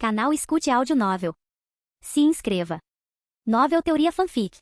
Canal Escute Áudio Novel. Se inscreva. Novel Teoria Fanfic.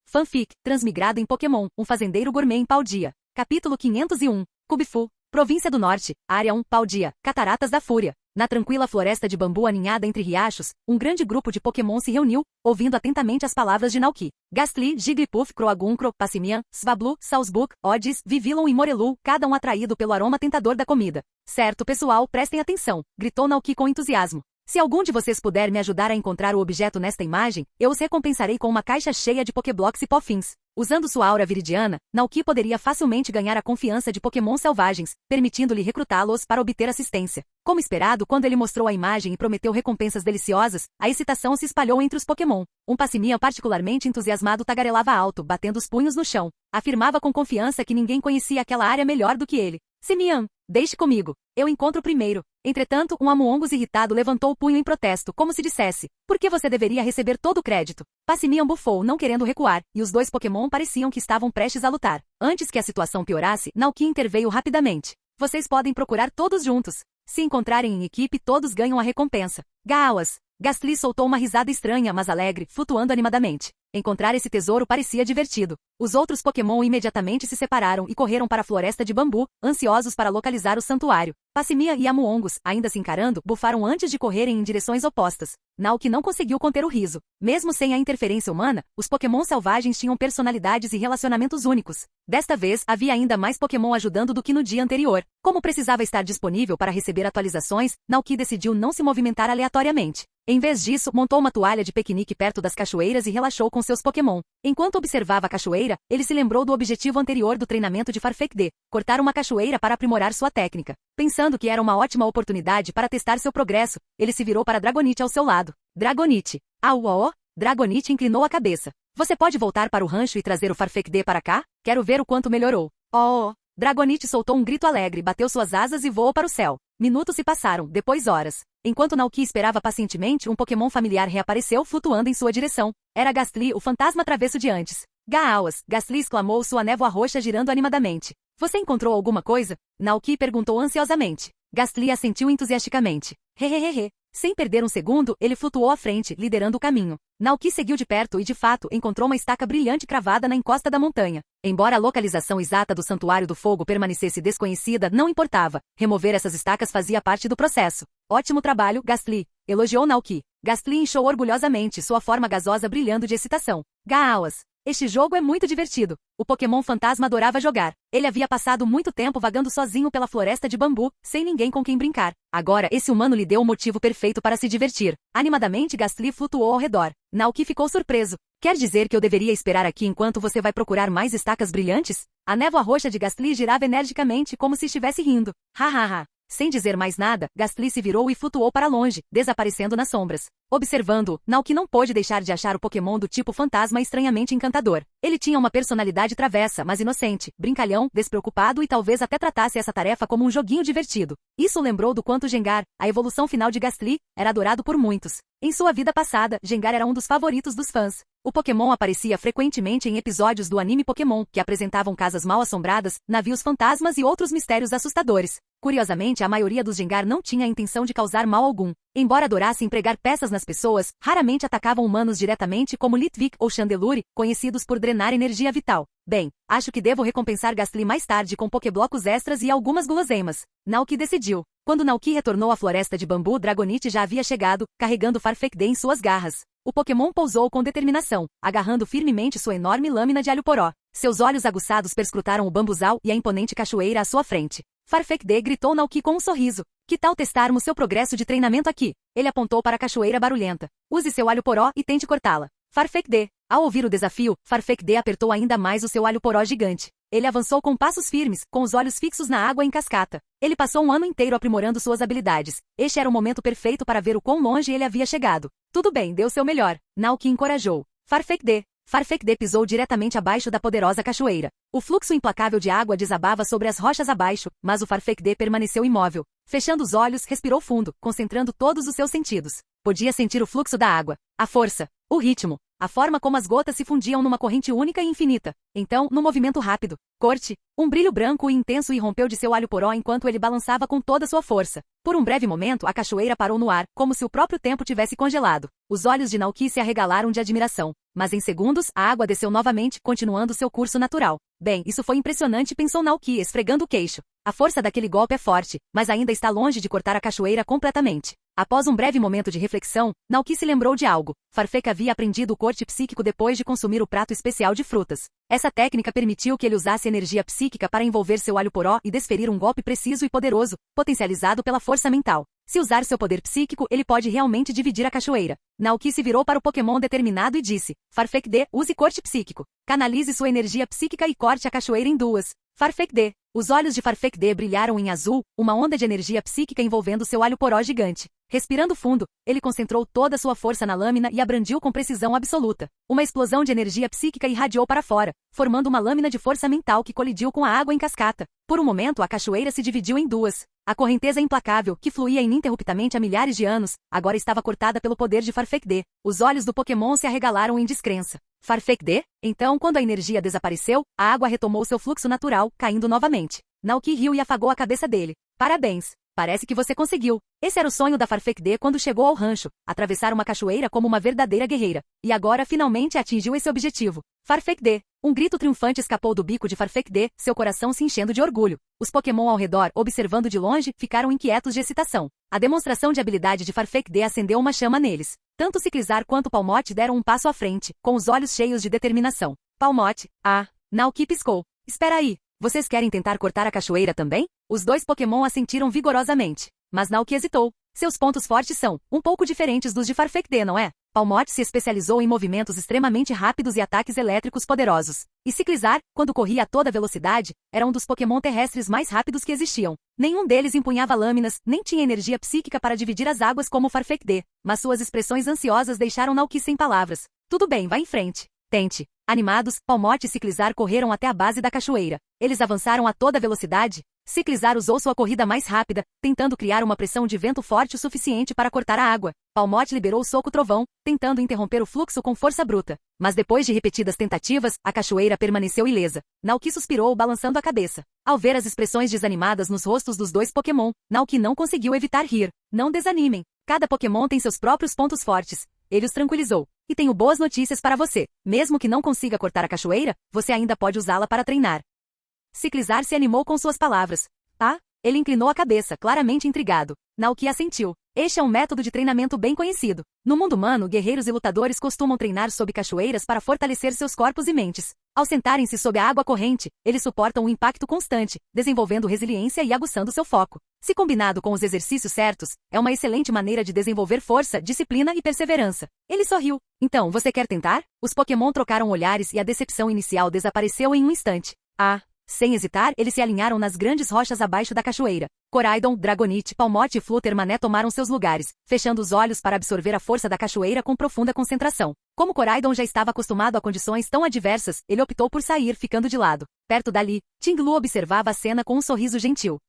Fanfic, transmigrado em Pokémon, um fazendeiro gourmet em Paldea. Capítulo 501. Kubifu, Província do Norte, Área 1, Paldea, Cataratas da Fúria. Na tranquila floresta de bambu aninhada entre riachos, um grande grupo de Pokémon se reuniu, ouvindo atentamente as palavras de Naoki. Gastly, Jigglypuff, Croaguncro, Passimian, Swablu, Sawsbuck, Oddish, Vivillon e Morelu, cada um atraído pelo aroma tentador da comida. Certo, pessoal, prestem atenção, gritou Naoki com entusiasmo. Se algum de vocês puder me ajudar a encontrar o objeto nesta imagem, eu os recompensarei com uma caixa cheia de Pokéblocks e Pofins. Usando sua aura viridiana, Naoki poderia facilmente ganhar a confiança de Pokémon selvagens, permitindo-lhe recrutá-los para obter assistência. Como esperado, quando ele mostrou a imagem e prometeu recompensas deliciosas, a excitação se espalhou entre os Pokémon. Um Passimian particularmente entusiasmado tagarelava alto, batendo os punhos no chão. Afirmava com confiança que ninguém conhecia aquela área melhor do que ele. Simian, deixe comigo. Eu encontro primeiro. Entretanto, um Amuongus irritado levantou o punho em protesto, como se dissesse: por que você deveria receber todo o crédito? Passimian bufou, não querendo recuar, e os dois Pokémon pareciam que estavam prestes a lutar. Antes que a situação piorasse, Naoki interveio rapidamente. Vocês podem procurar todos juntos. Se encontrarem em equipe, todos ganham a recompensa. Gaoas! Gastly soltou uma risada estranha, mas alegre, flutuando animadamente. Encontrar esse tesouro parecia divertido. Os outros Pokémon imediatamente se separaram e correram para a floresta de bambu, ansiosos para localizar o santuário. Passimian e Amuongus, ainda se encarando, bufaram antes de correrem em direções opostas. Naoki não conseguiu conter o riso. Mesmo sem a interferência humana, os Pokémon selvagens tinham personalidades e relacionamentos únicos. Desta vez, havia ainda mais Pokémon ajudando do que no dia anterior. Como precisava estar disponível para receber atualizações, Naoki decidiu não se movimentar aleatoriamente. Em vez disso, montou uma toalha de piquenique perto das cachoeiras e relaxou com seus Pokémon. Enquanto observava a cachoeira, ele se lembrou do objetivo anterior do treinamento de Farfetch'd, cortar uma cachoeira para aprimorar sua técnica. Pensando que era uma ótima oportunidade para testar seu progresso, ele se virou para Dragonite ao seu lado. Dragonite. Dragonite inclinou a cabeça. Você pode voltar para o rancho e trazer o Farfetch'd para cá? Quero ver o quanto melhorou. Dragonite soltou um grito alegre, bateu suas asas e voou para o céu. Minutos se passaram, depois horas. Enquanto Naoki esperava pacientemente, um Pokémon familiar reapareceu flutuando em sua direção. Era Gastly, o fantasma travesso de antes. Gaoas! Gastly exclamou, sua névoa roxa girando animadamente. Você encontrou alguma coisa? Naoki perguntou ansiosamente. Gastly assentiu entusiasticamente. Hehehehe. Sem perder um segundo, ele flutuou à frente, liderando o caminho. Naoki seguiu de perto e, de fato, encontrou uma estaca brilhante cravada na encosta da montanha. Embora a localização exata do Santuário do Fogo permanecesse desconhecida, não importava. Remover essas estacas fazia parte do processo. Ótimo trabalho, Gastly! Elogiou Naoki. Gastly inchou orgulhosamente, sua forma gasosa brilhando de excitação. Gaoas! Este jogo é muito divertido. O Pokémon fantasma adorava jogar. Ele havia passado muito tempo vagando sozinho pela floresta de bambu, sem ninguém com quem brincar. Agora, esse humano lhe deu o motivo perfeito para se divertir. Animadamente, Gastly flutuou ao redor. Naoki ficou surpreso. Quer dizer que eu deveria esperar aqui enquanto você vai procurar mais estacas brilhantes? A névoa roxa de Gastly girava energicamente, como se estivesse rindo. Hahaha. Sem dizer mais nada, Gastly se virou e flutuou para longe, desaparecendo nas sombras. Observando-o, Naoki não pôde deixar de achar o Pokémon do tipo fantasma estranhamente encantador. Ele tinha uma personalidade travessa, mas inocente, brincalhão, despreocupado e talvez até tratasse essa tarefa como um joguinho divertido. Isso lembrou do quanto Gengar, a evolução final de Gastly, era adorado por muitos. Em sua vida passada, Gengar era um dos favoritos dos fãs. O Pokémon aparecia frequentemente em episódios do anime Pokémon, que apresentavam casas mal-assombradas, navios fantasmas e outros mistérios assustadores. Curiosamente, a maioria dos Gengar não tinha a intenção de causar mal algum. Embora adorassem pregar peças nas pessoas, raramente atacavam humanos diretamente como Litwick ou Chandelure, conhecidos por drenar energia vital. Bem, acho que devo recompensar Gastly mais tarde com Pokéblocos extras e algumas guloseimas. Naoki decidiu. Quando Naoki retornou à floresta de bambu, Dragonite já havia chegado, carregando Farfetch'd em suas garras. O Pokémon pousou com determinação, agarrando firmemente sua enorme lâmina de alho poró. Seus olhos aguçados perscrutaram o bambuzal e a imponente cachoeira à sua frente. Farfetch'd gritou Naoki com um sorriso. Que tal testarmos seu progresso de treinamento aqui? Ele apontou para a cachoeira barulhenta. Use seu alho poró e tente cortá-la. Farfetch'd. Ao ouvir o desafio, Farfetch'd apertou ainda mais o seu alho poró gigante. Ele avançou com passos firmes, com os olhos fixos na água em cascata. Ele passou um ano inteiro aprimorando suas habilidades. Este era o momento perfeito para ver o quão longe ele havia chegado. Tudo bem, dê o seu melhor. Naoki encorajou. Farfetch'd. Farfetch'd pisou diretamente abaixo da poderosa cachoeira. O fluxo implacável de água desabava sobre as rochas abaixo, mas o Farfetch'd permaneceu imóvel. Fechando os olhos, respirou fundo, concentrando todos os seus sentidos. Podia sentir o fluxo da água, a força, o ritmo. a forma como as gotas se fundiam numa corrente única e infinita. Então, num movimento rápido, corte, um brilho branco e intenso irrompeu de seu alho poró enquanto ele balançava com toda sua força. Por um breve momento, a cachoeira parou no ar, como se o próprio tempo tivesse congelado. Os olhos de Naoki se arregalaram de admiração. Mas em segundos, a água desceu novamente, continuando seu curso natural. Bem, isso foi impressionante, pensou Naoki, esfregando o queixo. A força daquele golpe é forte, mas ainda está longe de cortar a cachoeira completamente. Após um breve momento de reflexão, Naoki se lembrou de algo. Farfetch havia aprendido o corte psíquico depois de consumir o prato especial de frutas. Essa técnica permitiu que ele usasse energia psíquica para envolver seu alho poró e desferir um golpe preciso e poderoso, potencializado pela força mental. Se usar seu poder psíquico, ele pode realmente dividir a cachoeira. Naoki se virou para o Pokémon determinado e disse: Farfetch D, use corte psíquico. Canalize sua energia psíquica e corte a cachoeira em duas. Farfetch D. Os olhos de Farfetch D brilharam em azul, uma onda de energia psíquica envolvendo seu alho poró gigante. Respirando fundo, ele concentrou toda sua força na lâmina e abrangiu com precisão absoluta. Uma explosão de energia psíquica irradiou para fora, formando uma lâmina de força mental que colidiu com a água em cascata. Por um momento, a cachoeira se dividiu em duas. A correnteza implacável, que fluía ininterruptamente há milhares de anos, agora estava cortada pelo poder de Farfetch D. Os olhos do Pokémon se arregalaram em descrença. Farfetch D? Então, quando a energia desapareceu, a água retomou seu fluxo natural, caindo novamente. Naoki riu e afagou a cabeça dele. Parabéns! Parece que você conseguiu. Esse era o sonho da Farfetch D quando chegou ao rancho, atravessar uma cachoeira como uma verdadeira guerreira. E agora finalmente atingiu esse objetivo. Farfetch D. Um grito triunfante escapou do bico de Farfetch D, seu coração se enchendo de orgulho. Os Pokémon ao redor, observando de longe, ficaram inquietos de excitação. A demonstração de habilidade de Farfetch D acendeu uma chama neles. Tanto Ciclizar quanto Palmote deram um passo à frente, com os olhos cheios de determinação. Palmote, Naoki piscou. Espera aí. Vocês querem tentar cortar a cachoeira também? Os dois Pokémon assentiram vigorosamente. Mas Naoki hesitou. Seus pontos fortes são um pouco diferentes dos de Farfetch D, não é? Palmote se especializou em movimentos extremamente rápidos e ataques elétricos poderosos. E Ciclizar, quando corria a toda velocidade, era um dos Pokémon terrestres mais rápidos que existiam. Nenhum deles empunhava lâminas, nem tinha energia psíquica para dividir as águas como Farfetch D. Mas suas expressões ansiosas deixaram Naoki sem palavras. Tudo bem, vá em frente. Tente. Animados, Palmote e Ciclizar correram até a base da cachoeira. Eles avançaram a toda velocidade. Ciclizar usou sua corrida mais rápida, tentando criar uma pressão de vento forte o suficiente para cortar a água. Palmote liberou o soco trovão, tentando interromper o fluxo com força bruta. Mas depois de repetidas tentativas, a cachoeira permaneceu ilesa. Naoki suspirou, balançando a cabeça. Ao ver as expressões desanimadas nos rostos dos dois Pokémon, Naoki não conseguiu evitar rir. Não desanimem. Cada Pokémon tem seus próprios pontos fortes. Ele os tranquilizou. E tenho boas notícias para você. Mesmo que não consiga cortar a cachoeira, você ainda pode usá-la para treinar. Ciclizar se animou com suas palavras. Ele inclinou a cabeça, claramente intrigado. Naoki assentiu. Este é um método de treinamento bem conhecido. No mundo humano, guerreiros e lutadores costumam treinar sob cachoeiras para fortalecer seus corpos e mentes. Ao sentarem-se sob a água corrente, eles suportam um impacto constante, desenvolvendo resiliência e aguçando seu foco. Se combinado com os exercícios certos, é uma excelente maneira de desenvolver força, disciplina e perseverança. Ele sorriu. Então, você quer tentar? Os Pokémon trocaram olhares e a decepção inicial desapareceu em um instante. Sem hesitar, eles se alinharam nas grandes rochas abaixo da cachoeira. Coraidon, Dragonite, Palmote e Flutter Mané tomaram seus lugares, fechando os olhos para absorver a força da cachoeira com profunda concentração. Como Coraidon já estava acostumado a condições tão adversas, ele optou por sair, ficando de lado. Perto dali, Tinglu observava a cena com um sorriso gentil.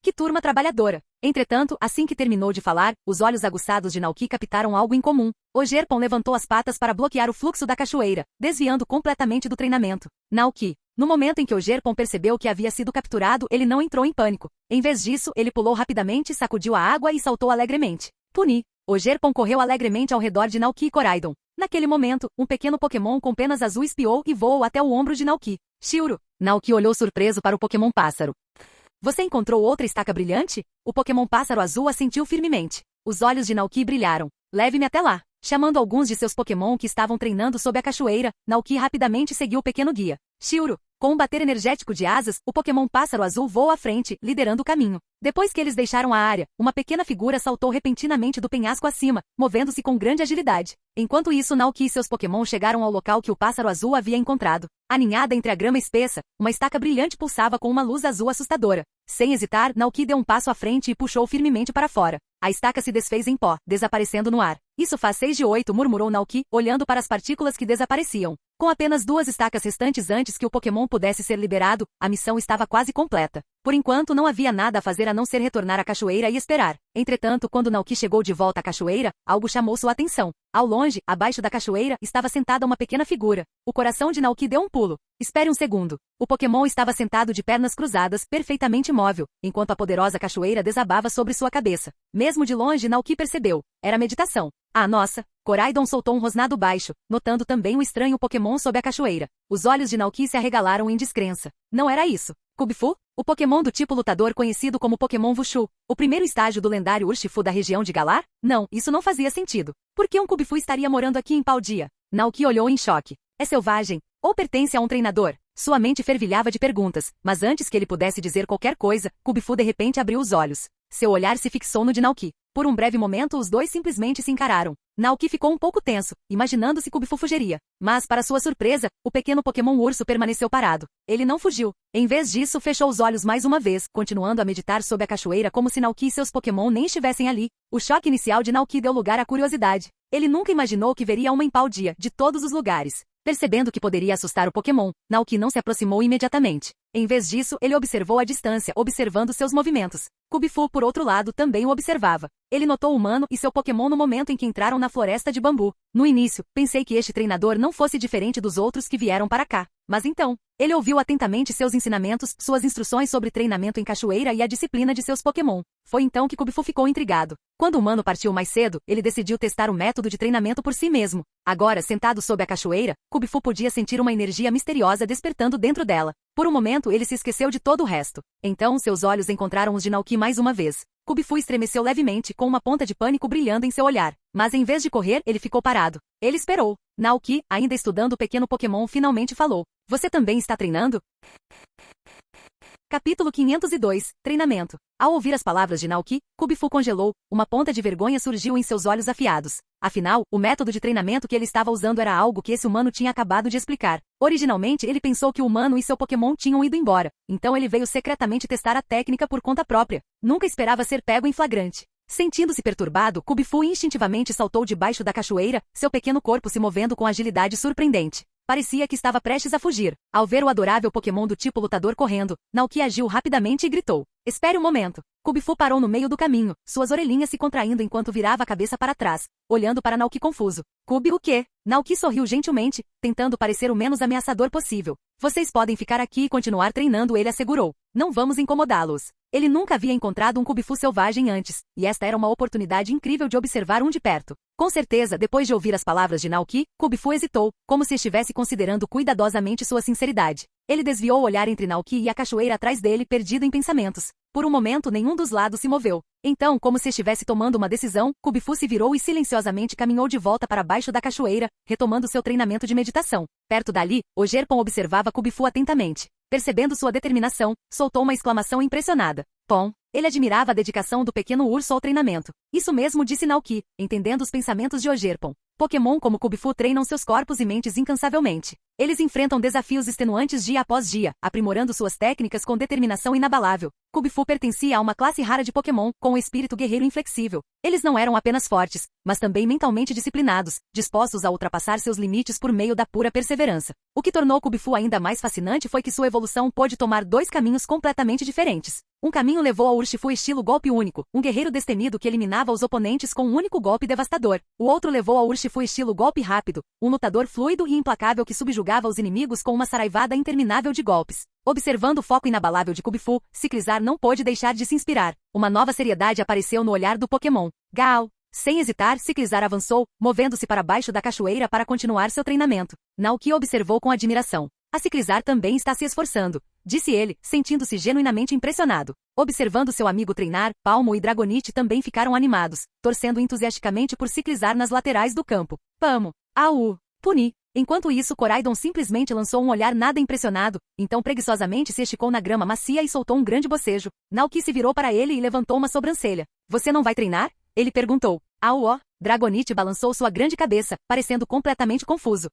Que turma trabalhadora! Entretanto, assim que terminou de falar, os olhos aguçados de Naoki captaram algo em comum. O Gerpon levantou as patas para bloquear o fluxo da cachoeira, desviando completamente do treinamento. Naoki. No momento em que o Gerpon percebeu que havia sido capturado, ele não entrou em pânico. Em vez disso, ele pulou rapidamente, sacudiu a água e saltou alegremente. Puni. O Gerpon correu alegremente ao redor de Naoki e Coraidon. Naquele momento, um pequeno Pokémon com penas azul espiou e voou até o ombro de Naoki. Shiro. Naoki olhou surpreso para o Pokémon pássaro. Você encontrou outra estaca brilhante? O Pokémon pássaro azul assentiu firmemente. Os olhos de Naoki brilharam. Leve-me até lá. Chamando alguns de seus Pokémon que estavam treinando sob a cachoeira, Naoki rapidamente seguiu o pequeno guia. Shiro. Com um bater energético de asas, o Pokémon pássaro azul voou à frente, liderando o caminho. Depois que eles deixaram a área, uma pequena figura saltou repentinamente do penhasco acima, movendo-se com grande agilidade. Enquanto isso, Naoki e seus Pokémon chegaram ao local que o pássaro azul havia encontrado. Aninhada entre a grama espessa, uma estaca brilhante pulsava com uma luz azul assustadora. Sem hesitar, Naoki deu um passo à frente e puxou firmemente para fora. A estaca se desfez em pó, desaparecendo no ar. Isso faz 6 de 8, murmurou Naoki, olhando para as partículas que desapareciam. Com apenas 2 estacas restantes antes que o Pokémon pudesse ser liberado, a missão estava quase completa. Por enquanto não havia nada a fazer a não ser retornar à cachoeira e esperar. Entretanto, quando Naoki chegou de volta à cachoeira, algo chamou sua atenção. Ao longe, abaixo da cachoeira, estava sentada uma pequena figura. O coração de Naoki deu um pulo. Espere um segundo. O Pokémon estava sentado de pernas cruzadas, perfeitamente imóvel, enquanto a poderosa cachoeira desabava sobre sua cabeça. Mesmo de longe, Naoki percebeu. Era meditação. Ah, nossa! Coraidon soltou um rosnado baixo, notando também o estranho Pokémon sob a cachoeira. Os olhos de Naoki se arregalaram em descrença. Não era isso. Kubfu? O Pokémon do tipo lutador conhecido como Pokémon Wushu. O primeiro estágio do lendário Urshifu da região de Galar? Não, isso não fazia sentido. Por que um Kubfu estaria morando aqui em Paldea? Naoki olhou em choque. É selvagem? Ou pertence a um treinador? Sua mente fervilhava de perguntas, mas antes que ele pudesse dizer qualquer coisa, Kubfu de repente abriu os olhos. Seu olhar se fixou no de Naoki. Por um breve momento os dois simplesmente se encararam. Naoki ficou um pouco tenso, imaginando se Kubfu fugiria. Mas, para sua surpresa, o pequeno Pokémon urso permaneceu parado. Ele não fugiu. Em vez disso, fechou os olhos mais uma vez, continuando a meditar sob a cachoeira como se Naoki e seus Pokémon nem estivessem ali. O choque inicial de Naoki deu lugar à curiosidade. Ele nunca imaginou que veria uma em Paldea, de todos os lugares. Percebendo que poderia assustar o Pokémon, Naoki não se aproximou imediatamente. Em vez disso, ele observou a distância, observando seus movimentos. Kubfu, por outro lado, também o observava. Ele notou o humano e seu Pokémon no momento em que entraram na floresta de bambu. No início, pensei que este treinador não fosse diferente dos outros que vieram para cá. Mas então, ele ouviu atentamente seus ensinamentos, suas instruções sobre treinamento em cachoeira e a disciplina de seus Pokémon. Foi então que Kubfu ficou intrigado. Quando o humano partiu mais cedo, ele decidiu testar o método de treinamento por si mesmo. Agora, sentado sob a cachoeira, Kubfu podia sentir uma energia misteriosa despertando dentro dela. Por um momento, ele se esqueceu de todo o resto. Então, seus olhos encontraram os de Naoki mais uma vez. Kubfu estremeceu levemente, com uma ponta de pânico brilhando em seu olhar. Mas em vez de correr, ele ficou parado. Ele esperou. Naoki, ainda estudando o pequeno Pokémon, finalmente falou. Você também está treinando? Capítulo 502. Treinamento. Ao ouvir as palavras de Naoki, Kubfu congelou, uma ponta de vergonha surgiu em seus olhos afiados. Afinal, o método de treinamento que ele estava usando era algo que esse humano tinha acabado de explicar. Originalmente, ele pensou que o humano e seu Pokémon tinham ido embora, então ele veio secretamente testar a técnica por conta própria. Nunca esperava ser pego em flagrante. Sentindo-se perturbado, Kubfu instintivamente saltou debaixo da cachoeira, seu pequeno corpo se movendo com agilidade surpreendente. Parecia que estava prestes a fugir. Ao ver o adorável Pokémon do tipo lutador correndo, Naoki agiu rapidamente e gritou. Espere um momento. Kubfu parou no meio do caminho, suas orelhinhas se contraindo enquanto virava a cabeça para trás, olhando para Naoki confuso. Kubi, o quê? Naoki sorriu gentilmente, tentando parecer o menos ameaçador possível. Vocês podem ficar aqui e continuar treinando, ele assegurou. Não vamos incomodá-los. Ele nunca havia encontrado um Kubfu selvagem antes, e esta era uma oportunidade incrível de observar um de perto. Com certeza, depois de ouvir as palavras de Naoki, Kubfu hesitou, como se estivesse considerando cuidadosamente sua sinceridade. Ele desviou o olhar entre Naoki e a cachoeira atrás dele, perdido em pensamentos. Por um momento, nenhum dos lados se moveu. Então, como se estivesse tomando uma decisão, Kubfu se virou e silenciosamente caminhou de volta para baixo da cachoeira, retomando seu treinamento de meditação. Perto dali, Ogerpon observava Kubfu atentamente. Percebendo sua determinação, soltou uma exclamação impressionada. Pom! Ele admirava a dedicação do pequeno urso ao treinamento. Isso mesmo, disse Naoki, entendendo os pensamentos de Ogerpon. Pokémon como Kubfu treinam seus corpos e mentes incansavelmente. Eles enfrentam desafios extenuantes dia após dia, aprimorando suas técnicas com determinação inabalável. Kubfu pertencia a uma classe rara de Pokémon, com um espírito guerreiro inflexível. Eles não eram apenas fortes, mas também mentalmente disciplinados, dispostos a ultrapassar seus limites por meio da pura perseverança. O que tornou Kubfu ainda mais fascinante foi que sua evolução pôde tomar 2 caminhos completamente diferentes. Um caminho levou ao Urshifu estilo golpe único, um guerreiro destemido que eliminava os oponentes com um único golpe devastador. O outro levou ao Urshifu estilo golpe rápido, um lutador fluido e implacável que subjugava os inimigos com uma saraivada interminável de golpes. Observando o foco inabalável de Kubfu, Ciclizar não pôde deixar de se inspirar. Uma nova seriedade apareceu no olhar do Pokémon. Gal! Sem hesitar, Ciclizar avançou, movendo-se para baixo da cachoeira para continuar seu treinamento. Naoki observou com admiração. A Ciclizar também está se esforçando, disse ele, sentindo-se genuinamente impressionado. Observando seu amigo treinar, Palmo e Dragonite também ficaram animados, torcendo entusiasticamente por Ciclizar nas laterais do campo. Pamo! Au! Puni! Enquanto isso, Coraidon simplesmente lançou um olhar nada impressionado, então preguiçosamente se esticou na grama macia e soltou um grande bocejo. Naoki se virou para ele e levantou uma sobrancelha. Você não vai treinar? Ele perguntou. Au! Ó! Dragonite balançou sua grande cabeça, parecendo completamente confuso.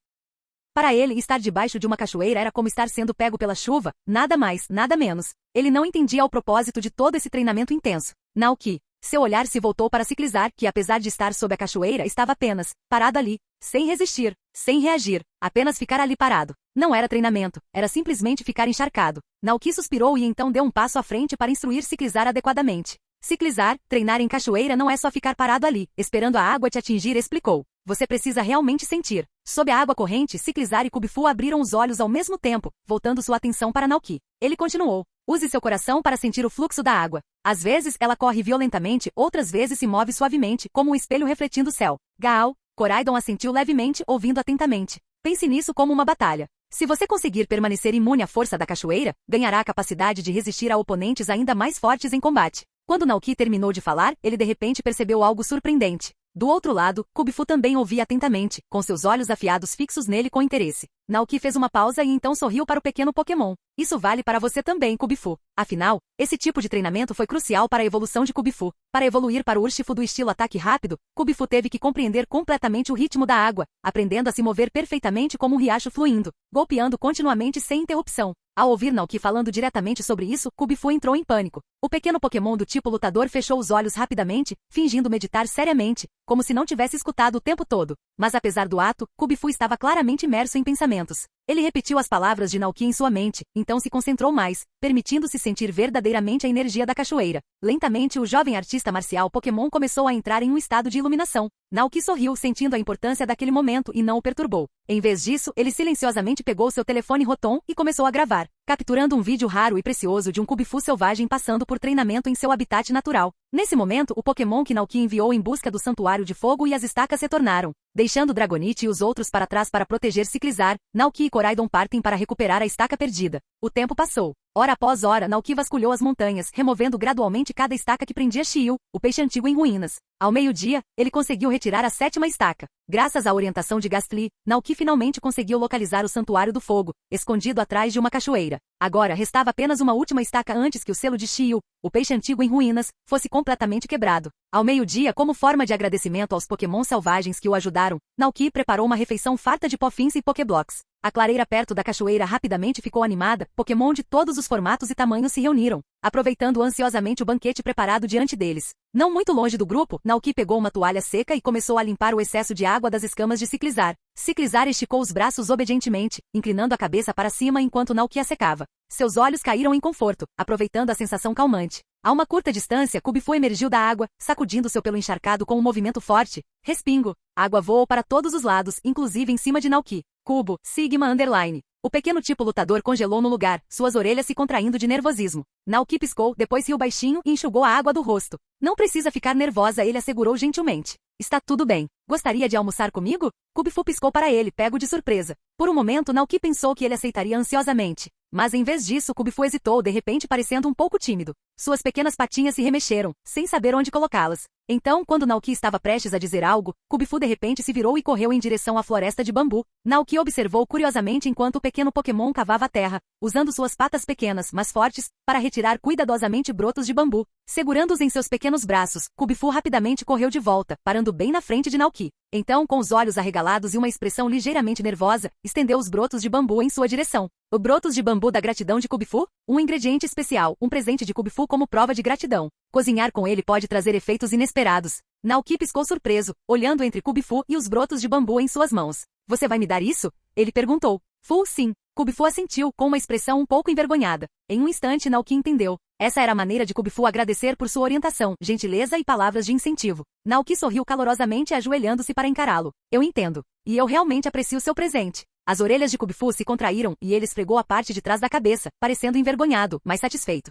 Para ele, estar debaixo de uma cachoeira era como estar sendo pego pela chuva, nada mais, nada menos. Ele não entendia o propósito de todo esse treinamento intenso. Naoki, Seu olhar se voltou para Ciclizar, que apesar de estar sob a cachoeira, estava apenas parado ali, sem resistir, sem reagir, apenas ficar ali parado. Não era treinamento, era simplesmente ficar encharcado. Naoki suspirou e então deu um passo à frente para instruir Ciclizar adequadamente. Ciclizar, treinar em cachoeira não é só ficar parado ali, esperando a água te atingir, explicou. Você precisa realmente sentir. Sob a água corrente, Ciclizar e Kubifu abriram os olhos ao mesmo tempo, voltando sua atenção para Naoki. Ele continuou. Use seu coração para sentir o fluxo da água. Às vezes, ela corre violentamente, outras vezes se move suavemente, como um espelho refletindo o céu. Gaal, Koraidon assentiu levemente, ouvindo atentamente. Pense nisso como uma batalha. Se você conseguir permanecer imune à força da cachoeira, ganhará a capacidade de resistir a oponentes ainda mais fortes em combate. Quando Naoki terminou de falar, ele de repente percebeu algo surpreendente. Do outro lado, Kubifu também ouvia atentamente, com seus olhos afiados fixos nele com interesse. Naoki fez uma pausa e então sorriu para o pequeno Pokémon. Isso vale para você também, Kubifu. Afinal, esse tipo de treinamento foi crucial para a evolução de Kubifu. Para evoluir para o Urshifu do estilo ataque rápido, Kubifu teve que compreender completamente o ritmo da água, aprendendo a se mover perfeitamente como um riacho fluindo, golpeando continuamente sem interrupção. Ao ouvir Naoki falando diretamente sobre isso, Kubifu entrou em pânico. O pequeno Pokémon do tipo lutador fechou os olhos rapidamente, fingindo meditar seriamente, como se não tivesse escutado o tempo todo. Mas apesar do ato, Kubifu estava claramente imerso em pensamentos. Ele repetiu as palavras de Naoki em sua mente, então se concentrou mais, permitindo-se sentir verdadeiramente a energia da cachoeira. Lentamente, o jovem artista marcial Pokémon começou a entrar em um estado de iluminação. Naoki sorriu, sentindo a importância daquele momento e não o perturbou. Em vez disso, ele silenciosamente pegou seu telefone Rotom e começou a gravar, capturando um vídeo raro e precioso de um Kubifu selvagem passando por treinamento em seu habitat natural. Nesse momento, o Pokémon que Naoki enviou em busca do Santuário de Fogo e as estacas retornaram, deixando Dragonite e os outros para trás para proteger Ciclizar. Naoki e Koraidon partem para recuperar a estaca perdida. O tempo passou. Hora após hora, Naoki vasculhou as montanhas, removendo gradualmente cada estaca que prendia Shiyu, o peixe antigo em ruínas. Ao meio-dia, ele conseguiu retirar a 7ª estaca. Graças à orientação de Gastly, Naoki finalmente conseguiu localizar o Santuário do Fogo, escondido atrás de uma cachoeira. Agora restava apenas uma última estaca antes que o selo de Shiyu, o peixe antigo em ruínas, fosse completamente quebrado. Ao meio-dia, como forma de agradecimento aos Pokémon selvagens que o ajudaram, Naoki preparou uma refeição farta de Poffins e Pokéblocks. A clareira perto da cachoeira rapidamente ficou animada, Pokémon de todos os formatos e tamanhos se reuniram, aproveitando ansiosamente o banquete preparado diante deles. Não muito longe do grupo, Naoki pegou uma toalha seca e começou a limpar o excesso de água das escamas de Ciclizar. Ciclizar esticou os braços obedientemente, inclinando a cabeça para cima enquanto Naoki a secava. Seus olhos caíram em conforto, aproveitando a sensação calmante. A uma curta distância, Kubifu emergiu da água, sacudindo seu pelo encharcado com um movimento forte. Respingo. A água voou para todos os lados, inclusive em cima de Naoki. Cubo, Sigma Underline. O pequeno tipo lutador congelou no lugar, suas orelhas se contraindo de nervosismo. Naoki piscou, depois riu baixinho e enxugou a água do rosto. Não precisa ficar nervosa, ele assegurou gentilmente. Está tudo bem. Gostaria de almoçar comigo? Kubifu piscou para ele, pego de surpresa. Por um momento, Naoki pensou que ele aceitaria ansiosamente. Mas em vez disso, Kubifu hesitou, de repente parecendo um pouco tímido. Suas pequenas patinhas se remexeram, sem saber onde colocá-las. Então, quando Naoki estava prestes a dizer algo, Kubifu de repente se virou e correu em direção à floresta de bambu. Naoki observou curiosamente enquanto o pequeno Pokémon cavava a terra, usando suas patas pequenas, mas fortes, para retirar cuidadosamente brotos de bambu. Segurando-os em seus pequenos braços, Kubifu rapidamente correu de volta, parando bem na frente de Naoki. Então, com os olhos arregalados e uma expressão ligeiramente nervosa, estendeu os brotos de bambu em sua direção. O brotos de bambu da gratidão de Kubifu? Um ingrediente especial, um presente de Kubifu como prova de gratidão. Cozinhar com ele pode trazer efeitos inesperados. Naoki piscou surpreso, olhando entre Kubifu e os brotos de bambu em suas mãos. Você vai me dar isso? Ele perguntou. Sim. Kubifu assentiu, com uma expressão um pouco envergonhada. Em um instante Naoki entendeu. Essa era a maneira de Kubifu agradecer por sua orientação, gentileza e palavras de incentivo. Naoki sorriu calorosamente ajoelhando-se para encará-lo. Eu entendo. E eu realmente aprecio seu presente. As orelhas de Kubifu se contraíram e ele esfregou a parte de trás da cabeça, parecendo envergonhado, mas satisfeito.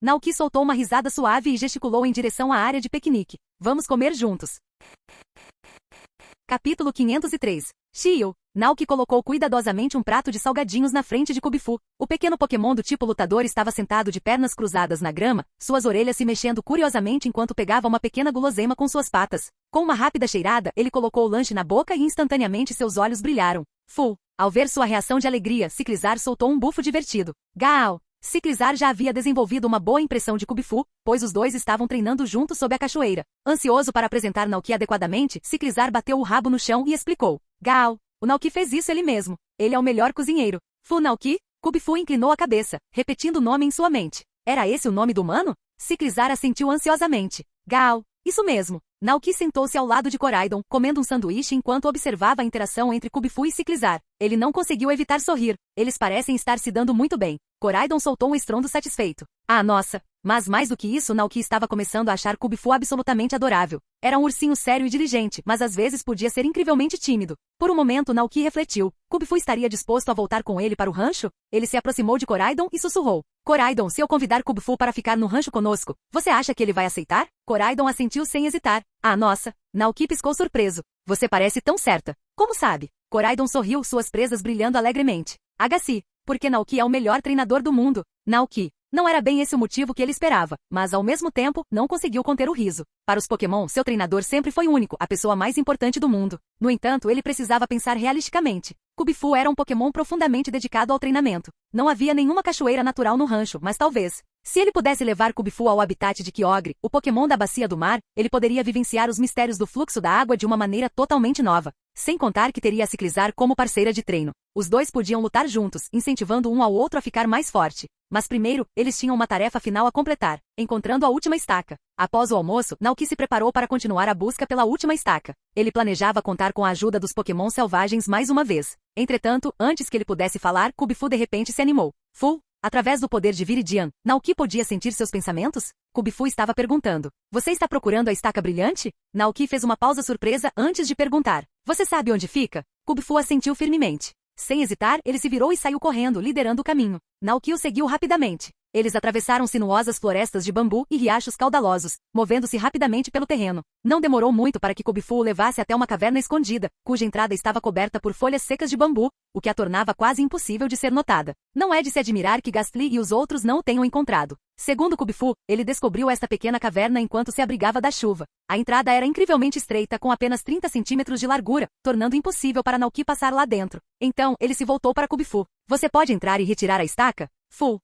Naoki soltou uma risada suave e gesticulou em direção à área de piquenique. Vamos comer juntos. Capítulo 503. Shiyu. Naoki colocou cuidadosamente um prato de salgadinhos na frente de Kubifu. O pequeno Pokémon do tipo lutador estava sentado de pernas cruzadas na grama, suas orelhas se mexendo curiosamente enquanto pegava uma pequena guloseima com suas patas. Com uma rápida cheirada, ele colocou o lanche na boca e instantaneamente seus olhos brilharam. Ao ver sua reação de alegria, Ciclizar soltou um bufo divertido. Gaal! Ciclizar já havia desenvolvido uma boa impressão de Kubifu, pois os dois estavam treinando juntos sob a cachoeira. Ansioso para apresentar Naoki adequadamente, Ciclizar bateu o rabo no chão e explicou. Gaal! O Naoki fez isso ele mesmo. Ele é o melhor cozinheiro. Naoki? Kubifu inclinou a cabeça, repetindo o nome em sua mente. Era esse o nome do humano? Ciclizar assentiu ansiosamente. Gal. Isso mesmo. Naoki sentou-se ao lado de Koraidon, comendo um sanduíche enquanto observava a interação entre Kubifu e Ciclizar. Ele não conseguiu evitar sorrir. Eles parecem estar se dando muito bem. Koraidon soltou um estrondo satisfeito. Ah, nossa! Mas mais do que isso, Naoki estava começando a achar Kubifu absolutamente adorável. Era um ursinho sério e diligente, mas às vezes podia ser incrivelmente tímido. Por um momento, Naoki refletiu. Kubifu estaria disposto a voltar com ele para o rancho? Ele se aproximou de Koraidon e sussurrou. Koraidon, se eu convidar Kubifu para ficar no rancho conosco, você acha que ele vai aceitar? Koraidon assentiu sem hesitar. Ah, nossa! Naoki piscou surpreso. Você parece tão certa. Como sabe? Koraidon sorriu, suas presas brilhando alegremente. Agassi, porque Naoki é o melhor treinador do mundo. Naoki. Não era bem esse o motivo que ele esperava, mas ao mesmo tempo, não conseguiu conter o riso. Para os Pokémon, seu treinador sempre foi único, a pessoa mais importante do mundo. No entanto, ele precisava pensar realisticamente. Kubifu era um Pokémon profundamente dedicado ao treinamento. Não havia nenhuma cachoeira natural no rancho, mas talvez, se ele pudesse levar Kubifu ao habitat de Kyogre, o Pokémon da Bacia do Mar, ele poderia vivenciar os mistérios do fluxo da água de uma maneira totalmente nova. Sem contar que teria a Ciclizar como parceira de treino. Os dois podiam lutar juntos, incentivando um ao outro a ficar mais forte. Mas primeiro, eles tinham uma tarefa final a completar, encontrando a última estaca. Após o almoço, Naoki se preparou para continuar a busca pela última estaca. Ele planejava contar com a ajuda dos Pokémon selvagens mais uma vez. Entretanto, antes que ele pudesse falar, Kubifu de repente se animou. Fu? Através do poder de Viridian, Naoki podia sentir seus pensamentos? Kubifu estava perguntando. Você está procurando a estaca brilhante? Naoki fez uma pausa surpresa antes de perguntar. Você sabe onde fica? Kubifu assentiu firmemente. Sem hesitar, ele se virou e saiu correndo, liderando o caminho. Naoki o seguiu rapidamente. Eles atravessaram sinuosas florestas de bambu e riachos caudalosos, movendo-se rapidamente pelo terreno. Não demorou muito para que Kubifu o levasse até uma caverna escondida, cuja entrada estava coberta por folhas secas de bambu, o que a tornava quase impossível de ser notada. Não é de se admirar que Gastly e os outros não o tenham encontrado. Segundo Kubifu, ele descobriu esta pequena caverna enquanto se abrigava da chuva. A entrada era incrivelmente estreita, com apenas 30 centímetros de largura, tornando impossível para Naoki passar lá dentro. Então, ele se voltou para Kubifu. Você pode entrar e retirar a estaca? Fu.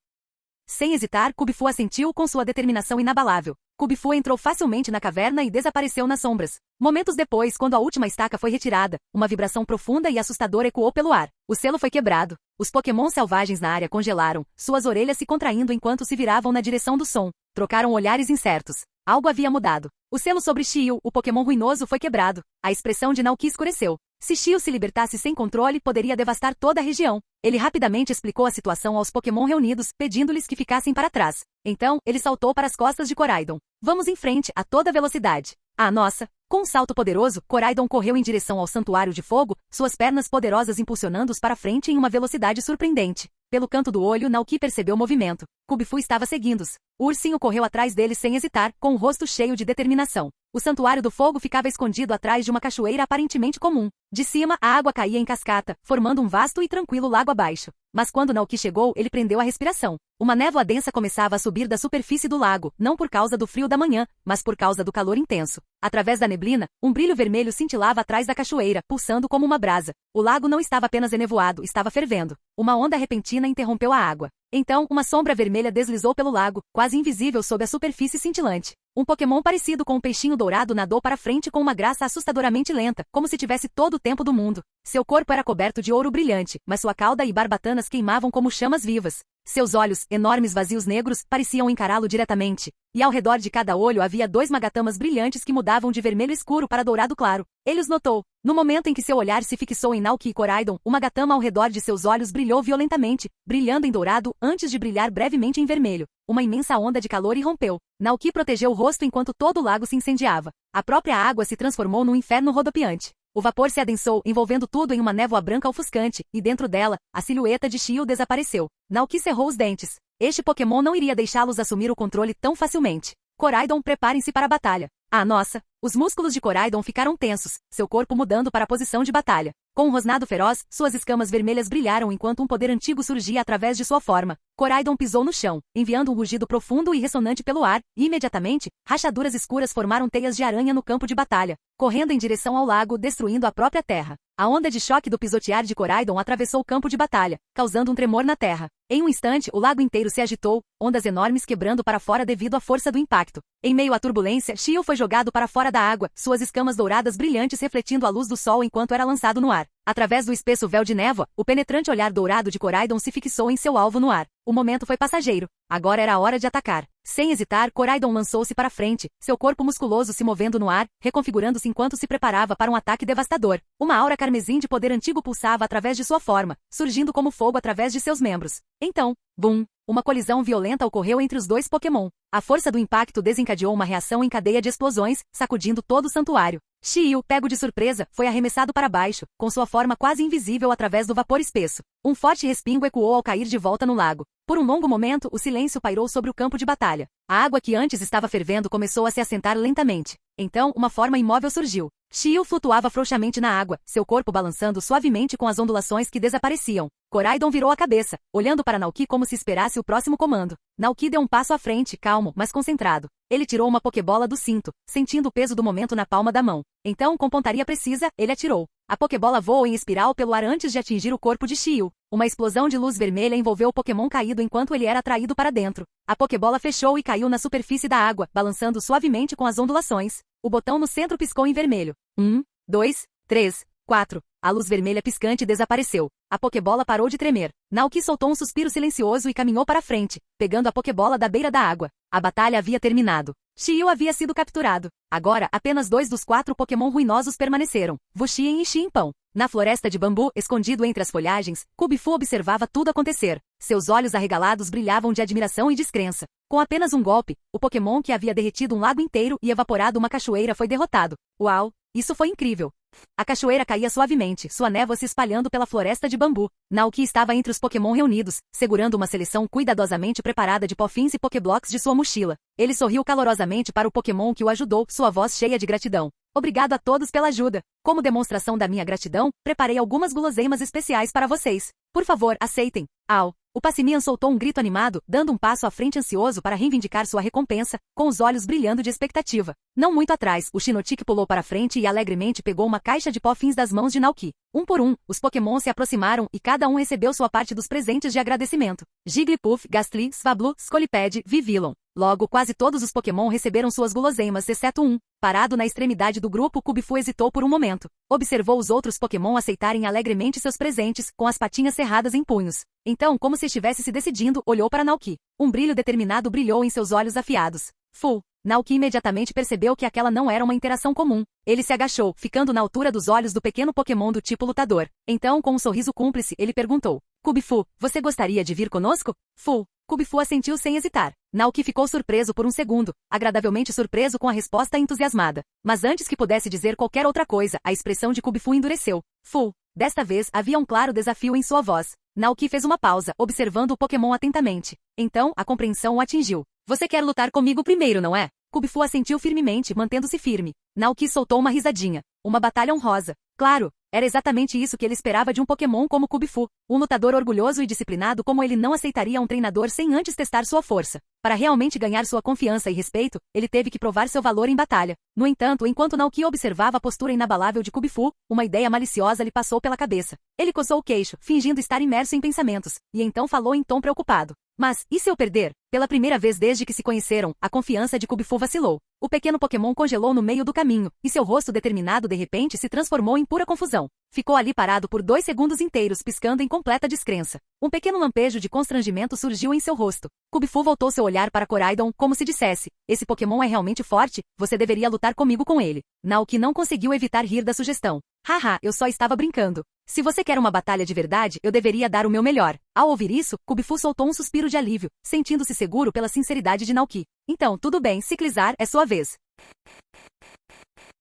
Sem hesitar, Kubifu assentiu com sua determinação inabalável. Kubifu entrou facilmente na caverna e desapareceu nas sombras. Momentos depois, quando a última estaca foi retirada, uma vibração profunda e assustadora ecoou pelo ar. O selo foi quebrado. Os Pokémon selvagens na área congelaram, suas orelhas se contraindo enquanto se viravam na direção do som. Trocaram olhares incertos. Algo havia mudado. O selo sobre Shio, o Pokémon ruinoso, foi quebrado. A expressão de Naoki escureceu. Se Shio se libertasse sem controle, poderia devastar toda a região. Ele rapidamente explicou a situação aos Pokémon reunidos, pedindo-lhes que ficassem para trás. Então, ele saltou para as costas de Koraidon. Vamos em frente, a toda velocidade. Ah, nossa! Com um salto poderoso, Koraidon correu em direção ao Santuário de Fogo, suas pernas poderosas impulsionando-os para frente em uma velocidade surpreendente. Pelo canto do olho, Naoki percebeu o movimento. Kubifu estava seguindo-os. O ursinho correu atrás deles sem hesitar, com o rosto cheio de determinação. O Santuário do Fogo ficava escondido atrás de uma cachoeira aparentemente comum. De cima, a água caía em cascata, formando um vasto e tranquilo lago abaixo. Mas quando Naoki chegou, ele prendeu a respiração. Uma névoa densa começava a subir da superfície do lago, não por causa do frio da manhã, mas por causa do calor intenso. Através da neblina, um brilho vermelho cintilava atrás da cachoeira, pulsando como uma brasa. O lago não estava apenas enevoado, estava fervendo. Uma onda repentina interrompeu a água. Então, uma sombra vermelha deslizou pelo lago, quase invisível sob a superfície cintilante. Um Pokémon parecido com um peixinho dourado nadou para frente com uma graça assustadoramente lenta, como se tivesse todo o tempo do mundo. Seu corpo era coberto de ouro brilhante, mas sua cauda e barbatanas queimavam como chamas vivas. Seus olhos, enormes vazios negros, pareciam encará-lo diretamente. E ao redor de cada olho havia 2 magatamas brilhantes que mudavam de vermelho escuro para dourado claro. Ele os notou. No momento em que seu olhar se fixou em Naoki e Koraidon, uma gatama ao redor de seus olhos brilhou violentamente, brilhando em dourado antes de brilhar brevemente em vermelho. Uma imensa onda de calor irrompeu. Naoki protegeu o rosto enquanto todo o lago se incendiava. A própria água se transformou num inferno rodopiante. O vapor se adensou, envolvendo tudo em uma névoa branca ofuscante, e dentro dela, a silhueta de Shio desapareceu. Naoki cerrou os dentes. Este Pokémon não iria deixá-los assumir o controle tão facilmente. Koraidon, preparem-se para a batalha. Ah, nossa! Os músculos de Koraidon ficaram tensos, seu corpo mudando para a posição de batalha. Com um rosnado feroz, suas escamas vermelhas brilharam enquanto um poder antigo surgia através de sua forma. Koraidon pisou no chão, enviando um rugido profundo e ressonante pelo ar, e imediatamente, rachaduras escuras formaram teias de aranha no campo de batalha, correndo em direção ao lago, destruindo a própria terra. A onda de choque do pisotear de Koraidon atravessou o campo de batalha, causando um tremor na terra. Em um instante, o lago inteiro se agitou, ondas enormes quebrando para fora devido à força do impacto. Em meio à turbulência, Shio foi jogado para fora da água, suas escamas douradas brilhantes refletindo a luz do sol enquanto era lançado no ar. Através do espesso véu de névoa, o penetrante olhar dourado de Koraidon se fixou em seu alvo no ar. O momento foi passageiro. Agora era a hora de atacar. Sem hesitar, Koraidon lançou-se para frente, seu corpo musculoso se movendo no ar, reconfigurando-se enquanto se preparava para um ataque devastador. Uma aura carmesim de poder antigo pulsava através de sua forma, surgindo como fogo através de seus membros. Então, bum! Uma colisão violenta ocorreu entre os dois Pokémon. A força do impacto desencadeou uma reação em cadeia de explosões, sacudindo todo o santuário. Shiryu, pego de surpresa, foi arremessado para baixo, com sua forma quase invisível através do vapor espesso. Um forte respingo ecoou ao cair de volta no lago. Por um longo momento, o silêncio pairou sobre o campo de batalha. A água que antes estava fervendo começou a se assentar lentamente. Então, uma forma imóvel surgiu. Shiryu flutuava frouxamente na água, seu corpo balançando suavemente com as ondulações que desapareciam. Koraidon virou a cabeça, olhando para Naoki como se esperasse o próximo comando. Naoki deu um passo à frente, calmo, mas concentrado. Ele tirou uma Pokébola do cinto, sentindo o peso do momento na palma da mão. Então, com pontaria precisa, ele atirou. A Pokébola voou em espiral pelo ar antes de atingir o corpo de Shiryu. Uma explosão de luz vermelha envolveu o Pokémon caído enquanto ele era atraído para dentro. A Pokébola fechou e caiu na superfície da água, balançando suavemente com as ondulações. O botão no centro piscou em vermelho. 1, 2, 3, 4. A luz vermelha piscante desapareceu. A Pokébola parou de tremer. Naoki soltou um suspiro silencioso e caminhou para frente, pegando a Pokébola da beira da água. A batalha havia terminado. Shiryu havia sido capturado. Agora, apenas 2 dos 4 Pokémon ruinosos permaneceram, Wuxian e Ximpão. Na floresta de bambu, escondido entre as folhagens, Kubifu observava tudo acontecer. Seus olhos arregalados brilhavam de admiração e descrença. Com apenas um golpe, o Pokémon que havia derretido um lago inteiro e evaporado uma cachoeira foi derrotado. Uau! Isso foi incrível! A cachoeira caía suavemente, sua névoa se espalhando pela floresta de bambu. Naoki estava entre os Pokémon reunidos, segurando uma seleção cuidadosamente preparada de Pofins e Pokéblocks de sua mochila. Ele sorriu calorosamente para o Pokémon que o ajudou, sua voz cheia de gratidão. Obrigado a todos pela ajuda. Como demonstração da minha gratidão, preparei algumas guloseimas especiais para vocês. Por favor, aceitem. Au! O Passimian soltou um grito animado, dando um passo à frente ansioso para reivindicar sua recompensa, com os olhos brilhando de expectativa. Não muito atrás, o Shiinotic pulou para frente e alegremente pegou uma caixa de Pofins das mãos de Naoki. Um por um, os Pokémon se aproximaram e cada um recebeu sua parte dos presentes de agradecimento. Jigglypuff, Gastly, Swablu, Scolipede, Vivillon. Logo, quase todos os Pokémon receberam suas guloseimas, exceto um. Parado na extremidade do grupo, Kubifu hesitou por um momento. Observou os outros Pokémon aceitarem alegremente seus presentes, com as patinhas cerradas em punhos. Então, como se estivesse se decidindo, olhou para Naoki. Um brilho determinado brilhou em seus olhos afiados. Fu! Naoki imediatamente percebeu que aquela não era uma interação comum. Ele se agachou, ficando na altura dos olhos do pequeno Pokémon do tipo lutador. Então, com um sorriso cúmplice, ele perguntou. Kubifu, você gostaria de vir conosco? Fu! Kubifu assentiu sem hesitar. Naoki ficou surpreso por um segundo, agradavelmente surpreso com a resposta entusiasmada. Mas antes que pudesse dizer qualquer outra coisa, a expressão de Kubifu endureceu. Fu! Desta vez, havia um claro desafio em sua voz. Naoki fez uma pausa, observando o Pokémon atentamente. Então, a compreensão o atingiu. Você quer lutar comigo primeiro, não é? Kubifu assentiu firmemente, mantendo-se firme. Naoki soltou uma risadinha. Uma batalha honrosa. Claro, era exatamente isso que ele esperava de um Pokémon como Kubifu. Um lutador orgulhoso e disciplinado como ele não aceitaria um treinador sem antes testar sua força. Para realmente ganhar sua confiança e respeito, ele teve que provar seu valor em batalha. No entanto, enquanto Naoki observava a postura inabalável de Kubifu, uma ideia maliciosa lhe passou pela cabeça. Ele coçou o queixo, fingindo estar imerso em pensamentos, e então falou em tom preocupado. Mas, e se eu perder? Pela primeira vez desde que se conheceram, a confiança de Kubifu vacilou. O pequeno Pokémon congelou no meio do caminho, e seu rosto determinado de repente se transformou em pura confusão. Ficou ali parado por 2 segundos inteiros, piscando em completa descrença. Um pequeno lampejo de constrangimento surgiu em seu rosto. Kubifu voltou seu olhar para Koraidon, como se dissesse, esse Pokémon é realmente forte, você deveria lutar comigo com ele. Naoki não conseguiu evitar rir da sugestão. Haha, eu só estava brincando. Se você quer uma batalha de verdade, eu deveria dar o meu melhor. Ao ouvir isso, Kubifu soltou um suspiro de alívio, sentindo-se seguro pela sinceridade de Naoki. Então, tudo bem, Ciclizar, é sua vez.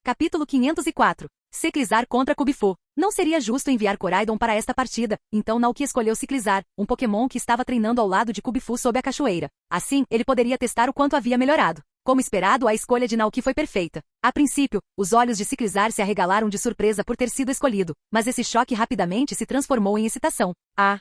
Capítulo 504. Ciclizar contra Kubifu. Não seria justo enviar Koraidon para esta partida, então Naoki escolheu Ciclizar, um Pokémon que estava treinando ao lado de Kubifu sob a cachoeira. Assim, ele poderia testar o quanto havia melhorado. Como esperado, a escolha de Naoki foi perfeita. A princípio, os olhos de Ciclizar se arregalaram de surpresa por ter sido escolhido, mas esse choque rapidamente se transformou em excitação. Ah!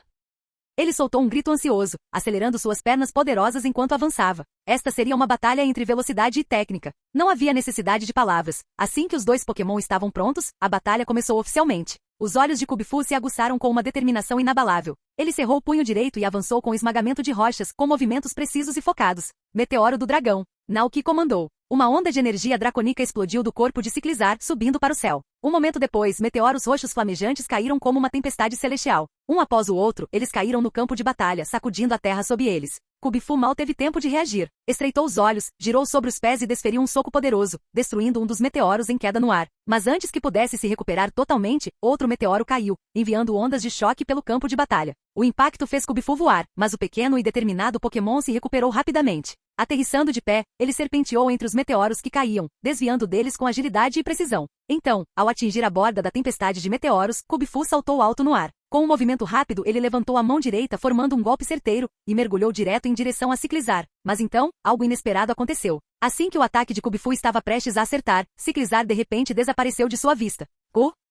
Ele soltou um grito ansioso, acelerando suas pernas poderosas enquanto avançava. Esta seria uma batalha entre velocidade e técnica. Não havia necessidade de palavras. Assim que os 2 Pokémon estavam prontos, a batalha começou oficialmente. Os olhos de Kubifu se aguçaram com uma determinação inabalável. Ele cerrou o punho direito e avançou com esmagamento de rochas, com movimentos precisos e focados. Meteoro do Dragão. Naoki comandou. Uma onda de energia dracônica explodiu do corpo de Ciclizar, subindo para o céu. Um momento depois, meteoros roxos flamejantes caíram como uma tempestade celestial. Um após o outro, eles caíram no campo de batalha, sacudindo a terra sob eles. Kubifu mal teve tempo de reagir. Estreitou os olhos, girou sobre os pés e desferiu um soco poderoso, destruindo um dos meteoros em queda no ar. Mas antes que pudesse se recuperar totalmente, outro meteoro caiu, enviando ondas de choque pelo campo de batalha. O impacto fez Kubifu voar, mas o pequeno e determinado Pokémon se recuperou rapidamente. Aterrissando de pé, ele serpenteou entre os meteoros que caíam, desviando deles com agilidade e precisão. Então, ao atingir a borda da tempestade de meteoros, Kubifu saltou alto no ar. Com um movimento rápido, ele levantou a mão direita formando um golpe certeiro, e mergulhou direto em direção a Ciclizar. Mas então, algo inesperado aconteceu. Assim que o ataque de Kubifu estava prestes a acertar, Ciclizar de repente desapareceu de sua vista.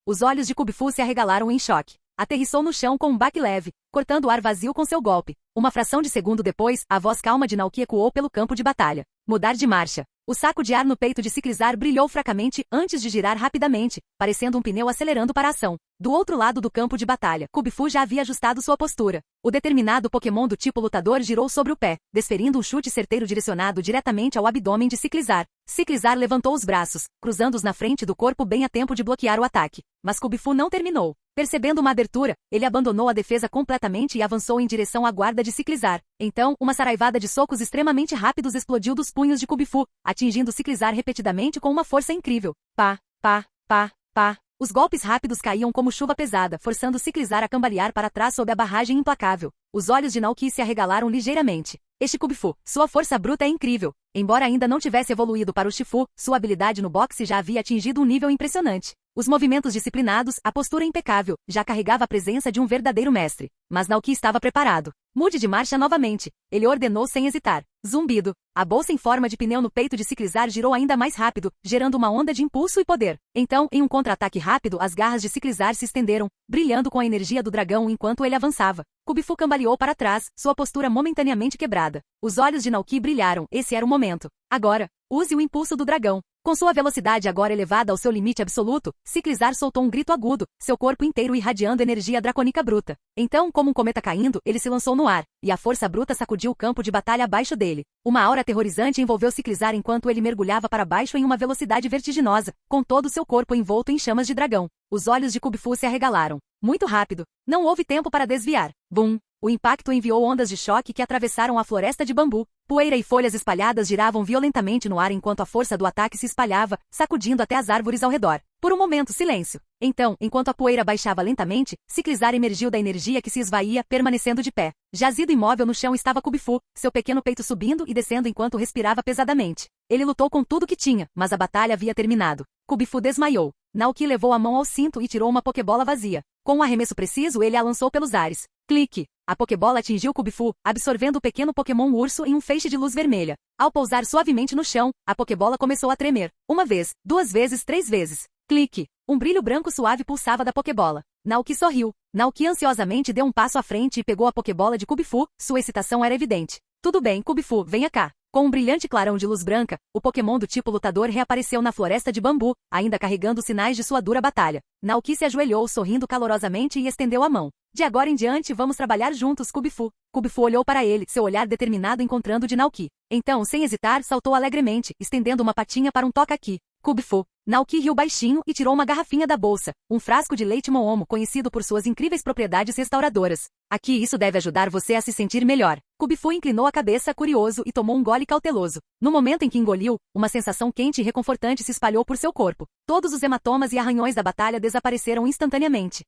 Os olhos de Kubifu se arregalaram em choque. Aterrissou no chão com um baque leve, cortando o ar vazio com seu golpe. Uma fração de segundo depois, a voz calma de Naoki ecoou pelo campo de batalha. Mudar de marcha. O saco de ar no peito de Ciclizar brilhou fracamente antes de girar rapidamente, parecendo um pneu acelerando para a ação. Do outro lado do campo de batalha, Kubifu já havia ajustado sua postura. O determinado Pokémon do tipo lutador girou sobre o pé, desferindo um chute certeiro direcionado diretamente ao abdômen de Ciclizar. Ciclizar levantou os braços, cruzando-os na frente do corpo bem a tempo de bloquear o ataque. Mas Kubifu não terminou. Percebendo uma abertura, ele abandonou a defesa completamente e avançou em direção à guarda de Ciclizar. Então, uma saraivada de socos extremamente rápidos explodiu dos punhos de Kubifu, atingindo Ciclizar repetidamente com uma força incrível. Pá, pá, pá, pá. Os golpes rápidos caíam como chuva pesada, forçando Ciclizar a cambalear para trás sob a barragem implacável. Os olhos de Naoki se arregalaram ligeiramente. Este Kubifu, sua força bruta é incrível. Embora ainda não tivesse evoluído para o Shifu, sua habilidade no boxe já havia atingido um nível impressionante. Os movimentos disciplinados, a postura impecável, já carregava a presença de um verdadeiro mestre. Mas Naoki estava preparado. Mude de marcha novamente. Ele ordenou sem hesitar. Zumbido. A bolsa em forma de pneu no peito de Ciclizar girou ainda mais rápido, gerando uma onda de impulso e poder. Então, em um contra-ataque rápido, as garras de Ciclizar se estenderam, brilhando com a energia do dragão enquanto ele avançava. Kubifu cambaleou para trás, sua postura momentaneamente quebrada. Os olhos de Naoki brilharam, esse era o momento. Agora, use o impulso do dragão. Com sua velocidade agora elevada ao seu limite absoluto, Ciclizar soltou um grito agudo, seu corpo inteiro irradiando energia dracônica bruta. Então, como um cometa caindo, ele se lançou no ar, e a força bruta sacudiu o campo de batalha abaixo dele. Uma aura aterrorizante envolveu Ciclizar enquanto ele mergulhava para baixo em uma velocidade vertiginosa, com todo o seu corpo envolto em chamas de dragão. Os olhos de Kubifu se arregalaram. Muito rápido. Não houve tempo para desviar. Bum! O impacto enviou ondas de choque que atravessaram a floresta de bambu. Poeira e folhas espalhadas giravam violentamente no ar enquanto a força do ataque se espalhava, sacudindo até as árvores ao redor. Por um momento, silêncio. Então, enquanto a poeira baixava lentamente, Ciclizar emergiu da energia que se esvaía, permanecendo de pé. Jazido imóvel no chão estava Kubifu, seu pequeno peito subindo e descendo enquanto respirava pesadamente. Ele lutou com tudo que tinha, mas a batalha havia terminado. Kubifu desmaiou. Naoki levou a mão ao cinto e tirou uma pokebola vazia. Com um arremesso preciso, ele a lançou pelos ares. Clique! A pokebola atingiu Kubifu, absorvendo o pequeno Pokémon urso em um feixe de luz vermelha. Ao pousar suavemente no chão, a pokebola começou a tremer. Uma vez, 2 vezes, 3 vezes. Clique! Um brilho branco suave pulsava da pokebola. Naoki sorriu. Naoki ansiosamente deu um passo à frente e pegou a pokebola de Kubifu, sua excitação era evidente. Tudo bem, Kubifu, venha cá. Com um brilhante clarão de luz branca, o Pokémon do tipo lutador reapareceu na floresta de bambu, ainda carregando sinais de sua dura batalha. Naoki se ajoelhou sorrindo calorosamente e estendeu a mão. De agora em diante vamos trabalhar juntos, Kubifu. Kubifu olhou para ele, seu olhar determinado encontrando o de Naoki. Então, sem hesitar, saltou alegremente, estendendo uma patinha para um toca-aqui. Kubifu. Naoki riu baixinho e tirou uma garrafinha da bolsa, um frasco de leite Moomo conhecido por suas incríveis propriedades restauradoras. Aqui isso deve ajudar você a se sentir melhor. Kubifu inclinou a cabeça curioso e tomou um gole cauteloso. No momento em que engoliu, uma sensação quente e reconfortante se espalhou por seu corpo. Todos os hematomas e arranhões da batalha desapareceram instantaneamente.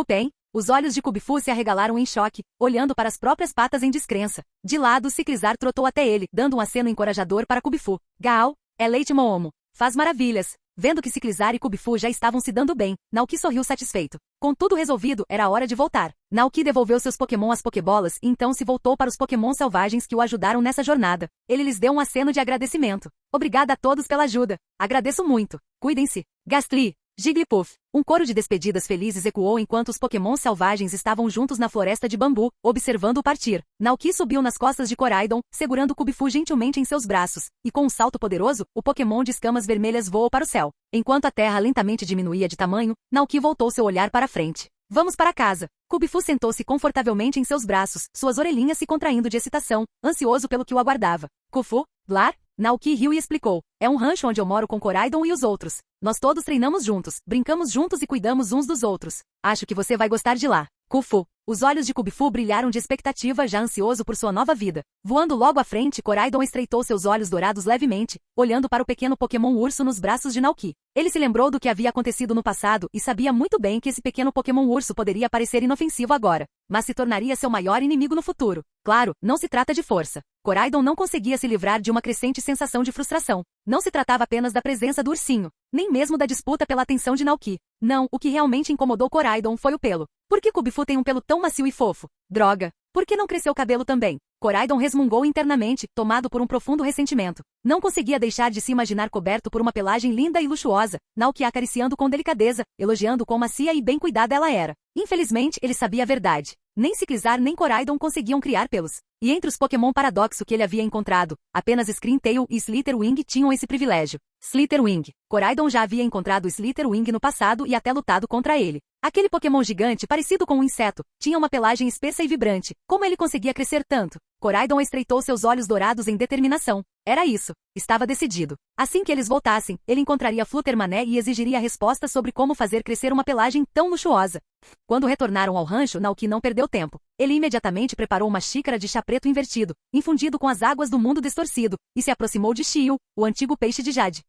Bem? Os olhos de Kubifu se arregalaram em choque, olhando para as próprias patas em descrença. De lado, Ciclizar trotou até ele, dando um aceno encorajador para Kubifu. Gaal, é leite Moomo. Faz maravilhas. Vendo que Ciclizar e Kubifu já estavam se dando bem, Naoki sorriu satisfeito. Com tudo resolvido, era a hora de voltar. Naoki devolveu seus Pokémon às Pokébolas e então se voltou para os Pokémon selvagens que o ajudaram nessa jornada. Ele lhes deu um aceno de agradecimento. Obrigada a todos pela ajuda. Agradeço muito. Cuidem-se. Gastly. Jigglypuff. Um coro de despedidas felizes ecoou enquanto os Pokémon selvagens estavam juntos na floresta de bambu, observando-o partir. Naoki subiu nas costas de Koraidon, segurando Kubifu gentilmente em seus braços, e com um salto poderoso, o Pokémon de escamas vermelhas voou para o céu. Enquanto a terra lentamente diminuía de tamanho, Naoki voltou seu olhar para frente. Vamos para casa. Kubifu sentou-se confortavelmente em seus braços, suas orelhinhas se contraindo de excitação, ansioso pelo que o aguardava. Kufu, Blar? Naoki riu e explicou. É um rancho onde eu moro com Koraidon e os outros. Nós todos treinamos juntos, brincamos juntos e cuidamos uns dos outros. Acho que você vai gostar de lá. Kufu. Os olhos de Kubifu brilharam de expectativa, já ansioso por sua nova vida. Voando logo à frente, Koraidon estreitou seus olhos dourados levemente, olhando para o pequeno Pokémon urso nos braços de Naoki. Ele se lembrou do que havia acontecido no passado e sabia muito bem que esse pequeno Pokémon urso poderia parecer inofensivo agora, mas se tornaria seu maior inimigo no futuro. Claro, não se trata de força. Koraidon não conseguia se livrar de uma crescente sensação de frustração. Não se tratava apenas da presença do ursinho, nem mesmo da disputa pela atenção de Naoki. Não, o que realmente incomodou Koraidon foi o pelo. Por que Kubifu tem um pelo tão macio e fofo? Droga! Por que não cresceu cabelo também? Koraidon resmungou internamente, tomado por um profundo ressentimento. Não conseguia deixar de se imaginar coberto por uma pelagem linda e luxuosa, Naoki acariciando com delicadeza, elogiando quão macia e bem cuidada ela era. Infelizmente, ele sabia a verdade. Nem Ciclizar nem Koraidon conseguiam criar pelos. E entre os Pokémon paradoxo que ele havia encontrado, apenas Screamtail e Slitherwing tinham esse privilégio. Slitherwing. Koraidon já havia encontrado Slitherwing no passado e até lutado contra ele. Aquele Pokémon gigante parecido com um inseto, tinha uma pelagem espessa e vibrante. Como ele conseguia crescer tanto? Koraidon estreitou seus olhos dourados em determinação. Era isso. Estava decidido. Assim que eles voltassem, ele encontraria Fluttermané e exigiria respostas sobre como fazer crescer uma pelagem tão luxuosa. Quando retornaram ao rancho, Naoki não perdeu tempo. Ele imediatamente preparou uma xícara de chá preto invertido, infundido com as águas do mundo distorcido, e se aproximou de Xiu, o antigo peixe de jade.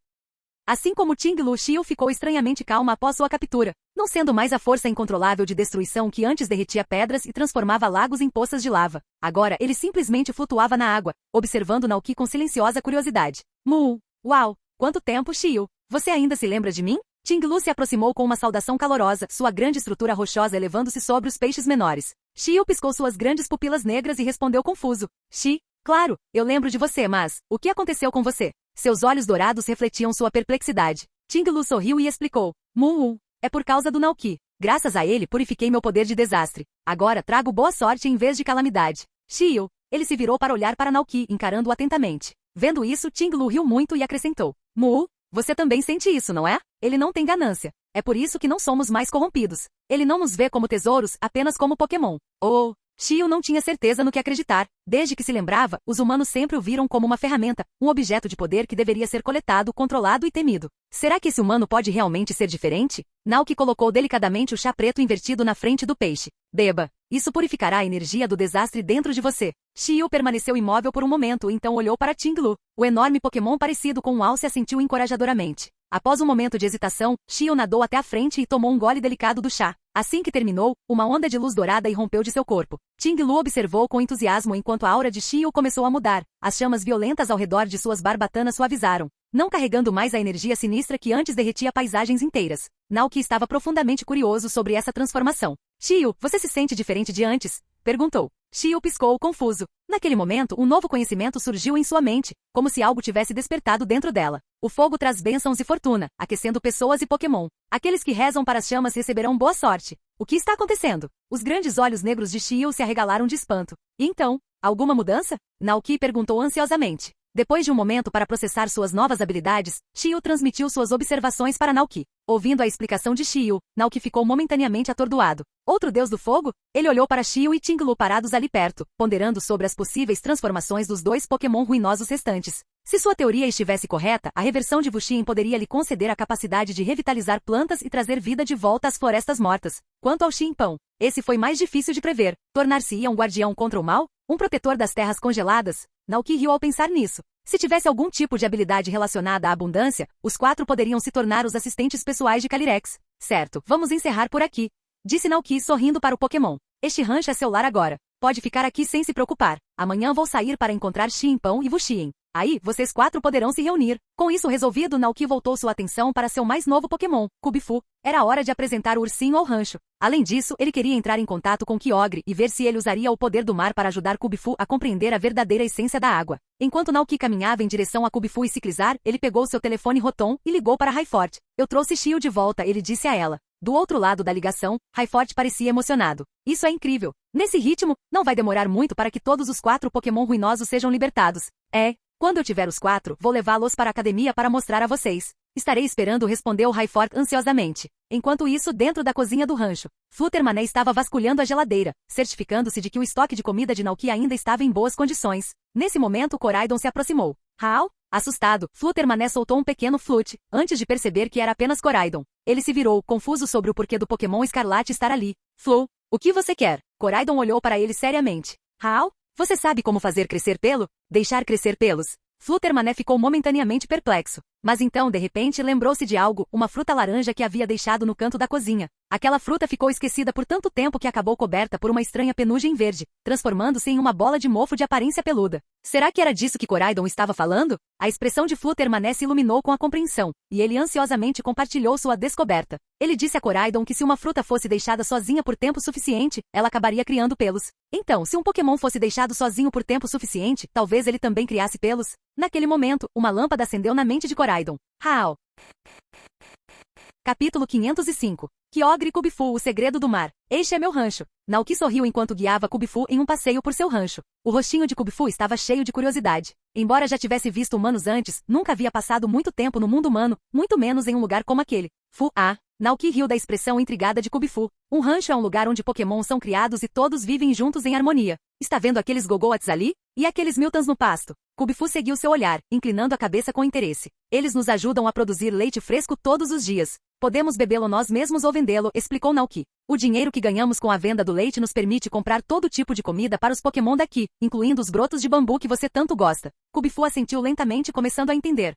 Assim como Ting-Lu, Xiu ficou estranhamente calma após sua captura, não sendo mais a força incontrolável de destruição que antes derretia pedras e transformava lagos em poças de lava. Agora ele simplesmente flutuava na água, observando Naoki com silenciosa curiosidade. Uau! Quanto tempo, Xiu! Você ainda se lembra de mim? Ting-Lu se aproximou com uma saudação calorosa, sua grande estrutura rochosa elevando-se sobre os peixes menores. Xiu piscou suas grandes pupilas negras e respondeu confuso. Claro, eu lembro de você, mas o que aconteceu com você? Seus olhos dourados refletiam sua perplexidade. Ting-Lu sorriu e explicou. É por causa do Naoki. Graças a ele purifiquei meu poder de desastre. Agora trago boa sorte em vez de calamidade. Xiu. Ele se virou para olhar para Naoki, encarando-o atentamente. Vendo isso, Ting-Lu riu muito e acrescentou. Você também sente isso, não é? Ele não tem ganância. É por isso que não somos mais corrompidos. Ele não nos vê como tesouros, apenas como Pokémon. Xiu não tinha certeza no que acreditar. Desde que se lembrava, os humanos sempre o viram como uma ferramenta, um objeto de poder que deveria ser coletado, controlado e temido. Será que esse humano pode realmente ser diferente? Naoki colocou delicadamente o chá preto invertido na frente do peixe. Beba. Isso purificará a energia do desastre dentro de você. Xiu permaneceu imóvel por um momento, então olhou para Ting-Lu. O enorme Pokémon parecido com um alce assentiu encorajadoramente. Após um momento de hesitação, Xiu nadou até a frente e tomou um gole delicado do chá. Assim que terminou, uma onda de luz dourada irrompeu de seu corpo. Ting-Lu observou com entusiasmo enquanto a aura de Xiu começou a mudar. As chamas violentas ao redor de suas barbatanas suavizaram, não carregando mais a energia sinistra que antes derretia paisagens inteiras. Naoki estava profundamente curioso sobre essa transformação. Xiu, você se sente diferente de antes? Perguntou. Xiu piscou, confuso. Naquele momento, um novo conhecimento surgiu em sua mente, como se algo tivesse despertado dentro dela. O fogo traz bênçãos e fortuna, aquecendo pessoas e Pokémon. Aqueles que rezam para as chamas receberão boa sorte. O que está acontecendo? Os grandes olhos negros de Xiu se arregalaram de espanto. E então, alguma mudança? Naoki perguntou ansiosamente. Depois de um momento para processar suas novas habilidades, Xiu transmitiu suas observações para Naoki. Ouvindo a explicação de Xiu, Naoki ficou momentaneamente atordoado. Outro deus do fogo? Ele olhou para Xiu e Ting-Lu parados ali perto, ponderando sobre as possíveis transformações dos dois Pokémon ruinosos restantes. Se sua teoria estivesse correta, a reversão de Wuxin poderia lhe conceder a capacidade de revitalizar plantas e trazer vida de volta às florestas mortas. Quanto ao Ximpão, esse foi mais difícil de prever. Tornar-se-ia um guardião contra o mal? Um protetor das terras congeladas? Naoki riu ao pensar nisso. Se tivesse algum tipo de habilidade relacionada à abundância, os 4 poderiam se tornar os assistentes pessoais de Calyrex. Certo, vamos encerrar por aqui, disse Naoki sorrindo para o Pokémon. Este rancho é seu lar agora. Pode ficar aqui sem se preocupar. Amanhã vou sair para encontrar Ximpão e Wuxin. Aí, vocês 4 poderão se reunir. Com isso resolvido, Naoki voltou sua atenção para seu mais novo Pokémon, Kubifu. Era hora de apresentar o ursinho ao rancho. Além disso, ele queria entrar em contato com Kyogre e ver se ele usaria o poder do mar para ajudar Kubifu a compreender a verdadeira essência da água. Enquanto Naoki caminhava em direção a Kubifu e Ciclizar, ele pegou seu telefone Rotom e ligou para Rayfort. Eu trouxe Xiu de volta, ele disse a ela. Do outro lado da ligação, Rayfort parecia emocionado. Isso é incrível. Nesse ritmo, não vai demorar muito para que todos os 4 Pokémon ruinosos sejam libertados. Quando eu tiver os 4, vou levá-los para a academia para mostrar a vocês. Estarei esperando, respondeu Rayfort ansiosamente. Enquanto isso, dentro da cozinha do rancho, Fluttermané estava vasculhando a geladeira, certificando-se de que o estoque de comida de Naoki ainda estava em boas condições. Nesse momento, Koraidon se aproximou. Hal? Assustado, Fluttermané soltou um pequeno flute, antes de perceber que era apenas Koraidon. Ele se virou, confuso sobre o porquê do Pokémon Escarlate estar ali. Flu, o que você quer? Koraidon olhou para ele seriamente. Hal? Você sabe como fazer crescer pelo? Deixar crescer pelos? Fluttermané ficou momentaneamente perplexo. Mas então, de repente, lembrou-se de algo, uma fruta laranja que havia deixado no canto da cozinha. Aquela fruta ficou esquecida por tanto tempo que acabou coberta por uma estranha penugem verde, transformando-se em uma bola de mofo de aparência peluda. Será que era disso que Koraidon estava falando? A expressão de Fluttermané se iluminou com a compreensão, e ele ansiosamente compartilhou sua descoberta. Ele disse a Koraidon que se uma fruta fosse deixada sozinha por tempo suficiente, ela acabaria criando pelos. Então, se um Pokémon fosse deixado sozinho por tempo suficiente, talvez ele também criasse pelos? Naquele momento, uma lâmpada acendeu na mente de Koraidon. Hal. Capítulo 505. Kyogre Kubifu, o segredo do mar. Este é meu rancho. Naoki sorriu enquanto guiava Kubifu em um passeio por seu rancho. O rostinho de Kubifu estava cheio de curiosidade. Embora já tivesse visto humanos antes, nunca havia passado muito tempo no mundo humano, muito menos em um lugar como aquele. Naoki riu da expressão intrigada de Kubifu. Um rancho é um lugar onde Pokémon são criados e todos vivem juntos em harmonia. Está vendo aqueles Gogoats ali? E aqueles Miltans no pasto? Kubifu seguiu seu olhar, inclinando a cabeça com interesse. Eles nos ajudam a produzir leite fresco todos os dias. Podemos bebê-lo nós mesmos ou vendê-lo, explicou Naoki. O dinheiro que ganhamos com a venda do leite nos permite comprar todo tipo de comida para os Pokémon daqui, incluindo os brotos de bambu que você tanto gosta. Kubifu assentiu lentamente, começando a entender.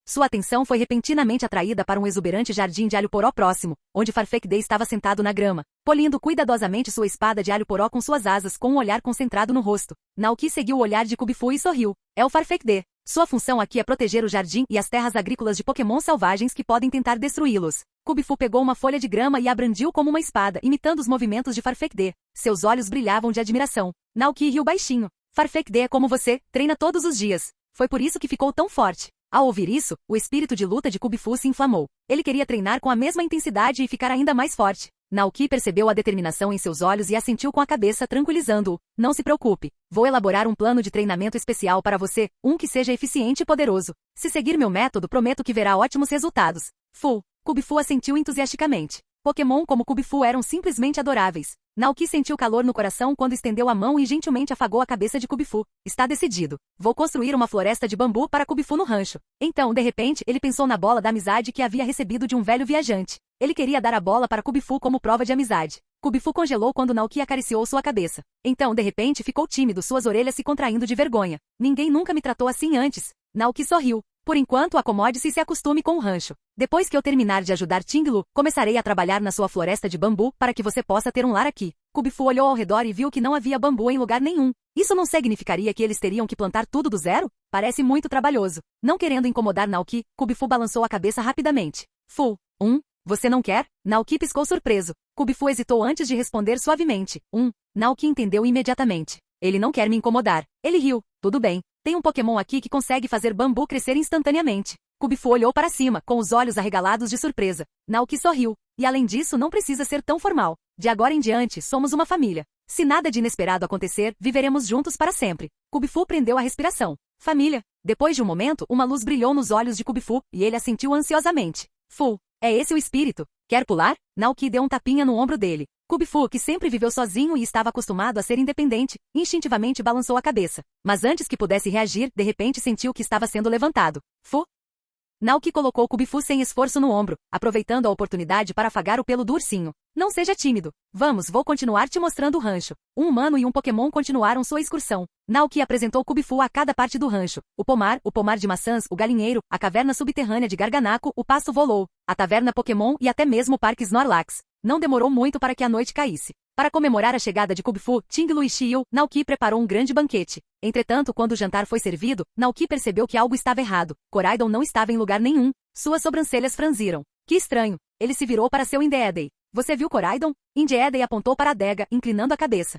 Sua atenção foi repentinamente atraída para um exuberante jardim de alho-poró próximo, onde Farfetch'd estava sentado na grama, polindo cuidadosamente sua espada de alho-poró com suas asas com um olhar concentrado no rosto. Naoki seguiu o olhar de Kubifu e sorriu. É o Farfetch'd. Sua função aqui é proteger o jardim e as terras agrícolas de Pokémon selvagens que podem tentar destruí-los. Kubifu pegou uma folha de grama e a brandiu como uma espada, imitando os movimentos de Farfetch'd. Seus olhos brilhavam de admiração. Naoki riu baixinho. Farfetch'd é como você, treina todos os dias. Foi por isso que ficou tão forte. Ao ouvir isso, o espírito de luta de Kubifu se inflamou. Ele queria treinar com a mesma intensidade e ficar ainda mais forte. Naoki percebeu a determinação em seus olhos e assentiu com a cabeça, tranquilizando-o. Não se preocupe. Vou elaborar um plano de treinamento especial para você, um que seja eficiente e poderoso. Se seguir meu método, prometo que verá ótimos resultados. Kubifu assentiu entusiasticamente. Pokémon como Kubifu eram simplesmente adoráveis. Naoki sentiu calor no coração quando estendeu a mão e gentilmente afagou a cabeça de Kubifu. Está decidido. Vou construir uma floresta de bambu para Kubifu no rancho. Então, de repente, ele pensou na bola da amizade que havia recebido de um velho viajante. Ele queria dar a bola para Kubifu como prova de amizade. Kubifu congelou quando Naoki acariciou sua cabeça. Então, de repente, ficou tímido, suas orelhas se contraindo de vergonha. Ninguém nunca me tratou assim antes. Naoki sorriu. Por enquanto, acomode-se e se acostume com o rancho. Depois que eu terminar de ajudar Tinglu, começarei a trabalhar na sua floresta de bambu para que você possa ter um lar aqui. Kubifu olhou ao redor e viu que não havia bambu em lugar nenhum. Isso não significaria que eles teriam que plantar tudo do zero? Parece muito trabalhoso. Não querendo incomodar Naoki, Kubifu balançou a cabeça rapidamente. Você não quer? Naoki piscou surpreso. Kubifu hesitou antes de responder suavemente. Naoki entendeu imediatamente. Ele não quer me incomodar. Ele riu. Tudo bem. Tem um Pokémon aqui que consegue fazer bambu crescer instantaneamente. Kubifu olhou para cima, com os olhos arregalados de surpresa. Naoki sorriu. E além disso, não precisa ser tão formal. De agora em diante, somos uma família. Se nada de inesperado acontecer, viveremos juntos para sempre. Kubifu prendeu a respiração. Família. Depois de um momento, uma luz brilhou nos olhos de Kubifu, e ele assentiu ansiosamente. É esse o espírito? Quer pular? Naoki deu um tapinha no ombro dele. Kubifu, que sempre viveu sozinho e estava acostumado a ser independente, instintivamente balançou a cabeça. Mas antes que pudesse reagir, de repente sentiu que estava sendo levantado. Naoki colocou Kubifu sem esforço no ombro, aproveitando a oportunidade para afagar o pelo do ursinho. Não seja tímido. Vou continuar te mostrando o rancho. Um humano e um Pokémon continuaram sua excursão. Naoki apresentou Kubifu a cada parte do rancho. O pomar de maçãs, o galinheiro, a caverna subterrânea de Garganaco, o pasto Volou, a taverna Pokémon e até mesmo o parque Snorlax. Não demorou muito para que a noite caísse. Para comemorar a chegada de Kubifu, Tinglu e Xiu, Naoki preparou um grande banquete. Entretanto, quando o jantar foi servido, Naoki percebeu que algo estava errado. Koraidon não estava em lugar nenhum. Suas sobrancelhas franziram. Que estranho. Ele se virou para seu Indeedee. Você viu Koraidon? Indeedee apontou para a adega, inclinando a cabeça.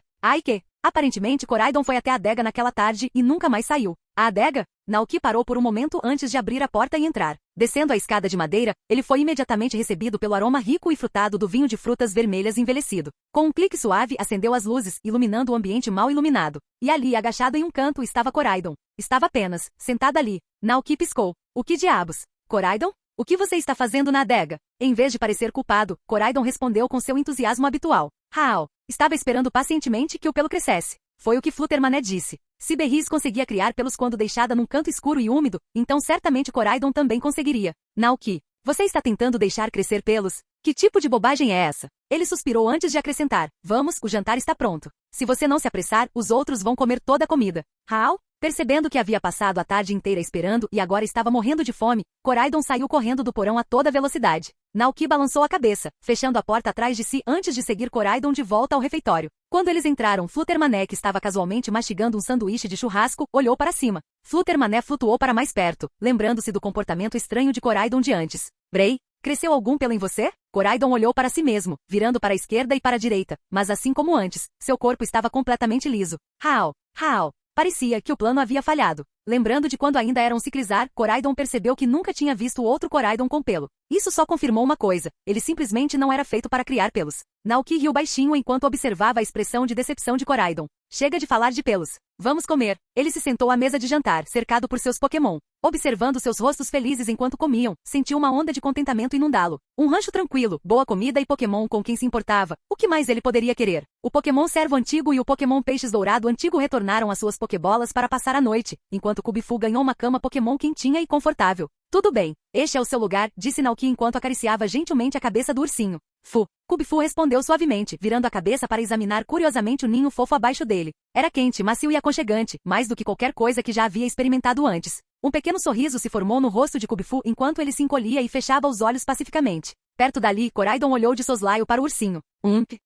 Aparentemente Koraidon foi até a adega naquela tarde e nunca mais saiu. A adega? Naoki parou por um momento antes de abrir a porta e entrar. Descendo a escada de madeira, ele foi imediatamente recebido pelo aroma rico e frutado do vinho de frutas vermelhas envelhecido. Com um clique suave, acendeu as luzes, iluminando o ambiente mal iluminado. E ali, agachado em um canto, estava Koraidon. Estava apenas, sentada ali. Naoki piscou. O que diabos? Koraidon? O que você está fazendo na adega? Em vez de parecer culpado, Koraidon respondeu com seu entusiasmo habitual. Estava esperando pacientemente que o pelo crescesse. Foi o que Fluttermané disse. Se Berries conseguia criar pelos quando deixada num canto escuro e úmido, então certamente Coraidon também conseguiria. Naoki, você está tentando deixar crescer pelos? Que tipo de bobagem é essa? Ele suspirou antes de acrescentar. Vamos, o jantar está pronto. Se você não se apressar, os outros vão comer toda a comida. Hal? Percebendo que havia passado a tarde inteira esperando e agora estava morrendo de fome, Coraidon saiu correndo do porão a toda velocidade. Naoki balançou a cabeça, fechando a porta atrás de si antes de seguir Coraidon de volta ao refeitório. Quando eles entraram, Fluttermané, que estava casualmente mastigando um sanduíche de churrasco, olhou para cima. Fluttermané flutuou para mais perto, lembrando-se do comportamento estranho de Coraidon de antes. Bray, cresceu algum pelo em você? Coraidon olhou para si mesmo, virando para a esquerda e para a direita, mas assim como antes, seu corpo estava completamente liso. Hal. Parecia que o plano havia falhado. Lembrando de quando ainda eram ciclizar, Coraidon percebeu que nunca tinha visto outro Coraidon com pelo. Isso só confirmou uma coisa, ele simplesmente não era feito para criar pelos. Naoki riu baixinho enquanto observava a expressão de decepção de Coraidon. Chega de falar de pelos. Vamos comer. Ele se sentou à mesa de jantar, cercado por seus Pokémon. Observando seus rostos felizes enquanto comiam, sentiu uma onda de contentamento inundá-lo. Um rancho tranquilo, boa comida e Pokémon com quem se importava. O que mais ele poderia querer? O Pokémon Servo Antigo e o Pokémon Peixes Dourado Antigo retornaram às suas Pokébolas para passar a noite, enquanto Kubifu ganhou uma cama Pokémon quentinha e confortável. Tudo bem, este é o seu lugar, disse Naoki enquanto acariciava gentilmente a cabeça do ursinho. Kubifu respondeu suavemente, virando a cabeça para examinar curiosamente o ninho fofo abaixo dele. Era quente, macio e aconchegante, mais do que qualquer coisa que já havia experimentado antes. Um pequeno sorriso se formou no rosto de Kubifu enquanto ele se encolhia e fechava os olhos pacificamente. Perto dali, Coraidon olhou de soslaio para o ursinho.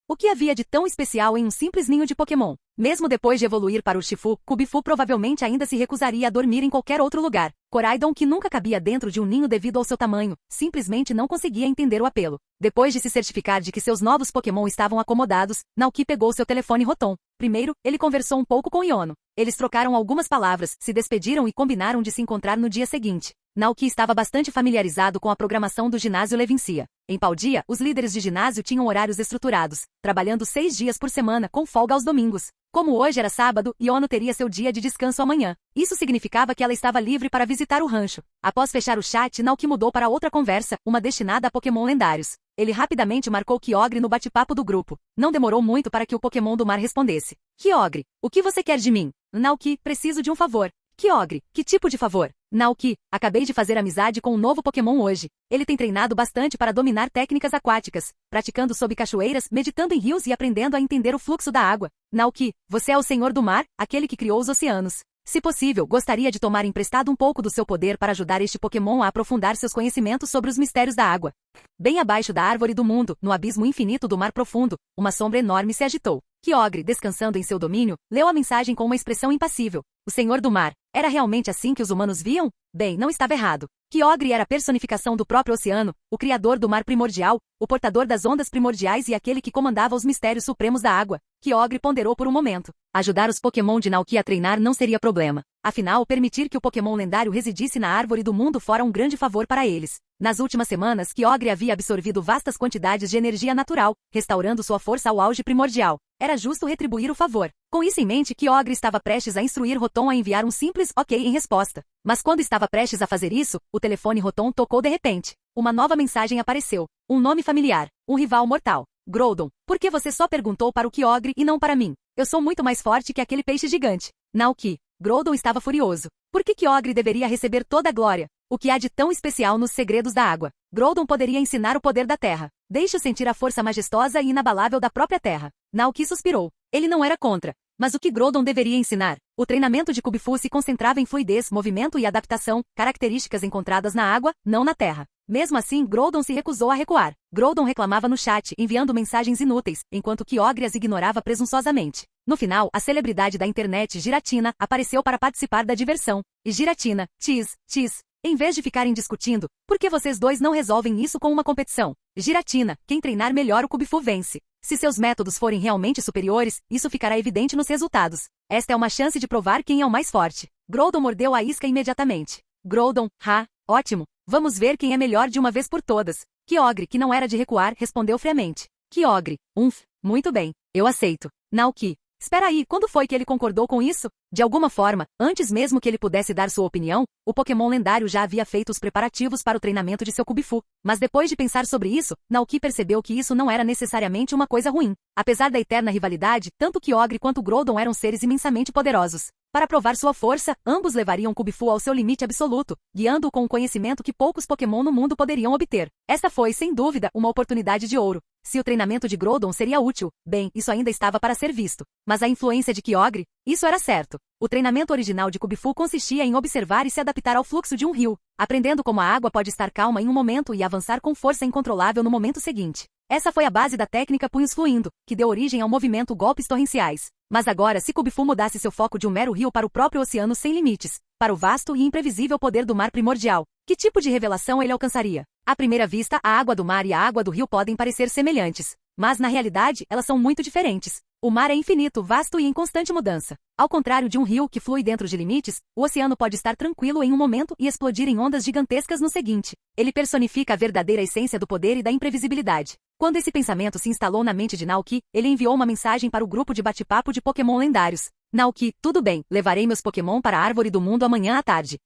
O que havia de tão especial em um simples ninho de Pokémon? Mesmo depois de evoluir para o Urshifu, Kubifu provavelmente ainda se recusaria a dormir em qualquer outro lugar. Coraidon, que nunca cabia dentro de um ninho devido ao seu tamanho, simplesmente não conseguia entender o apelo. Depois de se certificar de que seus novos Pokémon estavam acomodados, Naoki pegou seu telefone Rotom. Primeiro, ele conversou um pouco com Iono. Eles trocaram algumas palavras, se despediram e combinaram de se encontrar no dia seguinte. Naoki estava bastante familiarizado com a programação do ginásio Levincia. Em Paldea, os líderes de ginásio tinham horários estruturados, trabalhando 6 dias por semana, com folga aos domingos. Como hoje era sábado, Iono teria seu dia de descanso amanhã. Isso significava que ela estava livre para visitar o rancho. Após fechar o chat, Naoki mudou para outra conversa, uma destinada a Pokémon lendários. Ele rapidamente marcou Kyogre no bate-papo do grupo. Não demorou muito para que o Pokémon do mar respondesse. Kyogre, o que você quer de mim? Naoki, preciso de um favor. Kyogre, que tipo de favor? Naoki, acabei de fazer amizade com um novo Pokémon hoje. Ele tem treinado bastante para dominar técnicas aquáticas, praticando sob cachoeiras, meditando em rios e aprendendo a entender o fluxo da água. Naoki, você é o Senhor do Mar, aquele que criou os oceanos. Se possível, gostaria de tomar emprestado um pouco do seu poder para ajudar este Pokémon a aprofundar seus conhecimentos sobre os mistérios da água. Bem abaixo da árvore do mundo, no abismo infinito do mar profundo, uma sombra enorme se agitou. Kyogre, descansando em seu domínio, leu a mensagem com uma expressão impassível. O Senhor do Mar. Era realmente assim que os humanos viam? Bem, não estava errado. Kyogre era a personificação do próprio oceano, o criador do mar primordial, o portador das ondas primordiais e aquele que comandava os mistérios supremos da água. Kyogre ponderou por um momento. Ajudar os Pokémon de Naoki a treinar não seria problema. Afinal, permitir que o Pokémon lendário residisse na árvore do mundo fora um grande favor para eles. Nas últimas semanas, Kyogre havia absorvido vastas quantidades de energia natural, restaurando sua força ao auge primordial. Era justo retribuir o favor. Com isso em mente, Kyogre estava prestes a instruir Rotom a enviar um simples ok em resposta. Mas quando estava prestes a fazer isso, o telefone Rotom tocou de repente. Uma nova mensagem apareceu. Um nome familiar. Um rival mortal. Groudon, por que você só perguntou para o Kyogre e não para mim? Eu sou muito mais forte que aquele peixe gigante. Naoki. Groudon estava furioso. Por que Kyogre deveria receber toda a glória? O que há de tão especial nos segredos da água? Groudon poderia ensinar o poder da terra. Deixe-o sentir a força majestosa e inabalável da própria terra. Naoki suspirou. Ele não era contra. Mas o que Groudon deveria ensinar? O treinamento de Kubifu se concentrava em fluidez, movimento e adaptação, características encontradas na água, não na terra. Mesmo assim, Groudon se recusou a recuar. Groudon reclamava no chat, enviando mensagens inúteis, enquanto Kyogre as ignorava presunçosamente. No final, a celebridade da internet Giratina apareceu para participar da diversão. E Giratina, em vez de ficarem discutindo, por que vocês dois não resolvem isso com uma competição? Giratina, quem treinar melhor o Kubifu vence. Se seus métodos forem realmente superiores, isso ficará evidente nos resultados. Esta é uma chance de provar quem é o mais forte. Groudon mordeu a isca imediatamente. Groudon, ótimo. Vamos ver quem é melhor de uma vez por todas. Kyogre, que não era de recuar, respondeu friamente. Kyogre, muito bem, eu aceito. Naoki, Espera aí, quando foi que ele concordou com isso? De alguma forma, antes mesmo que ele pudesse dar sua opinião, o Pokémon lendário já havia feito os preparativos para o treinamento de seu Kubifu. Mas depois de pensar sobre isso, Naoki percebeu que isso não era necessariamente uma coisa ruim. Apesar da eterna rivalidade, tanto Kyogre quanto Groudon eram seres imensamente poderosos. Para provar sua força, ambos levariam Kubifu ao seu limite absoluto, guiando-o com um conhecimento que poucos Pokémon no mundo poderiam obter. Essa foi, sem dúvida, uma oportunidade de ouro. Se o treinamento de Groudon seria útil, bem, isso ainda estava para ser visto. Mas a influência de Kyogre, isso era certo. O treinamento original de Kubifu consistia em observar e se adaptar ao fluxo de um rio, aprendendo como a água pode estar calma em um momento e avançar com força incontrolável no momento seguinte. Essa foi a base da técnica punhos fluindo, que deu origem ao movimento golpes torrenciais. Mas agora, se Kubifu mudasse seu foco de um mero rio para o próprio oceano sem limites, para o vasto e imprevisível poder do mar primordial, que tipo de revelação ele alcançaria? À primeira vista, a água do mar e a água do rio podem parecer semelhantes, mas na realidade, elas são muito diferentes. O mar é infinito, vasto e em constante mudança. Ao contrário de um rio que flui dentro de limites, o oceano pode estar tranquilo em um momento e explodir em ondas gigantescas no seguinte. Ele personifica a verdadeira essência do poder e da imprevisibilidade. Quando esse pensamento se instalou na mente de Naoki, ele enviou uma mensagem para o grupo de bate-papo de Pokémon lendários. Naoki, tudo bem, levarei meus Pokémon para a Árvore do Mundo amanhã à tarde.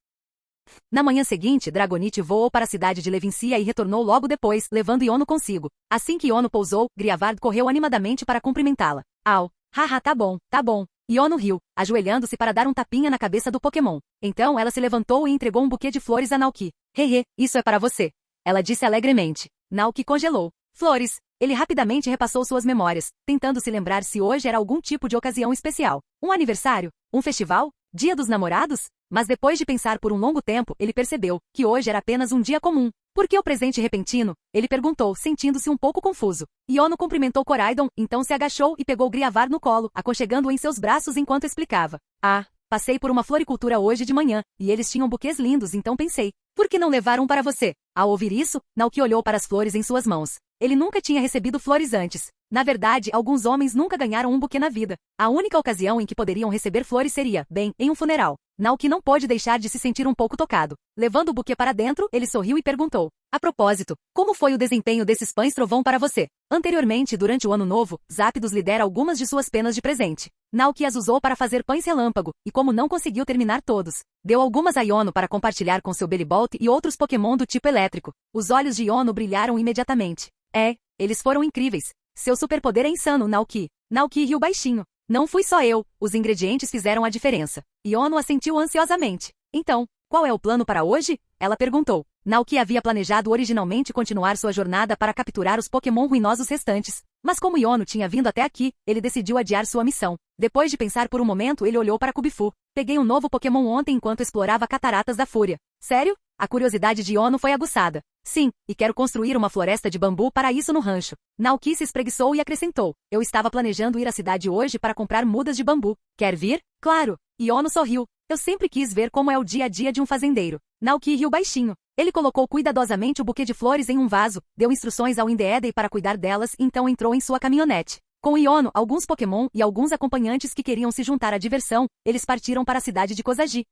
Na manhã seguinte, Dragonite voou para a cidade de Levincia e retornou logo depois, levando Iono consigo. Assim que Iono pousou, Griavard correu animadamente para cumprimentá-la. Au! Haha, tá bom, tá bom. Iono riu, ajoelhando-se para dar um tapinha na cabeça do Pokémon. Então ela se levantou e entregou um buquê de flores a Naoki. Hehe, isso é para você. Ela disse alegremente. Naoki congelou. Flores. Ele rapidamente repassou suas memórias, tentando se lembrar se hoje era algum tipo de ocasião especial. Um aniversário? Um festival? Dia dos namorados? Mas depois de pensar por um longo tempo, ele percebeu que hoje era apenas um dia comum. Por que o presente repentino? Ele perguntou, sentindo-se um pouco confuso. Iono cumprimentou Koraidon, então se agachou e pegou Griavard no colo, aconchegando-o em seus braços enquanto explicava. Ah, passei por uma floricultura hoje de manhã, e eles tinham buquês lindos, então pensei, por que não levar um para você? Ao ouvir isso, Naoki olhou para as flores em suas mãos. Ele nunca tinha recebido flores antes. Na verdade, alguns homens nunca ganharam um buquê na vida. A única ocasião em que poderiam receber flores seria, bem, em um funeral. Naoki não pôde deixar de se sentir um pouco tocado. Levando o buquê para dentro, ele sorriu e perguntou. A propósito, como foi o desempenho desses pães trovão para você? Anteriormente, durante o ano novo, Zapdos lhe dera algumas de suas penas de presente. Naoki as usou para fazer pães relâmpago, e como não conseguiu terminar todos, deu algumas a Iono para compartilhar com seu Bellibolt e outros Pokémon do tipo elétrico. Os olhos de Iono brilharam imediatamente. Eles foram incríveis. Seu superpoder é insano, Naoki. Naoki riu baixinho. Não fui só eu, os ingredientes fizeram a diferença. Iono assentiu ansiosamente. Então, qual é o plano para hoje? Ela perguntou. Naoki havia planejado originalmente continuar sua jornada para capturar os Pokémon ruinosos restantes. Mas como Iono tinha vindo até aqui, ele decidiu adiar sua missão. Depois de pensar por um momento, ele olhou para Kubifu. Peguei um novo Pokémon ontem enquanto explorava Cataratas da Fúria. Sério? A curiosidade de Iono foi aguçada. Sim, e quero construir uma floresta de bambu para isso no rancho. Naoki se espreguiçou e acrescentou. Eu estava planejando ir à cidade hoje para comprar mudas de bambu. Quer vir? Claro. Iono sorriu. Eu sempre quis ver como é o dia a dia de um fazendeiro. Naoki riu baixinho. Ele colocou cuidadosamente o buquê de flores em um vaso, deu instruções ao Indeedee para cuidar delas e então entrou em sua caminhonete. Com Iono, alguns Pokémon e alguns acompanhantes que queriam se juntar à diversão, eles partiram para a cidade de Kozagi.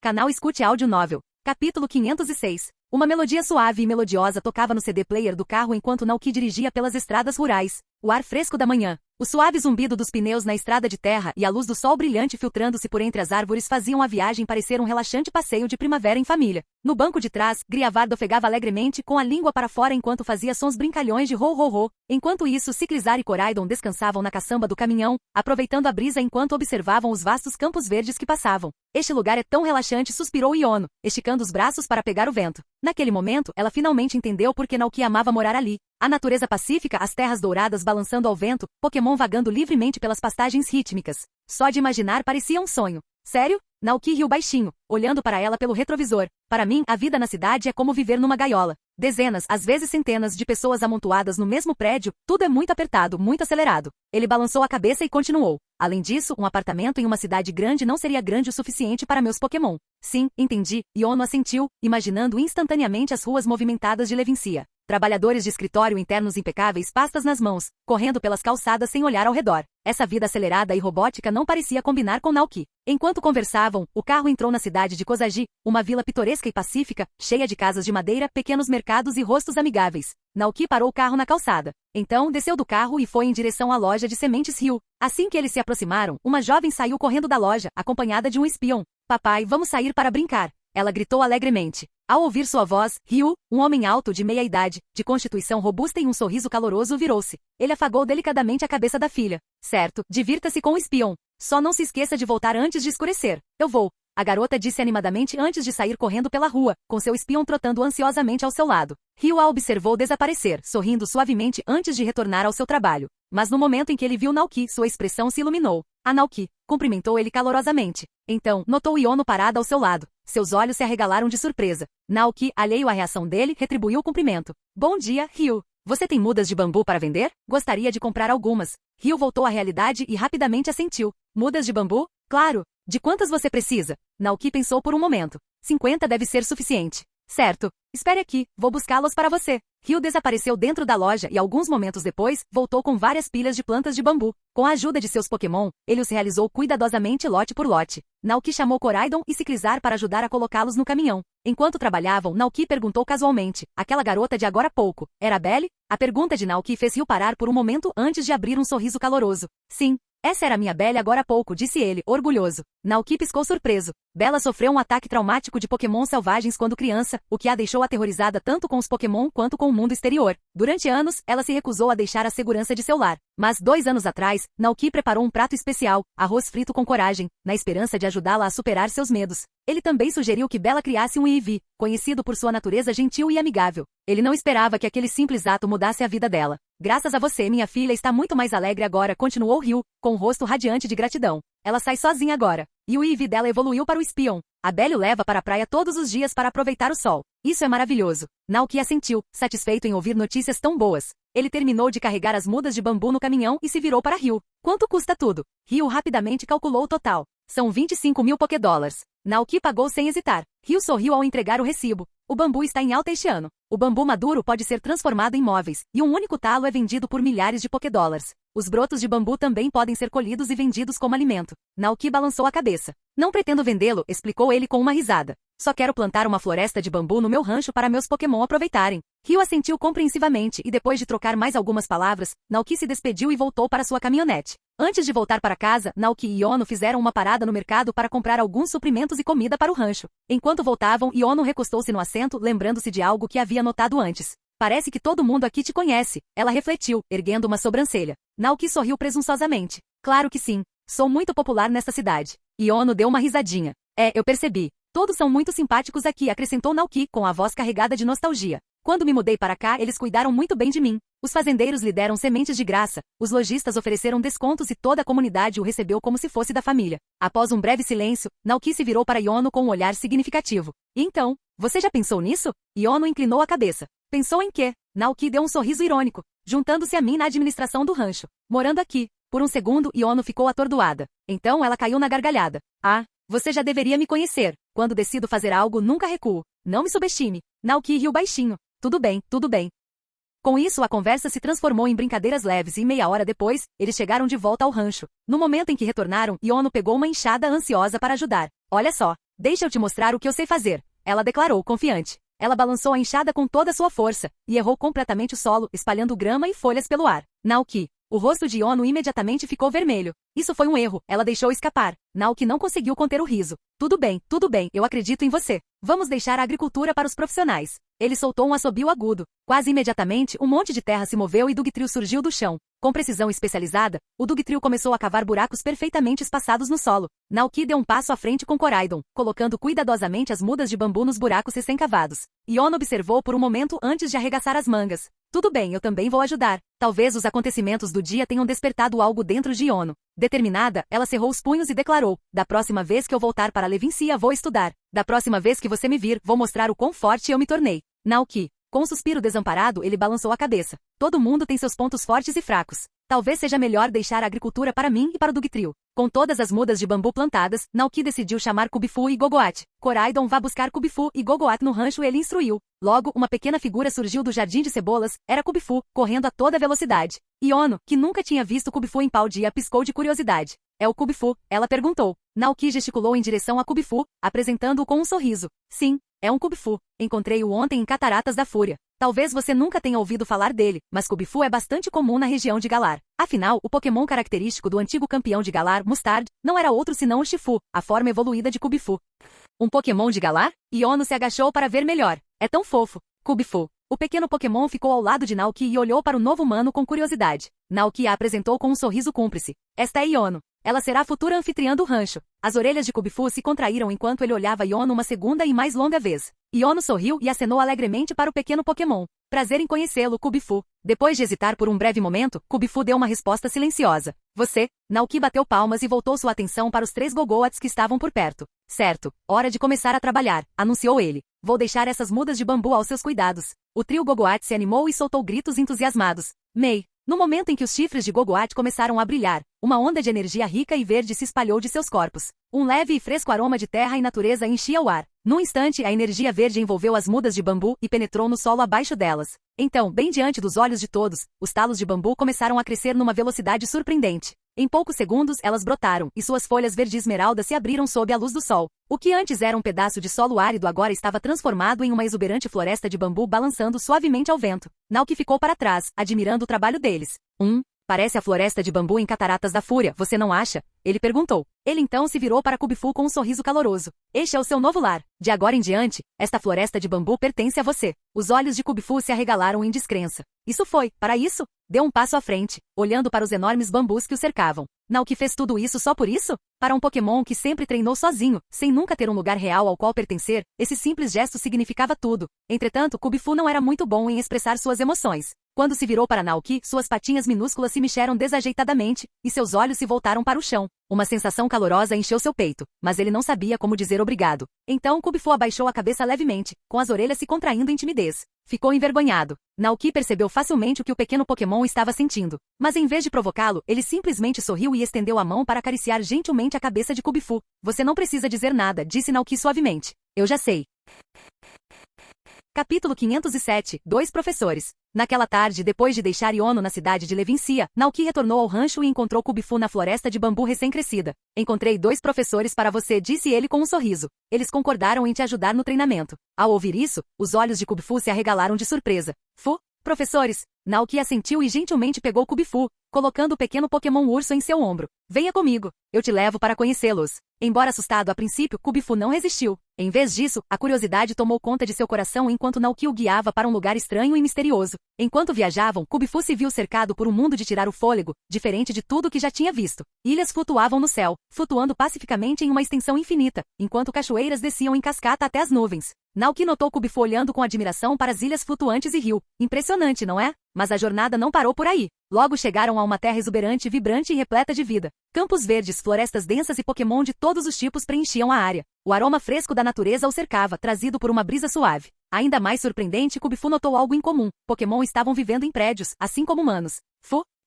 Canal Escute Áudio Novel. Capítulo 506. Uma melodia suave e melodiosa tocava no CD player do carro enquanto Naoki dirigia pelas estradas rurais. O ar fresco da manhã, o suave zumbido dos pneus na estrada de terra e a luz do sol brilhante filtrando-se por entre as árvores faziam a viagem parecer um relaxante passeio de primavera em família. No banco de trás, Griavard ofegava alegremente com a língua para fora enquanto fazia sons brincalhões de ro-ro-ro. Enquanto isso, Ciclizar e Koraidon descansavam na caçamba do caminhão, aproveitando a brisa enquanto observavam os vastos campos verdes que passavam. Este lugar é tão relaxante, suspirou Iono, esticando os braços para pegar o vento. Naquele momento, ela finalmente entendeu por que Naoki amava morar ali. A natureza pacífica, as terras douradas balançando ao vento, Pokémon vagando livremente pelas pastagens rítmicas. Só de imaginar parecia um sonho. Sério? Naoki riu baixinho, olhando para ela pelo retrovisor. Para mim, a vida na cidade é como viver numa gaiola. Dezenas, às vezes centenas de pessoas amontoadas no mesmo prédio, tudo é muito apertado, muito acelerado. Ele balançou a cabeça e continuou. Além disso, um apartamento em uma cidade grande não seria grande o suficiente para meus Pokémon. Sim, entendi, Iono assentiu, imaginando instantaneamente as ruas movimentadas de Levincia. Trabalhadores de escritório internos impecáveis, pastas nas mãos, correndo pelas calçadas sem olhar ao redor. Essa vida acelerada e robótica não parecia combinar com Naoki. Enquanto conversavam, o carro entrou na cidade de Kozagi, uma vila pitoresca e pacífica, cheia de casas de madeira, pequenos mercados e rostos amigáveis. Naoki parou o carro na calçada. Então, desceu do carro e foi em direção à loja de sementes Ryu. Assim que eles se aproximaram, uma jovem saiu correndo da loja, acompanhada de um espião. Papai, vamos sair para brincar. Ela gritou alegremente. Ao ouvir sua voz, Ryu, um homem alto de meia idade, de constituição robusta e um sorriso caloroso, virou-se. Ele afagou delicadamente a cabeça da filha. Certo, divirta-se com o espião. Só não se esqueça de voltar antes de escurecer. Eu vou. A garota disse animadamente antes de sair correndo pela rua, com seu espião trotando ansiosamente ao seu lado. Ryu a observou desaparecer, sorrindo suavemente antes de retornar ao seu trabalho. Mas no momento em que ele viu Naoki, sua expressão se iluminou. A Naoki cumprimentou ele calorosamente. Então, notou Iono parada ao seu lado. Seus olhos se arregalaram de surpresa. Naoki, alheio à reação dele, retribuiu o cumprimento. Bom dia, Ryu. Você tem mudas de bambu para vender? Gostaria de comprar algumas. Ryu voltou à realidade e rapidamente assentiu. Mudas de bambu? Claro. De quantas você precisa? Naoki pensou por um momento. 50 deve ser suficiente. Certo. Espere aqui, vou buscá-los para você. Ryu desapareceu dentro da loja e alguns momentos depois, voltou com várias pilhas de plantas de bambu. Com a ajuda de seus Pokémon, ele os realizou cuidadosamente lote por lote. Naoki chamou Koraidon e Ciclizar para ajudar a colocá-los no caminhão. Enquanto trabalhavam, Naoki perguntou casualmente. Aquela garota de agora há pouco, era a Belle? A pergunta de Naoki fez Ryu parar por um momento antes de abrir um sorriso caloroso. Sim. Essa era minha Belle agora há pouco, disse ele, orgulhoso. Naoki piscou surpreso. Bella sofreu um ataque traumático de Pokémon selvagens quando criança, o que a deixou aterrorizada tanto com os Pokémon quanto com o mundo exterior. Durante anos, ela se recusou a deixar a segurança de seu lar. Mas 2 anos atrás, Naoki preparou um prato especial, arroz frito com coragem, na esperança de ajudá-la a superar seus medos. Ele também sugeriu que Bella criasse um Eevee, conhecido por sua natureza gentil e amigável. Ele não esperava que aquele simples ato mudasse a vida dela. Graças a você, minha filha está muito mais alegre agora, continuou Ryu, com o rosto radiante de gratidão. Ela sai sozinha agora. E o Eevee dela evoluiu para o espião. A Belle o leva para a praia todos os dias para aproveitar o sol. Isso é maravilhoso. Naoki assentiu, satisfeito em ouvir notícias tão boas. Ele terminou de carregar as mudas de bambu no caminhão e se virou para Ryu. Quanto custa tudo? Ryu rapidamente calculou o total. São 25 mil Pokédólares. Naoki pagou sem hesitar. Ryu sorriu ao entregar o recibo. O bambu está em alta este ano. O bambu maduro pode ser transformado em móveis, e um único talo é vendido por milhares de Pokédólares. Os brotos de bambu também podem ser colhidos e vendidos como alimento. Naoki balançou a cabeça. Não pretendo vendê-lo, explicou ele com uma risada. Só quero plantar uma floresta de bambu no meu rancho para meus Pokémon aproveitarem. Ryu assentiu compreensivamente e depois de trocar mais algumas palavras, Naoki se despediu e voltou para sua caminhonete. Antes de voltar para casa, Naoki e Iono fizeram uma parada no mercado para comprar alguns suprimentos e comida para o rancho. Enquanto voltavam, Iono recostou-se no assento, lembrando-se de algo que havia notado antes. Parece que todo mundo aqui te conhece, ela refletiu, erguendo uma sobrancelha. Naoki sorriu presunçosamente. Claro que sim. Sou muito popular nesta cidade. Iono deu uma risadinha. Eu percebi. Todos são muito simpáticos aqui, acrescentou Naoki com a voz carregada de nostalgia. Quando me mudei para cá, eles cuidaram muito bem de mim. Os fazendeiros lhe deram sementes de graça, os lojistas ofereceram descontos e toda a comunidade o recebeu como se fosse da família. Após um breve silêncio, Naoki se virou para Iono com um olhar significativo. E então, você já pensou nisso? Iono inclinou a cabeça. Pensou em quê? Naoki deu um sorriso irônico, juntando-se a mim na administração do rancho. Morando aqui. Por um segundo, Iono ficou atordoada. Então ela caiu na gargalhada. Ah, você já deveria me conhecer. Quando decido fazer algo, nunca recuo. Não me subestime. Naoki riu baixinho. Tudo bem, tudo bem. Com isso, a conversa se transformou em brincadeiras leves e meia hora depois, eles chegaram de volta ao rancho. No momento em que retornaram, Iono pegou uma enxada ansiosa para ajudar. Olha só, deixa eu te mostrar o que eu sei fazer. Ela declarou, confiante. Ela balançou a enxada com toda a sua força, e errou completamente o solo, espalhando grama e folhas pelo ar. Naoki. O rosto de Iono imediatamente ficou vermelho. Isso foi um erro, ela deixou escapar. Naoki não conseguiu conter o riso. Tudo bem, eu acredito em você. Vamos deixar a agricultura para os profissionais. Ele soltou um assobio agudo. Quase imediatamente, um monte de terra se moveu e Dugtrio surgiu do chão. Com precisão especializada, o Dugtrio começou a cavar buracos perfeitamente espaçados no solo. Naoki deu um passo à frente com Koraidon, colocando cuidadosamente as mudas de bambu nos buracos recém-cavados. Iono observou por um momento antes de arregaçar as mangas. Tudo bem, eu também vou ajudar. Talvez os acontecimentos do dia tenham despertado algo dentro de Iono. Determinada, ela cerrou os punhos e declarou: da próxima vez que eu voltar para Levincia vou estudar. Da próxima vez que você me vir, vou mostrar o quão forte eu me tornei. Naoki. Com um suspiro desamparado, ele balançou a cabeça. Todo mundo tem seus pontos fortes e fracos. Talvez seja melhor deixar a agricultura para mim e para o Dugtrio. Com todas as mudas de bambu plantadas, Naoki decidiu chamar Kubifu e Gogoat. Koraidon vá buscar Kubifu e Gogoat no rancho, ele instruiu. Logo, uma pequena figura surgiu do jardim de cebolas, era Kubifu, correndo a toda velocidade. Iono, que nunca tinha visto Kubifu em pau dia, piscou de curiosidade. É o Kubifu, ela perguntou. Naoki gesticulou em direção a Kubifu, apresentando-o com um sorriso. Sim, é um Kubifu. Encontrei-o ontem em Cataratas da Fúria. Talvez você nunca tenha ouvido falar dele, mas Kubifu é bastante comum na região de Galar. Afinal, o Pokémon característico do antigo campeão de Galar, Mustard, não era outro senão o Shifu, a forma evoluída de Kubifu. Um Pokémon de Galar? Iono se agachou para ver melhor. É tão fofo. Kubifu. O pequeno Pokémon ficou ao lado de Naoki e olhou para o novo humano com curiosidade. Naoki a apresentou com um sorriso cúmplice. Esta é Iono. Ela será a futura anfitriã do rancho. As orelhas de Kubifu se contraíram enquanto ele olhava Iono uma segunda e mais longa vez. Iono sorriu e acenou alegremente para o pequeno Pokémon. Prazer em conhecê-lo, Kubifu. Depois de hesitar por um breve momento, Kubifu deu uma resposta silenciosa. Você? Naoki bateu palmas e voltou sua atenção para os 3 Gogoats que estavam por perto. Certo, hora de começar a trabalhar, anunciou ele. Vou deixar essas mudas de bambu aos seus cuidados. O trio Gogoat se animou e soltou gritos entusiasmados. Mei. No momento em que os chifres de Gogoat começaram a brilhar, uma onda de energia rica e verde se espalhou de seus corpos. Um leve e fresco aroma de terra e natureza enchia o ar. Num instante, a energia verde envolveu as mudas de bambu e penetrou no solo abaixo delas. Então, bem diante dos olhos de todos, os talos de bambu começaram a crescer numa velocidade surpreendente. Em poucos segundos, elas brotaram, e suas folhas verde-esmeralda se abriram sob a luz do sol. O que antes era um pedaço de solo árido agora estava transformado em uma exuberante floresta de bambu balançando suavemente ao vento. Naoki ficou para trás, admirando o trabalho deles. Parece a floresta de bambu em Cataratas da Fúria, você não acha? Ele perguntou. Ele então se virou para Kubifu com um sorriso caloroso. Este é o seu novo lar. De agora em diante, esta floresta de bambu pertence a você. Os olhos de Kubifu se arregalaram em descrença. Isso foi, para isso? Deu um passo à frente, olhando para os enormes bambus que o cercavam. Naoki fez tudo isso só por isso? Para um Pokémon que sempre treinou sozinho, sem nunca ter um lugar real ao qual pertencer, esse simples gesto significava tudo. Entretanto, Kubifu não era muito bom em expressar suas emoções. Quando se virou para Naoki, suas patinhas minúsculas se mexeram desajeitadamente, e seus olhos se voltaram para o chão. Uma sensação calorosa encheu seu peito, mas ele não sabia como dizer obrigado. Então Kubifu abaixou a cabeça levemente, com as orelhas se contraindo em timidez. Ficou envergonhado. Naoki percebeu facilmente o que o pequeno Pokémon estava sentindo. Mas em vez de provocá-lo, ele simplesmente sorriu e estendeu a mão para acariciar gentilmente a cabeça de Kubifu. Você não precisa dizer nada, disse Naoki suavemente. Eu já sei. Capítulo 507. 2 professores. Naquela tarde, depois de deixar Iono na cidade de Levincia, Naoki retornou ao rancho e encontrou Kubifu na floresta de bambu recém-crescida. Encontrei 2 professores para você, disse ele com um sorriso. Eles concordaram em te ajudar no treinamento. Ao ouvir isso, os olhos de Kubifu se arregalaram de surpresa. Professores. Naoki assentiu e gentilmente pegou Kubifu, colocando o pequeno Pokémon urso em seu ombro. Venha comigo. Eu te levo para conhecê-los. Embora assustado a princípio, Kubifu não resistiu. Em vez disso, a curiosidade tomou conta de seu coração enquanto Naoki o guiava para um lugar estranho e misterioso. Enquanto viajavam, Kubifu se viu cercado por um mundo de tirar o fôlego, diferente de tudo que já tinha visto. Ilhas flutuavam no céu, flutuando pacificamente em uma extensão infinita, enquanto cachoeiras desciam em cascata até as nuvens. Naoki notou Kubifu olhando com admiração para as ilhas flutuantes e riu. Impressionante, não é? Mas a jornada não parou por aí. Logo chegaram a uma terra exuberante, vibrante e repleta de vida. Campos verdes, florestas densas e Pokémon de todos os tipos preenchiam a área. O aroma fresco da natureza o cercava, trazido por uma brisa suave. Ainda mais surpreendente, Kubifu notou algo incomum. Pokémon estavam vivendo em prédios, assim como humanos.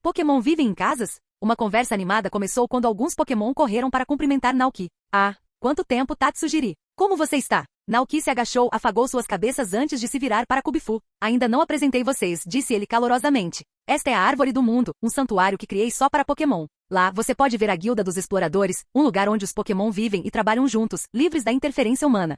Pokémon vivem em casas? Uma conversa animada começou quando alguns Pokémon correram para cumprimentar Naoki. Ah, quanto tempo, Tatsujiri! Como você está? Naoki se agachou, afagou suas cabeças antes de se virar para Kubifu. Ainda não apresentei vocês, disse ele calorosamente. Esta é a Árvore do Mundo, um santuário que criei só para Pokémon. Lá, você pode ver a Guilda dos Exploradores, um lugar onde os Pokémon vivem e trabalham juntos, livres da interferência humana.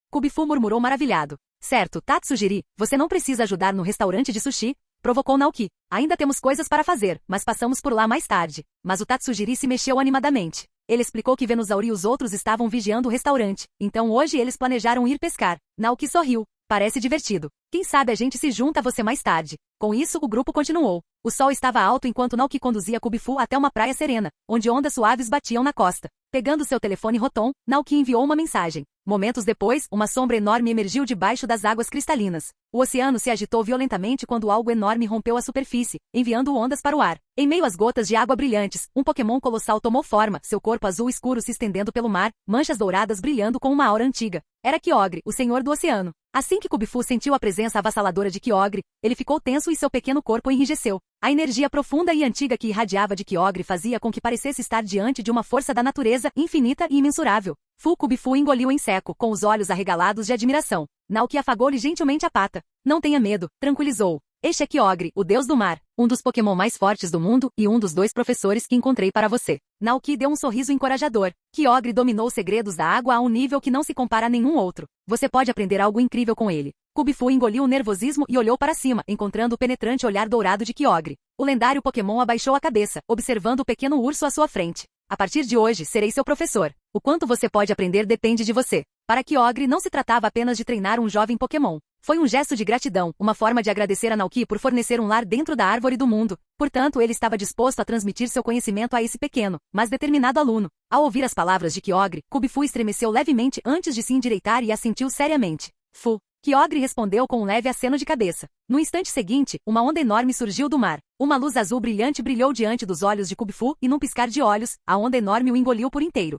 Kubifu murmurou maravilhado. Certo, Tatsujiri, você não precisa ajudar no restaurante de sushi? Provocou Naoki. Ainda temos coisas para fazer, mas passamos por lá mais tarde. Mas o Tatsujiri se mexeu animadamente. Ele explicou que Venusaur e os outros estavam vigiando o restaurante, então hoje eles planejaram ir pescar. Naoki sorriu. Parece divertido. Quem sabe a gente se junta a você mais tarde. Com isso, o grupo continuou. O sol estava alto enquanto Naoki conduzia Kubifu até uma praia serena, onde ondas suaves batiam na costa. Pegando seu telefone Rotom, Naoki enviou uma mensagem. Momentos depois, uma sombra enorme emergiu debaixo das águas cristalinas. O oceano se agitou violentamente quando algo enorme rompeu a superfície, enviando ondas para o ar. Em meio às gotas de água brilhantes, um Pokémon colossal tomou forma, seu corpo azul escuro se estendendo pelo mar, manchas douradas brilhando com uma aura antiga. Era Kyogre, o senhor do oceano. Assim que Kubifu sentiu a presença avassaladora de Kyogre, ele ficou tenso e seu pequeno corpo enrijeceu. A energia profunda e antiga que irradiava de Kyogre fazia com que parecesse estar diante de uma força da natureza infinita e imensurável. Kubifu engoliu em seco, com os olhos arregalados de admiração. Naoki afagou-lhe gentilmente a pata. Não tenha medo, tranquilizou. Este é Kyogre, o deus do mar, um dos Pokémon mais fortes do mundo e um dos 2 professores que encontrei para você. Naoki deu um sorriso encorajador. Kyogre dominou os segredos da água a um nível que não se compara a nenhum outro. Você pode aprender algo incrível com ele. Kubifu engoliu o nervosismo e olhou para cima, encontrando o penetrante olhar dourado de Kyogre. O lendário Pokémon abaixou a cabeça, observando o pequeno urso à sua frente. A partir de hoje, serei seu professor. O quanto você pode aprender depende de você. Para Kyogre não se tratava apenas de treinar um jovem Pokémon. Foi um gesto de gratidão, uma forma de agradecer a Naoki por fornecer um lar dentro da árvore do mundo. Portanto, ele estava disposto a transmitir seu conhecimento a esse pequeno, mas determinado aluno. Ao ouvir as palavras de Kyogre, Kubifu estremeceu levemente antes de se endireitar e assentiu seriamente. Fu. Kyogre respondeu com um leve aceno de cabeça. No instante seguinte, uma onda enorme surgiu do mar. Uma luz azul brilhante brilhou diante dos olhos de Kubifu e num piscar de olhos, a onda enorme o engoliu por inteiro.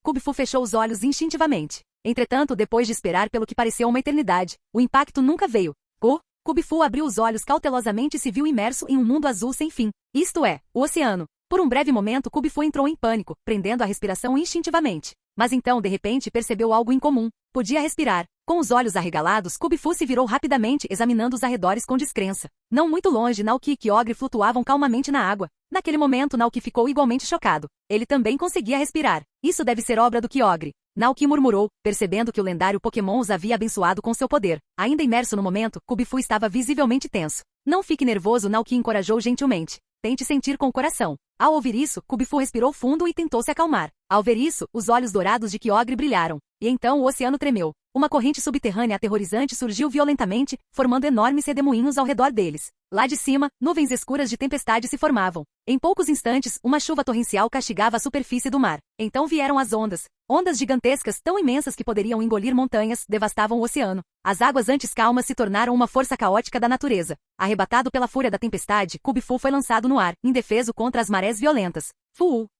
Kubifu fechou os olhos instintivamente. Entretanto, depois de esperar pelo que pareceu uma eternidade, o impacto nunca veio. Kubifu abriu os olhos cautelosamente e se viu imerso em um mundo azul sem fim. Isto é, o oceano. Por um breve momento, Kubifu entrou em pânico, prendendo a respiração instintivamente. Mas então, de repente, percebeu algo incomum. Podia respirar. Com os olhos arregalados, Kubifu se virou rapidamente, examinando os arredores com descrença. Não muito longe, Naoki e Kyogre flutuavam calmamente na água. Naquele momento, Naoki ficou igualmente chocado. Ele também conseguia respirar. Isso deve ser obra do Kyogre. Naoki murmurou, percebendo que o lendário Pokémon os havia abençoado com seu poder. Ainda imerso no momento, Kubifu estava visivelmente tenso. Não fique nervoso, Naoki encorajou gentilmente. Tente sentir com o coração. Ao ouvir isso, Kubifu respirou fundo e tentou se acalmar. Ao ver isso, os olhos dourados de Kyogre brilharam. E então o oceano tremeu. Uma corrente subterrânea aterrorizante surgiu violentamente, formando enormes redemoinhos ao redor deles. Lá de cima, nuvens escuras de tempestade se formavam. Em poucos instantes, uma chuva torrencial castigava a superfície do mar. Então vieram as ondas. Ondas gigantescas, tão imensas que poderiam engolir montanhas, devastavam o oceano. As águas antes calmas se tornaram uma força caótica da natureza. Arrebatado pela fúria da tempestade, Kubifu foi lançado no ar, indefeso contra as marés violentas.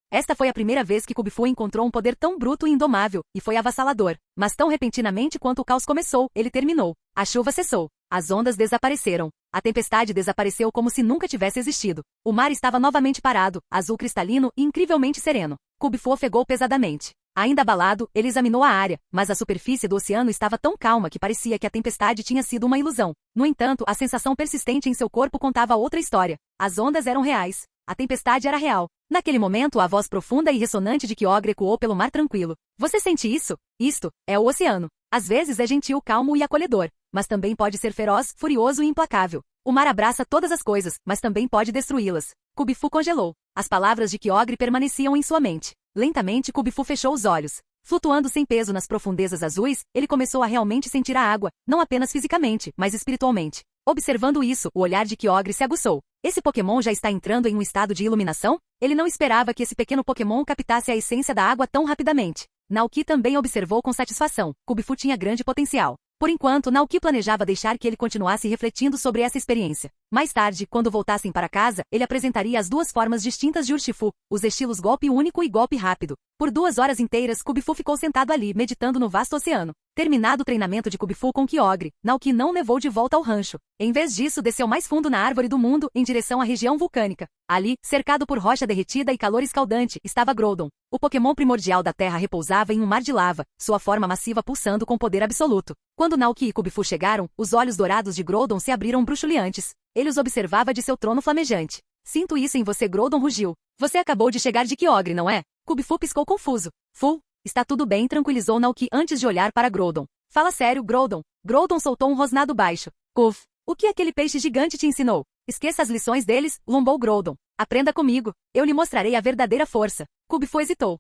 Esta foi a primeira vez que Kubifu encontrou um poder tão bruto e indomável, e foi avassalador. Mas tão repentinamente quanto o caos começou, ele terminou. A chuva cessou. As ondas desapareceram. A tempestade desapareceu como se nunca tivesse existido. O mar estava novamente parado, azul cristalino e incrivelmente sereno. Kubifu ofegou pesadamente. Ainda abalado, ele examinou a área, mas a superfície do oceano estava tão calma que parecia que a tempestade tinha sido uma ilusão. No entanto, a sensação persistente em seu corpo contava outra história. As ondas eram reais. A tempestade era real. Naquele momento, a voz profunda e ressonante de Kyogre ecoou pelo mar tranquilo. Você sente isso? Isto é o oceano. Às vezes é gentil, calmo e acolhedor, mas também pode ser feroz, furioso e implacável. O mar abraça todas as coisas, mas também pode destruí-las. Kubifu congelou. As palavras de Kyogre permaneciam em sua mente. Lentamente, Kubifu fechou os olhos. Flutuando sem peso nas profundezas azuis, ele começou a realmente sentir a água, não apenas fisicamente, mas espiritualmente. Observando isso, o olhar de Kyogre se aguçou. Esse Pokémon já está entrando em um estado de iluminação? Ele não esperava que esse pequeno Pokémon captasse a essência da água tão rapidamente. Naoki também observou com satisfação. Kubifu tinha grande potencial. Por enquanto, Naoki planejava deixar que ele continuasse refletindo sobre essa experiência. Mais tarde, quando voltassem para casa, ele apresentaria as 2 formas distintas de Urshifu, os estilos golpe único e golpe rápido. Por 2 horas inteiras, Kubifu ficou sentado ali, meditando no vasto oceano. Terminado o treinamento de Kubifu com Kyogre, Naoki não levou de volta ao rancho. Em vez disso, desceu mais fundo na árvore do mundo, em direção à região vulcânica. Ali, cercado por rocha derretida e calor escaldante, estava Groudon. O Pokémon primordial da Terra repousava em um mar de lava, sua forma massiva pulsando com poder absoluto. Quando Naoki e Kubifu chegaram, os olhos dourados de Groudon se abriram bruxuleantes. Ele os observava de seu trono flamejante. Sinto isso em você, Groudon rugiu. Você acabou de chegar de Kyogre, não é? Kubifu piscou confuso. Está tudo bem, tranquilizou Naoki antes de olhar para Groudon. Fala sério, Groudon. Groudon soltou um rosnado baixo. O que aquele peixe gigante te ensinou? Esqueça as lições deles, lombou Groudon. Aprenda comigo. Eu lhe mostrarei a verdadeira força. Kubifu hesitou.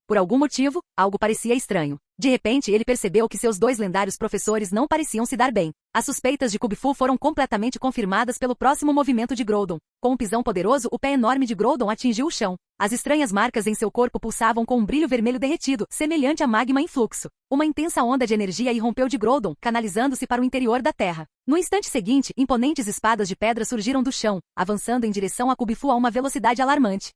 Por algum motivo, algo parecia estranho. De repente, ele percebeu que seus 2 lendários professores não pareciam se dar bem. As suspeitas de Kubifu foram completamente confirmadas pelo próximo movimento de Groudon. Com um pisão poderoso, o pé enorme de Groudon atingiu o chão. As estranhas marcas em seu corpo pulsavam com um brilho vermelho derretido, semelhante a magma em fluxo. Uma intensa onda de energia irrompeu de Groudon, canalizando-se para o interior da terra. No instante seguinte, imponentes espadas de pedra surgiram do chão, avançando em direção a Kubifu a uma velocidade alarmante.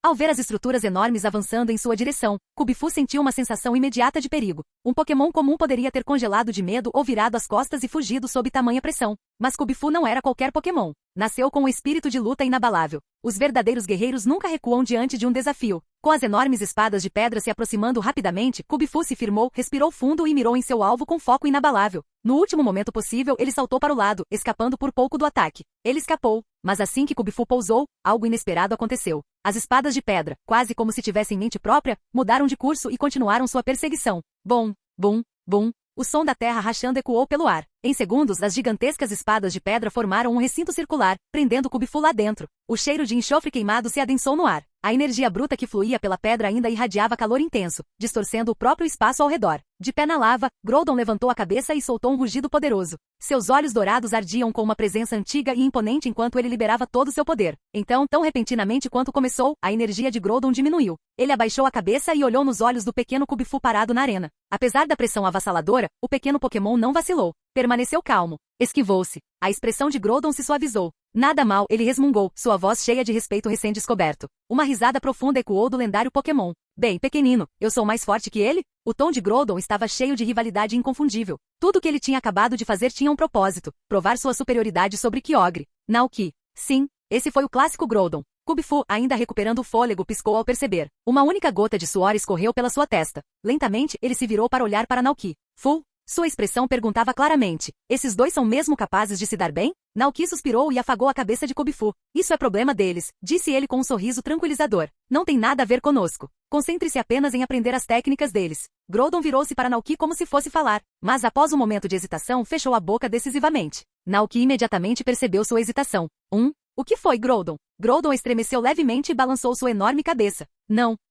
Ao ver as estruturas enormes avançando em sua direção, Kubifu sentiu uma sensação imediata de perigo. Um Pokémon comum poderia ter congelado de medo ou virado as costas e fugido sob tamanha pressão. Mas Kubifu não era qualquer Pokémon. nasceu com o espírito de luta inabalável. Os verdadeiros guerreiros nunca recuam diante de um desafio. Com as enormes espadas de pedra se aproximando rapidamente, Kubi-Fu se firmou, respirou fundo e mirou em seu alvo com foco inabalável. No último momento possível, ele saltou para o lado, escapando por pouco do ataque. Ele escapou, mas assim que Kubi-Fu pousou, algo inesperado aconteceu. As espadas de pedra, quase como se tivessem mente própria, mudaram de curso e continuaram sua perseguição. Bom, bum, bum. O som da terra rachando ecoou pelo ar. Em segundos, as gigantescas espadas de pedra formaram um recinto circular, prendendo Kubi-Fu lá dentro. O cheiro de enxofre queimado se adensou no ar. A energia bruta que fluía pela pedra ainda irradiava calor intenso, distorcendo o próprio espaço ao redor. De pé na lava, Groudon levantou a cabeça e soltou um rugido poderoso. Seus olhos dourados ardiam com uma presença antiga e imponente enquanto ele liberava todo seu poder. Então, tão repentinamente quanto começou, a energia de Groudon diminuiu. Ele abaixou a cabeça e olhou nos olhos do pequeno Kubi-Fu parado na arena. Apesar da pressão avassaladora, o pequeno Pokémon não vacilou. Permaneceu calmo. Esquivou-se. A expressão de Groudon se suavizou. Nada mal, ele resmungou, sua voz cheia de respeito recém-descoberto. Uma risada profunda ecoou do lendário Pokémon. Bem, pequenino, eu sou mais forte que ele? O tom de Groudon estava cheio de rivalidade inconfundível. Tudo o que ele tinha acabado de fazer tinha um propósito, provar sua superioridade sobre Kyogre. Naoki. Sim, esse foi o clássico Groudon. Kubi-Fu, ainda recuperando o fôlego, piscou ao perceber. Uma única gota de suor escorreu pela sua testa. Lentamente, ele se virou para olhar para Naoki. Fu? Sua expressão perguntava claramente. Esses dois são mesmo capazes de se dar bem? Naoki suspirou e afagou a cabeça de Kubi-Fu. Isso é problema deles, disse ele com um sorriso tranquilizador. Não tem nada a ver conosco. Concentre-se apenas em aprender as técnicas deles. Groudon virou-se para Naoki como se fosse falar, mas após um momento de hesitação fechou a boca decisivamente. Naoki imediatamente percebeu sua hesitação. O que foi, Groudon? Groudon estremeceu levemente e balançou sua enorme cabeça.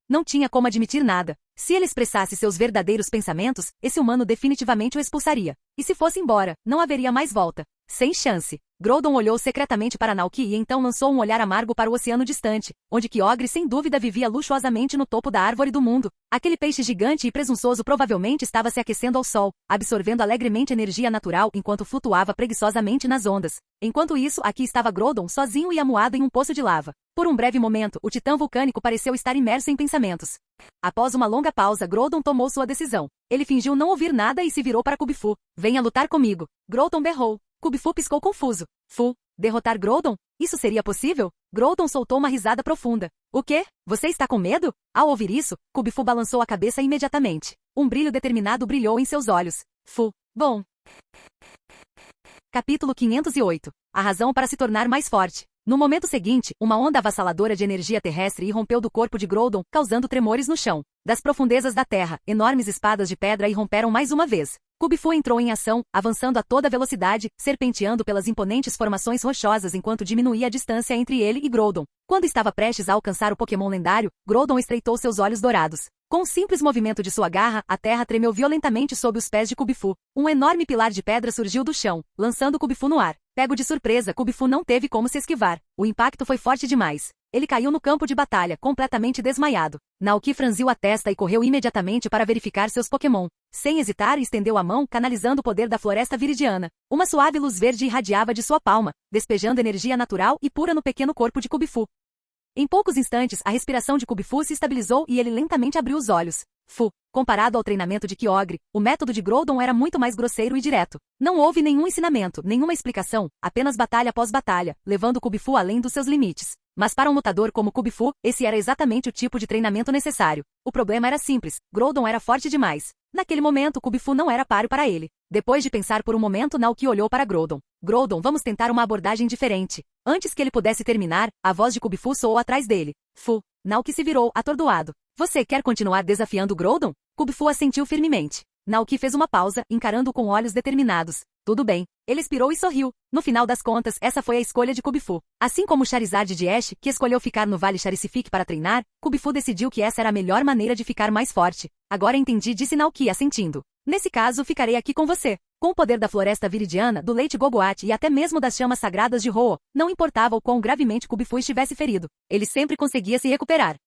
Não tinha como admitir nada. Se ele expressasse seus verdadeiros pensamentos, esse humano definitivamente o expulsaria. E se fosse embora, não haveria mais volta. Sem chance. Groudon olhou secretamente para Naoki e então lançou um olhar amargo para o oceano distante, onde Kyogre sem dúvida vivia luxuosamente no topo da árvore do mundo. Aquele peixe gigante e presunçoso provavelmente estava se aquecendo ao sol, absorvendo alegremente energia natural enquanto flutuava preguiçosamente nas ondas. Enquanto isso, aqui estava Groudon sozinho e amuado em um poço de lava. Por um breve momento, o titã vulcânico pareceu estar imerso em pensamentos. Após uma longa pausa, Groudon tomou sua decisão. Ele fingiu não ouvir nada e se virou para Kubi-Fu. Venha lutar comigo. Groudon berrou. Kubi-Fu piscou confuso. Fu, derrotar Groudon? Isso seria possível? Groudon soltou uma risada profunda. O quê? Você está com medo? Ao ouvir isso, Kubi-Fu balançou a cabeça imediatamente. Um brilho determinado brilhou em seus olhos. Fu, bom. Capítulo 508. A razão para se tornar mais forte. No momento seguinte, uma onda avassaladora de energia terrestre irrompeu do corpo de Groudon, causando tremores no chão. Das profundezas da terra, enormes espadas de pedra irromperam mais uma vez. Kubi-Fu entrou em ação, avançando a toda velocidade, serpenteando pelas imponentes formações rochosas enquanto diminuía a distância entre ele e Groudon. Quando estava prestes a alcançar o Pokémon lendário, Groudon estreitou seus olhos dourados. Com um simples movimento de sua garra, a terra tremeu violentamente sob os pés de Kubi-Fu. Um enorme pilar de pedra surgiu do chão, lançando Kubi-Fu no ar. Pego de surpresa, Kubi-Fu não teve como se esquivar. O impacto foi forte demais. Ele caiu no campo de batalha, completamente desmaiado. Naoki franziu a testa e correu imediatamente para verificar seus Pokémon. Sem hesitar, estendeu a mão, canalizando o poder da floresta viridiana. Uma suave luz verde irradiava de sua palma, despejando energia natural e pura no pequeno corpo de Kubi-Fu. Em poucos instantes, a respiração de Kubi-Fu se estabilizou e ele lentamente abriu os olhos. Comparado ao treinamento de Kyogre, o método de Groudon era muito mais grosseiro e direto. Não houve nenhum ensinamento, nenhuma explicação, apenas batalha após batalha, levando Kubi-Fu além dos seus limites. Mas para um lutador como Kubi-Fu, esse era exatamente o tipo de treinamento necessário. O problema era simples, Groudon era forte demais. Naquele momento, Kubi-Fu não era páreo para ele. Depois de pensar por um momento, Naoki olhou para Groudon. Groudon, vamos tentar uma abordagem diferente. Antes que ele pudesse terminar, a voz de Kubi-Fu soou atrás dele. Naoki se virou, atordoado. Você quer continuar desafiando Groudon? Kubi-Fu assentiu firmemente. Naoki fez uma pausa, encarando-o com olhos determinados. Tudo bem. Ele expirou e sorriu. No final das contas, essa foi a escolha de Kubi-Fu. Assim como Charizard de Ash, que escolheu ficar no Vale Charicifique para treinar, Kubi-Fu decidiu que essa era a melhor maneira de ficar mais forte. Agora entendi, disse Naoki assentindo. Nesse caso, ficarei aqui com você. Com o poder da floresta viridiana, do leite Gogoat e até mesmo das chamas sagradas de Ho-Oh, não importava o quão gravemente Kubi-Fu estivesse ferido. Ele sempre conseguia se recuperar.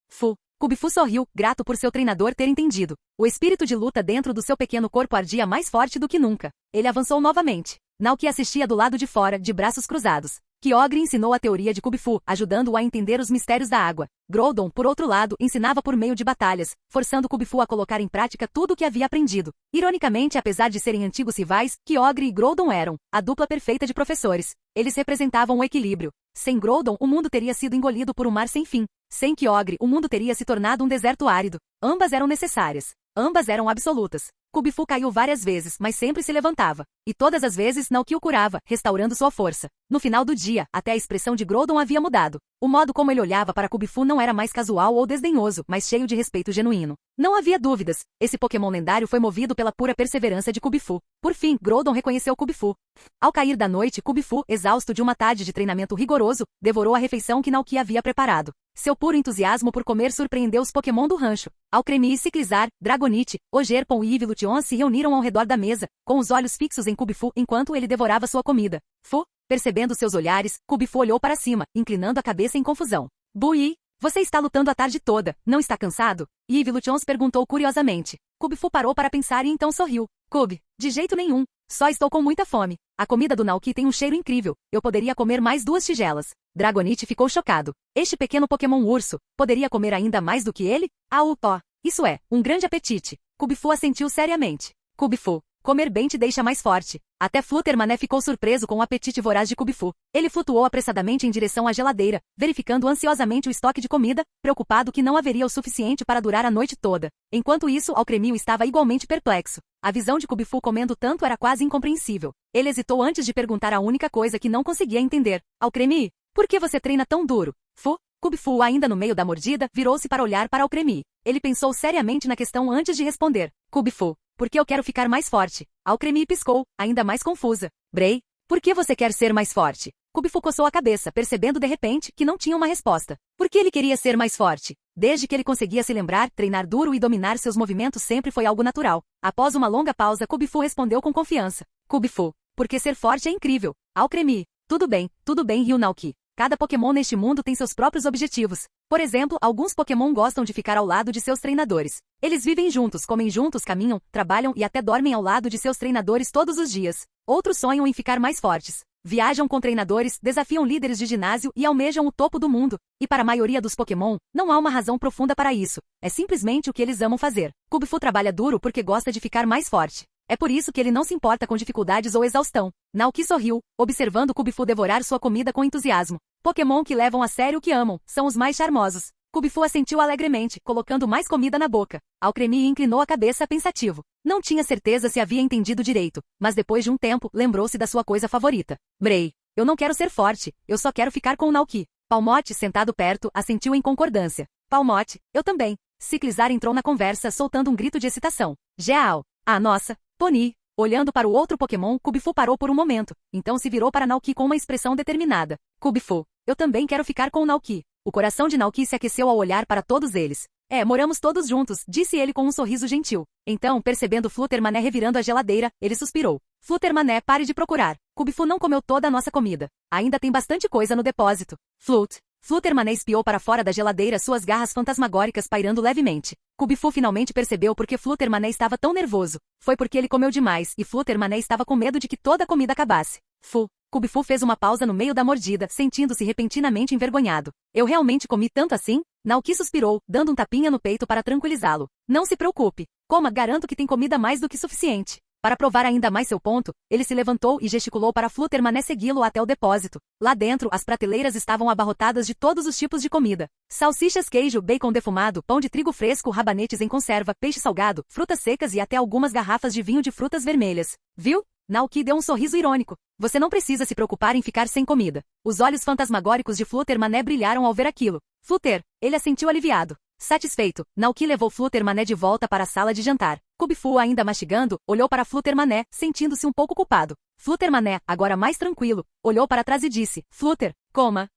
Kubi-Fu sorriu, grato por seu treinador ter entendido. O espírito de luta dentro do seu pequeno corpo ardia mais forte do que nunca. Ele avançou novamente. Naoki assistia do lado de fora, de braços cruzados. Kyogre ensinou a teoria de Kubifu, ajudando-o a entender os mistérios da água. Groudon, por outro lado, ensinava por meio de batalhas, forçando Kubifu a colocar em prática tudo o que havia aprendido. Ironicamente, apesar de serem antigos rivais, Kyogre e Groudon eram a dupla perfeita de professores. Eles representavam o equilíbrio. Sem Groudon, o mundo teria sido engolido por um mar sem fim. Sem Kyogre, o mundo teria se tornado um deserto árido. Ambas eram necessárias. Ambas eram absolutas. Kubifu caiu várias vezes, mas sempre se levantava. E todas as vezes Naoki o curava, restaurando sua força. No final do dia, até a expressão de Groudon havia mudado. O modo como ele olhava para Kubifu não era mais casual ou desdenhoso, mas cheio de respeito genuíno. Não havia dúvidas. Esse Pokémon lendário foi movido pela pura perseverança de Kubifu. Por fim, Groudon reconheceu Kubifu. Ao cair da noite, Kubifu, exausto de uma tarde de treinamento rigoroso, devorou a refeição que Naoki havia preparado. Seu puro entusiasmo por comer surpreendeu os Pokémon do rancho. Alcremie, Ciclizar, Dragonite, Ogerpon e Evilution se reuniram ao redor da mesa, com os olhos fixos em Kubifu enquanto ele devorava sua comida. Percebendo seus olhares, Kubifu olhou para cima, inclinando a cabeça em confusão. Bui, você está lutando a tarde toda, não está cansado? Evilution perguntou curiosamente. Kubifu parou para pensar e então sorriu. De jeito nenhum. Só estou com muita fome. A comida do Naoki tem um cheiro incrível. Eu poderia comer mais 2 tigelas. Dragonite ficou chocado. Este pequeno Pokémon urso, poderia comer ainda mais do que ele? Isso é, um grande apetite. Kubifu assentiu seriamente. Kubifu, comer bem te deixa mais forte. Até Fluttermané ficou surpreso com o apetite voraz de Kubifu. Ele flutuou apressadamente em direção à geladeira, verificando ansiosamente o estoque de comida, preocupado que não haveria o suficiente para durar a noite toda. Enquanto isso, Alcremie estava igualmente perplexo. A visão de Kubifu comendo tanto era quase incompreensível. Ele hesitou antes de perguntar a única coisa que não conseguia entender. Alcremie, por que você treina tão duro? Kubifu, ainda no meio da mordida, virou-se para olhar para Alcremie. Ele pensou seriamente na questão antes de responder. Kubifu, porque eu quero ficar mais forte. Alcremie piscou, ainda mais confusa. Bray, por que você quer ser mais forte? Kubifu coçou a cabeça, percebendo de repente que não tinha uma resposta. Por que ele queria ser mais forte? Desde que ele conseguia se lembrar, treinar duro e dominar seus movimentos sempre foi algo natural. Após uma longa pausa, Kubifu respondeu com confiança. Kubifu, porque ser forte é incrível. Alcremie, tudo bem, riu Naoki. Cada Pokémon neste mundo tem seus próprios objetivos. Por exemplo, alguns Pokémon gostam de ficar ao lado de seus treinadores. Eles vivem juntos, comem juntos, caminham, trabalham e até dormem ao lado de seus treinadores todos os dias. Outros sonham em ficar mais fortes. Viajam com treinadores, desafiam líderes de ginásio e almejam o topo do mundo. E para a maioria dos Pokémon, não há uma razão profunda para isso. É simplesmente o que eles amam fazer. Kubifu trabalha duro porque gosta de ficar mais forte. É por isso que ele não se importa com dificuldades ou exaustão. Naoki sorriu, observando Kubifu devorar sua comida com entusiasmo. Pokémon que levam a sério o que amam, são os mais charmosos. Kubifu assentiu alegremente, colocando mais comida na boca. Alcremie inclinou a cabeça pensativo. Não tinha certeza se havia entendido direito, mas depois de um tempo, lembrou-se da sua coisa favorita. Bray, eu não quero ser forte, eu só quero ficar com o Naoki. Palmote, sentado perto, assentiu em concordância. Palmote, eu também. Ciclizar entrou na conversa, soltando um grito de excitação. Geal. Ah, nossa. Pony. Olhando para o outro Pokémon, Kubifu parou por um momento, então se virou para Naoki com uma expressão determinada. Kubifu, eu também quero ficar com o Naoki. O coração de Naoki se aqueceu ao olhar para todos eles. Moramos todos juntos, disse ele com um sorriso gentil. Então, percebendo Fluttermané revirando a geladeira, ele suspirou. Fluttermané, pare de procurar. Kubifu não comeu toda a nossa comida. Ainda tem bastante coisa no depósito. Fluttermané espiou para fora da geladeira, suas garras fantasmagóricas pairando levemente. Kubifu finalmente percebeu por que Fluttermané estava tão nervoso. Foi porque ele comeu demais e Fluttermané estava com medo de que toda a comida acabasse. Kubifu fez uma pausa no meio da mordida, sentindo-se repentinamente envergonhado. Eu realmente comi tanto assim? Naoki suspirou, dando um tapinha no peito para tranquilizá-lo. Não se preocupe. Coma, garanto que tem comida mais do que suficiente. Para provar ainda mais seu ponto, ele se levantou e gesticulou para Fluttermané segui-lo até o depósito. Lá dentro, as prateleiras estavam abarrotadas de todos os tipos de comida. Salsichas, queijo, bacon defumado, pão de trigo fresco, rabanetes em conserva, peixe salgado, frutas secas e até algumas garrafas de vinho de frutas vermelhas. Viu? Naoki deu um sorriso irônico. Você não precisa se preocupar em ficar sem comida. Os olhos fantasmagóricos de Fluttermané brilharam ao ver aquilo. Ele assentiu aliviado. Satisfeito, Naoki levou Fluttermané de volta para a sala de jantar. Kubifu, ainda mastigando, olhou para Fluttermané, sentindo-se um pouco culpado. Fluttermané, agora mais tranquilo, olhou para trás e disse, coma,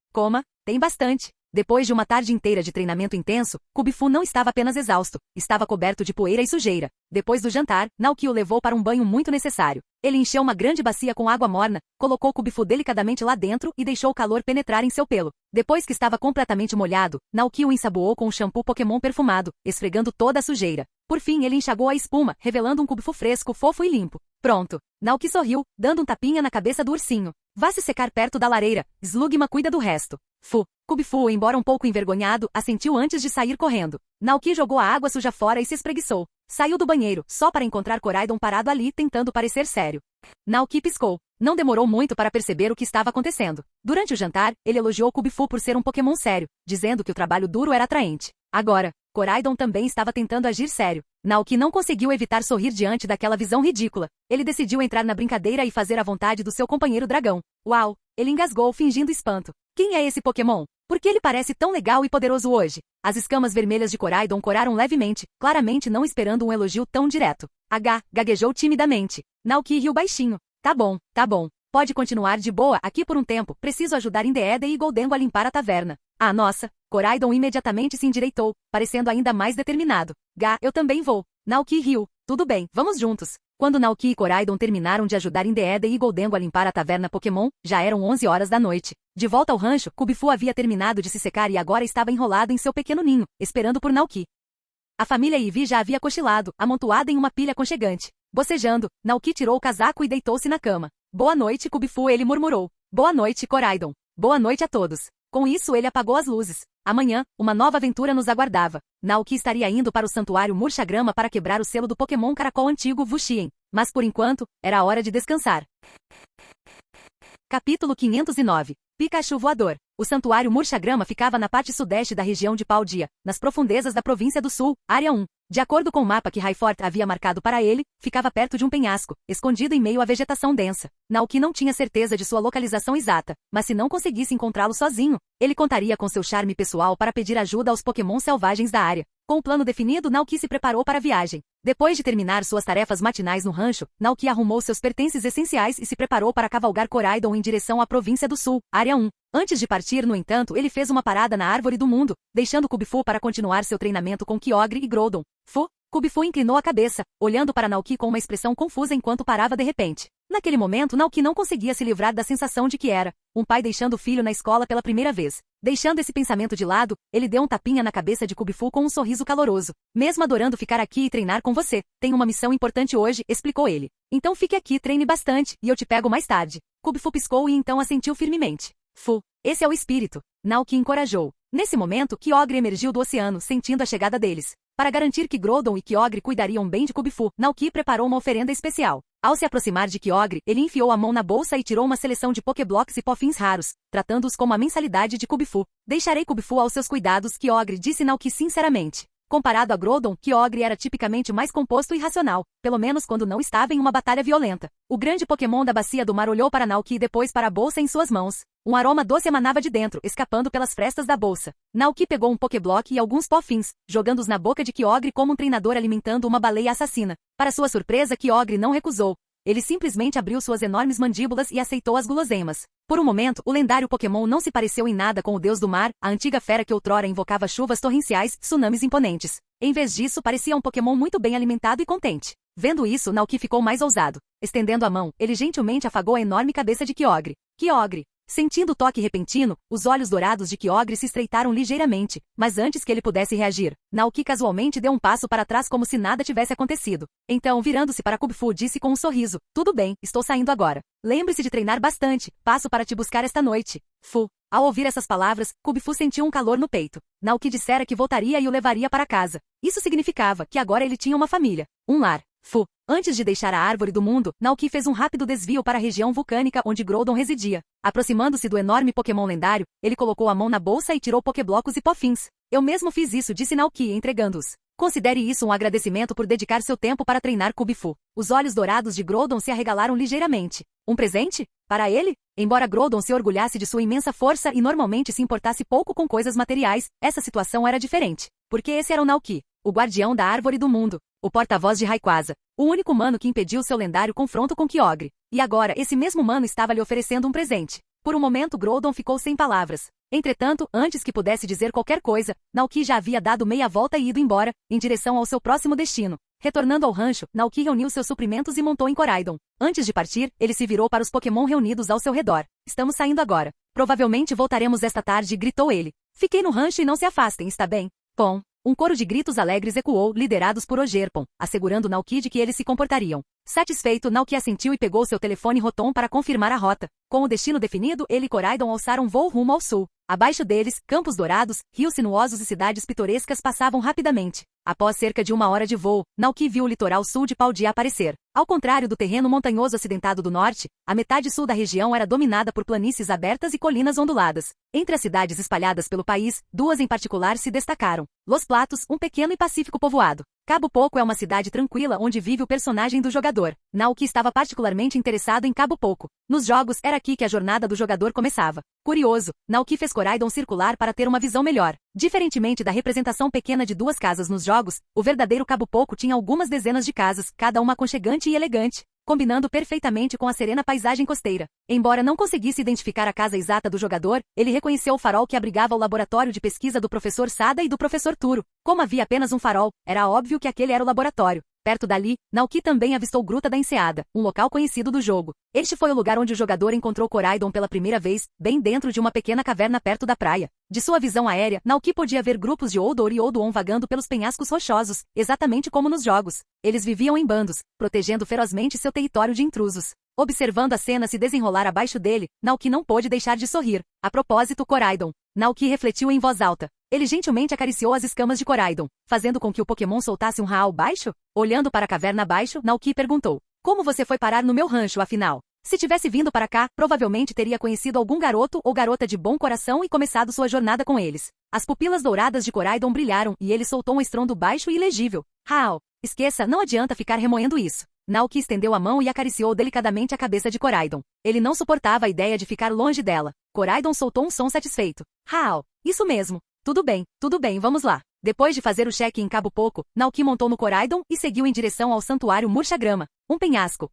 tem bastante. Depois de uma tarde inteira de treinamento intenso, Kubifu não estava apenas exausto, estava coberto de poeira e sujeira. Depois do jantar, Naoki o levou para um banho muito necessário. Ele encheu uma grande bacia com água morna, colocou Kubifu delicadamente lá dentro e deixou o calor penetrar em seu pelo. Depois que estava completamente molhado, Naoki o ensaboou com um shampoo Pokémon perfumado, esfregando toda a sujeira. Por fim, ele enxagou a espuma, revelando um Kubifu fresco, fofo e limpo. Pronto. Naoki sorriu, dando um tapinha na cabeça do ursinho. Vá se secar perto da lareira. Slugma cuida do resto. Fu. Kubifu, embora um pouco envergonhado, assentiu antes de sair correndo. Naoki jogou a água suja fora e se espreguiçou. Saiu do banheiro, só para encontrar Koraidon parado ali tentando parecer sério. Naoki piscou. Não demorou muito para perceber o que estava acontecendo. Durante o jantar, ele elogiou Kubifu por ser um Pokémon sério, dizendo que o trabalho duro era atraente. Agora, Koraidon também estava tentando agir sério. Naoki não conseguiu evitar sorrir diante daquela visão ridícula. Ele decidiu entrar na brincadeira e fazer a vontade do seu companheiro dragão. Uau! Ele engasgou fingindo espanto. Quem é esse Pokémon? Por que ele parece tão legal e poderoso hoje? As escamas vermelhas de Koraidon coraram levemente, claramente não esperando um elogio tão direto. Gaguejou timidamente. Naoki riu baixinho. Tá bom. Pode continuar de boa aqui por um tempo. Preciso ajudar Indeedee e Goldengo a limpar a taverna. Ah, nossa. Koraidon imediatamente se endireitou, parecendo ainda mais determinado. Eu também vou. Naoki riu. Tudo bem, vamos juntos. Quando Naoki e Koraidon terminaram de ajudar Indeedee e Goldengo a limpar a taverna Pokémon, já eram 11 horas da noite. De volta ao rancho, Kubifu havia terminado de se secar e agora estava enrolado em seu pequeno ninho, esperando por Naoki. A família Ivy já havia cochilado, amontoada em uma pilha aconchegante. Bocejando, Naoki tirou o casaco e deitou-se na cama. Boa noite, Kubifu, ele murmurou. Boa noite, Koraidon. Boa noite a todos. Com isso ele apagou as luzes. Amanhã, uma nova aventura nos aguardava. Naoki estaria indo para o santuário Murchagrama para quebrar o selo do Pokémon caracol antigo Wuxien. Mas por enquanto, era a hora de descansar. Capítulo 509. Pikachu voador. O santuário Murchagrama ficava na parte sudeste da região de Paldia, nas profundezas da província do sul, área 1. De acordo com o mapa que Raifort havia marcado para ele, ficava perto de um penhasco, escondido em meio à vegetação densa. Naoki não tinha certeza de sua localização exata, mas se não conseguisse encontrá-lo sozinho, ele contaria com seu charme pessoal para pedir ajuda aos Pokémon selvagens da área. Com o plano definido, Naoki se preparou para a viagem. Depois de terminar suas tarefas matinais no rancho, Naoki arrumou seus pertences essenciais e se preparou para cavalgar Koraidon em direção à província do sul, área 1. Antes de partir, no entanto, ele fez uma parada na Árvore do Mundo, deixando Kubifu para continuar seu treinamento com Kyogre e Groudon. Kubifu inclinou a cabeça, olhando para Naoki com uma expressão confusa enquanto parava de repente. Naquele momento, Naoki não conseguia se livrar da sensação de que era um pai deixando o filho na escola pela primeira vez. Deixando esse pensamento de lado, ele deu um tapinha na cabeça de Kubifu com um sorriso caloroso. Mesmo adorando ficar aqui e treinar com você, tenho uma missão importante hoje, explicou ele. Então fique aqui, treine bastante, e eu te pego mais tarde. Kubifu piscou e então assentiu firmemente. Esse é o espírito. Naoki encorajou. Nesse momento, Kyogre emergiu do oceano, sentindo a chegada deles. Para garantir que Groudon e Kyogre cuidariam bem de Kubifu, Naoki preparou uma oferenda especial. Ao se aproximar de Kyogre, ele enfiou a mão na bolsa e tirou uma seleção de Pokéblocks e Pofins raros, tratando-os como a mensalidade de Kubifu. Deixarei Kubifu aos seus cuidados, Kyogre, disse Naoki sinceramente. Comparado a Groudon, Kyogre era tipicamente mais composto e racional, pelo menos quando não estava em uma batalha violenta. O grande Pokémon da Bacia do Mar olhou para Naoki e depois para a bolsa em suas mãos. Um aroma doce emanava de dentro, escapando pelas frestas da bolsa. Naoki pegou um Pokéblock e alguns Pofins, jogando-os na boca de Kyogre como um treinador alimentando uma baleia assassina. Para sua surpresa, Kyogre não recusou. Ele simplesmente abriu suas enormes mandíbulas e aceitou as guloseimas. Por um momento, o lendário Pokémon não se pareceu em nada com o deus do mar, a antiga fera que outrora invocava chuvas torrenciais, tsunamis imponentes. Em vez disso, parecia um Pokémon muito bem alimentado e contente. Vendo isso, Naoki ficou mais ousado. Estendendo a mão, ele gentilmente afagou a enorme cabeça de Kyogre. Kyogre! Sentindo o toque repentino, os olhos dourados de Kyogre se estreitaram ligeiramente, mas antes que ele pudesse reagir, Naoki casualmente deu um passo para trás como se nada tivesse acontecido. Então, virando-se para Kubifu, disse com um sorriso, tudo bem, estou saindo agora. Lembre-se de treinar bastante, passo para te buscar esta noite. Ao ouvir essas palavras, Kubifu sentiu um calor no peito. Naoki dissera que voltaria e o levaria para casa. Isso significava que agora ele tinha uma família, um lar. Antes de deixar a Árvore do Mundo, Naoki fez um rápido desvio para a região vulcânica onde Groudon residia. Aproximando-se do enorme Pokémon lendário, ele colocou a mão na bolsa e tirou Pokéblocos e Pofins. Eu mesmo fiz isso, disse Naoki, entregando-os. Considere isso um agradecimento por dedicar seu tempo para treinar Kubifu. Os olhos dourados de Groudon se arregalaram ligeiramente. Um presente? Para ele? Embora Groudon se orgulhasse de sua imensa força e normalmente se importasse pouco com coisas materiais, essa situação era diferente. Porque esse era o Naoki, o guardião da Árvore do Mundo, o porta-voz de Rayquaza, o único humano que impediu seu lendário confronto com Kyogre. E agora, esse mesmo humano estava lhe oferecendo um presente. Por um momento, Groudon ficou sem palavras. Entretanto, antes que pudesse dizer qualquer coisa, Naoki já havia dado meia volta e ido embora, em direção ao seu próximo destino. Retornando ao rancho, Naoki reuniu seus suprimentos e montou em Koraidon. Antes de partir, ele se virou para os Pokémon reunidos ao seu redor. Estamos saindo agora. Provavelmente voltaremos esta tarde, gritou ele. Fiquei no rancho e não se afastem, está bem? Bom. Um coro de gritos alegres ecoou, liderados por Ogerpon, assegurando Naoki de que eles se comportariam. Satisfeito, Naoki assentiu e pegou seu telefone Rotom para confirmar a rota. Com o destino definido, ele e Koraidon alçaram voo rumo ao sul. Abaixo deles, campos dourados, rios sinuosos e cidades pitorescas passavam rapidamente. Após cerca de 1 hora de voo, Naoki viu o litoral sul de Paldia aparecer. Ao contrário do terreno montanhoso acidentado do norte, a metade sul da região era dominada por planícies abertas e colinas onduladas. Entre as cidades espalhadas pelo país, 2 em particular se destacaram. Los Platos, um pequeno e pacífico povoado. Cabo Pouco é uma cidade tranquila onde vive o personagem do jogador. Naoki estava particularmente interessado em Cabo Pouco. Nos jogos, era aqui que a jornada do jogador começava. Curioso, Naoki fez Koraidon circular para ter uma visão melhor. Diferentemente da representação pequena de 2 casas nos jogos, o verdadeiro Cabo Pouco tinha algumas dezenas de casas, cada uma aconchegante e elegante, combinando perfeitamente com a serena paisagem costeira. Embora não conseguisse identificar a casa exata do jogador, ele reconheceu o farol que abrigava o laboratório de pesquisa do professor Sada e do professor Turo. Como havia apenas um farol, era óbvio que aquele era o laboratório. Perto dali, Naoki também avistou Gruta da Enseada, um local conhecido do jogo. Este foi o lugar onde o jogador encontrou Koraidon pela primeira vez, bem dentro de uma pequena caverna perto da praia. De sua visão aérea, Naoki podia ver grupos de Oldor e Olduon vagando pelos penhascos rochosos, exatamente como nos jogos. Eles viviam em bandos, protegendo ferozmente seu território de intrusos. Observando a cena se desenrolar abaixo dele, Naoki não pôde deixar de sorrir. A propósito, Koraidon. Naoki refletiu em voz alta. Ele gentilmente acariciou as escamas de Koraidon, fazendo com que o Pokémon soltasse um raal baixo? Olhando para a caverna abaixo, Naoki perguntou. Como você foi parar no meu rancho, afinal? Se tivesse vindo para cá, provavelmente teria conhecido algum garoto ou garota de bom coração e começado sua jornada com eles. As pupilas douradas de Koraidon brilharam e ele soltou um estrondo baixo e ilegível. Raal. Esqueça, não adianta ficar remoendo isso. Naoki estendeu a mão e acariciou delicadamente a cabeça de Koraidon. Ele não suportava a ideia de ficar longe dela. Koraidon soltou um som satisfeito. Raal. Isso mesmo. Tudo bem, vamos lá. Depois de fazer o cheque em Cabo Pouco, Naoki montou no Koraidon e seguiu em direção ao santuário Murchagrama. Um penhasco.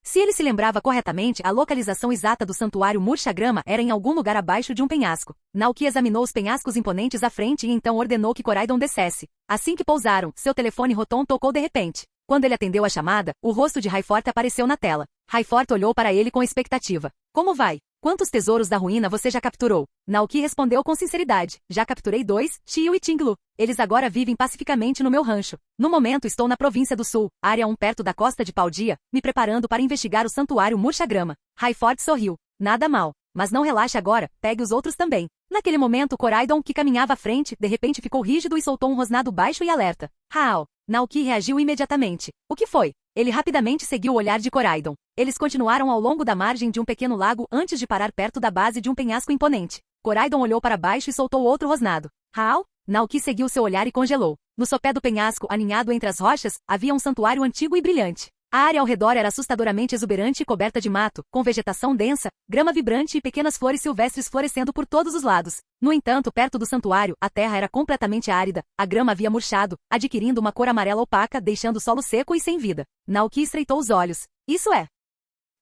Se ele se lembrava corretamente, a localização exata do santuário Murchagrama era em algum lugar abaixo de um penhasco. Naoki examinou os penhascos imponentes à frente e então ordenou que Koraidon descesse. Assim que pousaram, seu telefone Rotom tocou de repente. Quando ele atendeu a chamada, o rosto de Raiforte apareceu na tela. Raiforte olhou para ele com expectativa. Como vai? Quantos tesouros da ruína você já capturou? Naoki respondeu com sinceridade. Já capturei 2, Chiyu e Tinglu. Eles agora vivem pacificamente no meu rancho. No momento estou na província do sul, área 1 perto da costa de Paldia, me preparando para investigar o santuário Murchagrama. Raiforte sorriu. Nada mal. Mas não relaxe agora, pegue os outros também. Naquele momento, Koraidon, que caminhava à frente, de repente ficou rígido e soltou um rosnado baixo e alerta. Raal. Naoki reagiu imediatamente. O que foi? Ele rapidamente seguiu o olhar de Koraidon. Eles continuaram ao longo da margem de um pequeno lago antes de parar perto da base de um penhasco imponente. Koraidon olhou para baixo e soltou outro rosnado. Raal? Naoki seguiu seu olhar e congelou. No sopé do penhasco, aninhado entre as rochas, havia um santuário antigo e brilhante. A área ao redor era assustadoramente exuberante e coberta de mato, com vegetação densa, grama vibrante e pequenas flores silvestres florescendo por todos os lados. No entanto, perto do santuário, a terra era completamente árida, a grama havia murchado, adquirindo uma cor amarela opaca, deixando o solo seco e sem vida. Naoki estreitou os olhos. Isso é.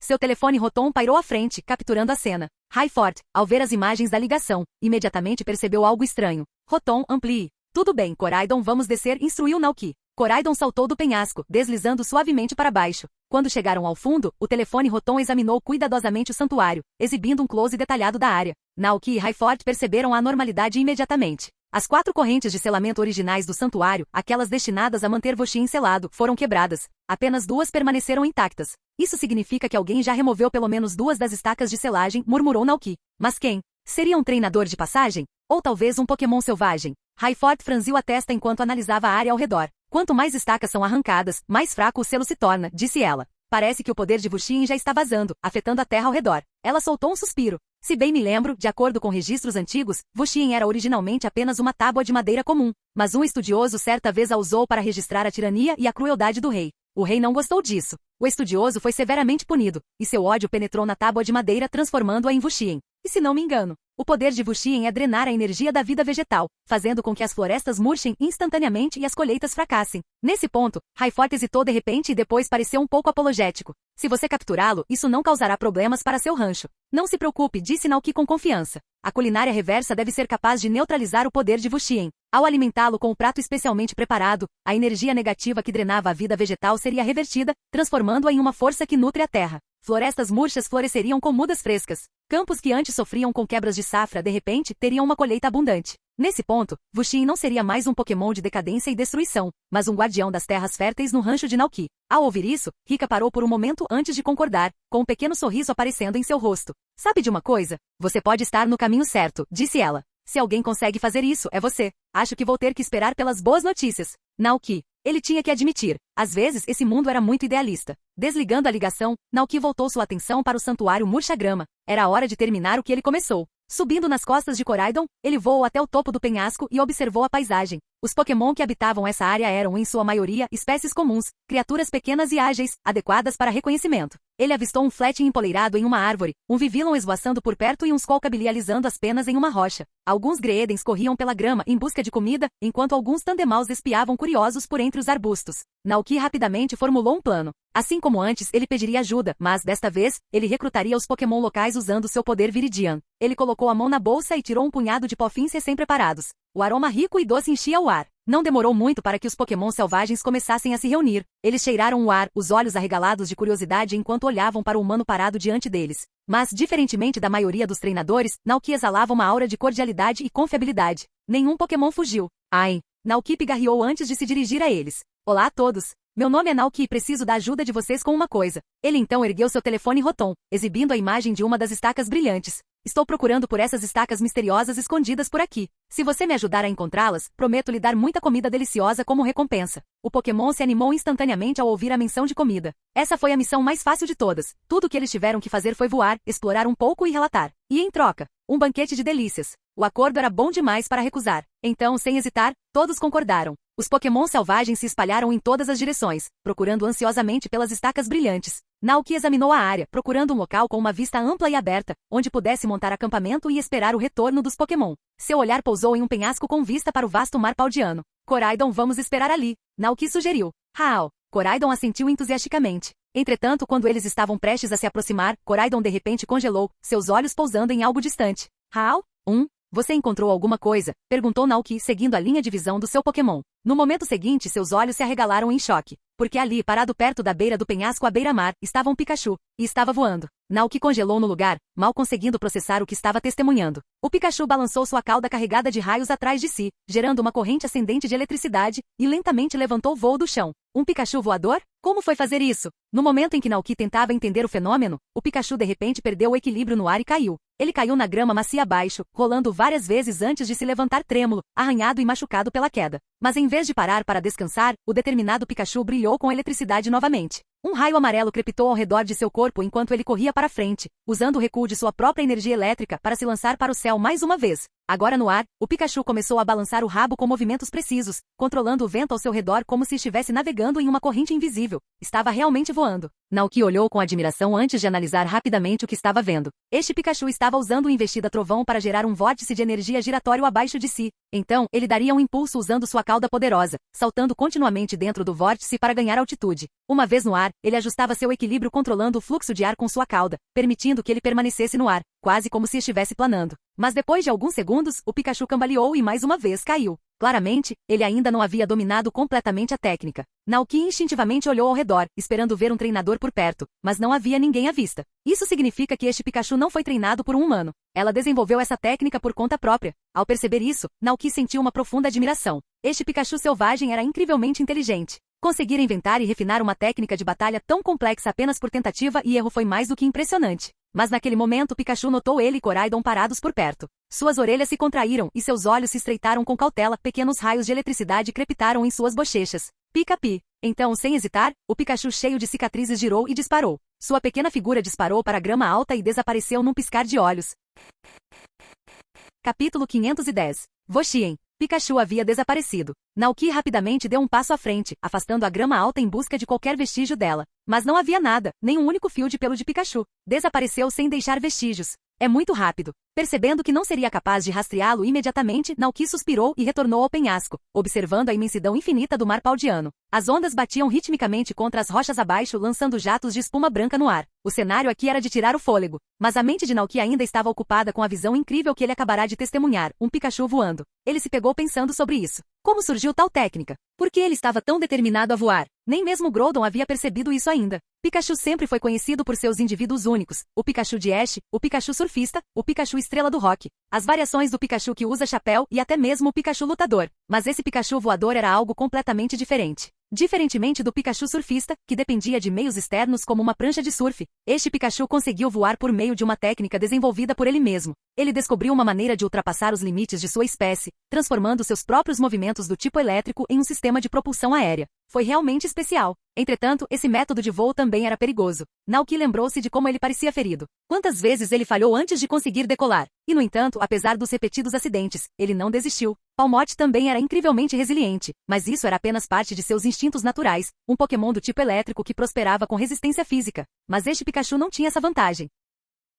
Seu telefone Rotom pairou à frente, capturando a cena. Raiforte, ao ver as imagens da ligação, imediatamente percebeu algo estranho. Rotom, amplie. Tudo bem, Koraidon, vamos descer, instruiu Naoki. Koraidon saltou do penhasco, deslizando suavemente para baixo. Quando chegaram ao fundo, o telefone Rotom examinou cuidadosamente o santuário, exibindo um close detalhado da área. Naoki e Raiforte perceberam a anormalidade imediatamente. As 4 correntes de selamento originais do santuário, aquelas destinadas a manter Voxin selado, foram quebradas. Apenas 2 permaneceram intactas. Isso significa que alguém já removeu pelo menos 2 das estacas de selagem, murmurou Naoki. Mas quem? Seria um treinador de passagem? Ou talvez um Pokémon selvagem? Raiforte franziu a testa enquanto analisava a área ao redor. Quanto mais estacas são arrancadas, mais fraco o selo se torna, disse ela. Parece que o poder de Vuxin já está vazando, afetando a terra ao redor. Ela soltou um suspiro. Se bem me lembro, de acordo com registros antigos, Vuxin era originalmente apenas uma tábua de madeira comum, mas um estudioso certa vez a usou para registrar a tirania e a crueldade do rei. O rei não gostou disso. O estudioso foi severamente punido, e seu ódio penetrou na tábua de madeira, transformando-a em Vuxin. E se não me engano, o poder de Vuxin é drenar a energia da vida vegetal, fazendo com que as florestas murchem instantaneamente e as colheitas fracassem. Nesse ponto, Raiforte hesitou de repente e depois pareceu um pouco apologético. Se você capturá-lo, isso não causará problemas para seu rancho. Não se preocupe, disse Naoki com confiança. A culinária reversa deve ser capaz de neutralizar o poder de Vuxin. Ao alimentá-lo com um prato especialmente preparado, a energia negativa que drenava a vida vegetal seria revertida, transformando-a em uma força que nutre a terra. Florestas murchas floresceriam com mudas frescas. Campos que antes sofriam com quebras de safra de repente teriam uma colheita abundante. Nesse ponto, Vuxin não seria mais um Pokémon de decadência e destruição, mas um guardião das terras férteis no rancho de Naoki. Ao ouvir isso, Rika parou por um momento antes de concordar, com um pequeno sorriso aparecendo em seu rosto. Sabe de uma coisa? Você pode estar no caminho certo, disse ela. Se alguém consegue fazer isso, é você. Acho que vou ter que esperar pelas boas notícias. Naoki. Ele tinha que admitir. Às vezes, esse mundo era muito idealista. Desligando a ligação, Naoki voltou sua atenção para o santuário Murcha-Grama. Era a hora de terminar o que ele começou. Subindo nas costas de Koraidon, ele voou até o topo do penhasco e observou a paisagem. Os Pokémon que habitavam essa área eram, em sua maioria, espécies comuns, criaturas pequenas e ágeis, adequadas para reconhecimento. Ele avistou um Fletchling empoleirado em uma árvore, um Vivillon esvoaçando por perto e um Squawkabilly alisando as penas em uma rocha. Alguns Greedens corriam pela grama em busca de comida, enquanto alguns Tandemaus espiavam curiosos por entre os arbustos. Naoki rapidamente formulou um plano. Assim como antes, ele pediria ajuda, mas, desta vez, ele recrutaria os Pokémon locais usando seu poder Viridian. Ele colocou a mão na bolsa e tirou um punhado de pofins recém-preparados. O aroma rico e doce enchia o ar. Não demorou muito para que os Pokémon selvagens começassem a se reunir. Eles cheiraram o ar, os olhos arregalados de curiosidade enquanto olhavam para o humano parado diante deles. Mas, diferentemente da maioria dos treinadores, Naoki exalava uma aura de cordialidade e confiabilidade. Nenhum Pokémon fugiu. Ai! Naoki pigarreou antes de se dirigir a eles. Olá a todos! Meu nome é Naoki e preciso da ajuda de vocês com uma coisa. Ele então ergueu seu telefone Rotom, exibindo a imagem de uma das estacas brilhantes. Estou procurando por essas estacas misteriosas escondidas por aqui. Se você me ajudar a encontrá-las, prometo lhe dar muita comida deliciosa como recompensa. O Pokémon se animou instantaneamente ao ouvir a menção de comida. Essa foi a missão mais fácil de todas. Tudo o que eles tiveram que fazer foi voar, explorar um pouco e relatar. E em troca, um banquete de delícias. O acordo era bom demais para recusar. Então, sem hesitar, todos concordaram. Os Pokémon selvagens se espalharam em todas as direções, procurando ansiosamente pelas estacas brilhantes. Naoki examinou a área, procurando um local com uma vista ampla e aberta, onde pudesse montar acampamento e esperar o retorno dos Pokémon. Seu olhar pousou em um penhasco com vista para o vasto mar Paldiano. Koraidon, vamos esperar ali, Naoki sugeriu. Hao! Koraidon assentiu entusiasticamente. Entretanto, quando eles estavam prestes a se aproximar, Koraidon de repente congelou, seus olhos pousando em algo distante. Hao? Você encontrou alguma coisa? Perguntou Naoki, seguindo a linha de visão do seu Pokémon. No momento seguinte, seus olhos se arregalaram em choque. Porque ali, parado perto da beira do penhasco à beira-mar, estava um Pikachu. E estava voando. Naoki congelou no lugar, mal conseguindo processar o que estava testemunhando. O Pikachu balançou sua cauda carregada de raios atrás de si, gerando uma corrente ascendente de eletricidade, e lentamente levantou voo do chão. Um Pikachu voador? Como foi fazer isso? No momento em que Naoki tentava entender o fenômeno, o Pikachu de repente perdeu o equilíbrio no ar e caiu. Ele caiu na grama macia abaixo, rolando várias vezes antes de se levantar trêmulo, arranhado e machucado pela queda. Mas em vez de parar para descansar, o determinado Pikachu brilhou com eletricidade novamente. Um raio amarelo crepitou ao redor de seu corpo enquanto ele corria para frente, usando o recuo de sua própria energia elétrica para se lançar para o céu mais uma vez. Agora no ar, o Pikachu começou a balançar o rabo com movimentos precisos, controlando o vento ao seu redor como se estivesse navegando em uma corrente invisível. Estava realmente voando. Naoki olhou com admiração antes de analisar rapidamente o que estava vendo. Este Pikachu estava usando o Investida Trovão para gerar um vórtice de energia giratório abaixo de si. Então, ele daria um impulso usando sua cauda poderosa, saltando continuamente dentro do vórtice para ganhar altitude. Uma vez no ar, ele ajustava seu equilíbrio controlando o fluxo de ar com sua cauda, permitindo que ele permanecesse no ar, quase como se estivesse planando. Mas depois de alguns segundos, o Pikachu cambaleou e mais uma vez caiu. Claramente, ele ainda não havia dominado completamente a técnica. Naoki instintivamente olhou ao redor, esperando ver um treinador por perto, mas não havia ninguém à vista. Isso significa que este Pikachu não foi treinado por um humano. Ela desenvolveu essa técnica por conta própria. Ao perceber isso, Naoki sentiu uma profunda admiração. Este Pikachu selvagem era incrivelmente inteligente. Conseguir inventar e refinar uma técnica de batalha tão complexa apenas por tentativa e erro foi mais do que impressionante. Mas naquele momento Pikachu notou ele e Koraidon parados por perto. Suas orelhas se contraíram e seus olhos se estreitaram com cautela, pequenos raios de eletricidade crepitaram em suas bochechas. Pica-pi. Então, sem hesitar, o Pikachu cheio de cicatrizes girou e disparou. Sua pequena figura disparou para a grama alta e desapareceu num piscar de olhos. Capítulo 510. Voshien. Pikachu havia desaparecido. Naoki rapidamente deu um passo à frente, afastando a grama alta em busca de qualquer vestígio dela. Mas não havia nada, nem um único fio de pelo de Pikachu. Desapareceu sem deixar vestígios. É muito rápido. Percebendo que não seria capaz de rastreá-lo imediatamente, Naoki suspirou e retornou ao penhasco, observando a imensidão infinita do mar Paldiano. As ondas batiam ritmicamente contra as rochas abaixo, lançando jatos de espuma branca no ar. O cenário aqui era de tirar o fôlego. Mas a mente de Naoki ainda estava ocupada com a visão incrível que ele acabará de testemunhar, um Pikachu voando. Ele se pegou pensando sobre isso. Como surgiu tal técnica? Por que ele estava tão determinado a voar? Nem mesmo Groudon havia percebido isso ainda. Pikachu sempre foi conhecido por seus indivíduos únicos, o Pikachu de Ash, o Pikachu surfista, o Pikachu estrela do rock, as variações do Pikachu que usa chapéu e até mesmo o Pikachu lutador. Mas esse Pikachu voador era algo completamente diferente. Diferentemente do Pikachu surfista, que dependia de meios externos como uma prancha de surf, este Pikachu conseguiu voar por meio de uma técnica desenvolvida por ele mesmo. Ele descobriu uma maneira de ultrapassar os limites de sua espécie, transformando seus próprios movimentos do tipo elétrico em um sistema de propulsão aérea. Foi realmente especial. Entretanto, esse método de voo também era perigoso. Naoki lembrou-se de como ele parecia ferido. Quantas vezes ele falhou antes de conseguir decolar. E no entanto, apesar dos repetidos acidentes, ele não desistiu. Palmot também era incrivelmente resiliente, mas isso era apenas parte de seus instintos naturais, um Pokémon do tipo elétrico que prosperava com resistência física. Mas este Pikachu não tinha essa vantagem.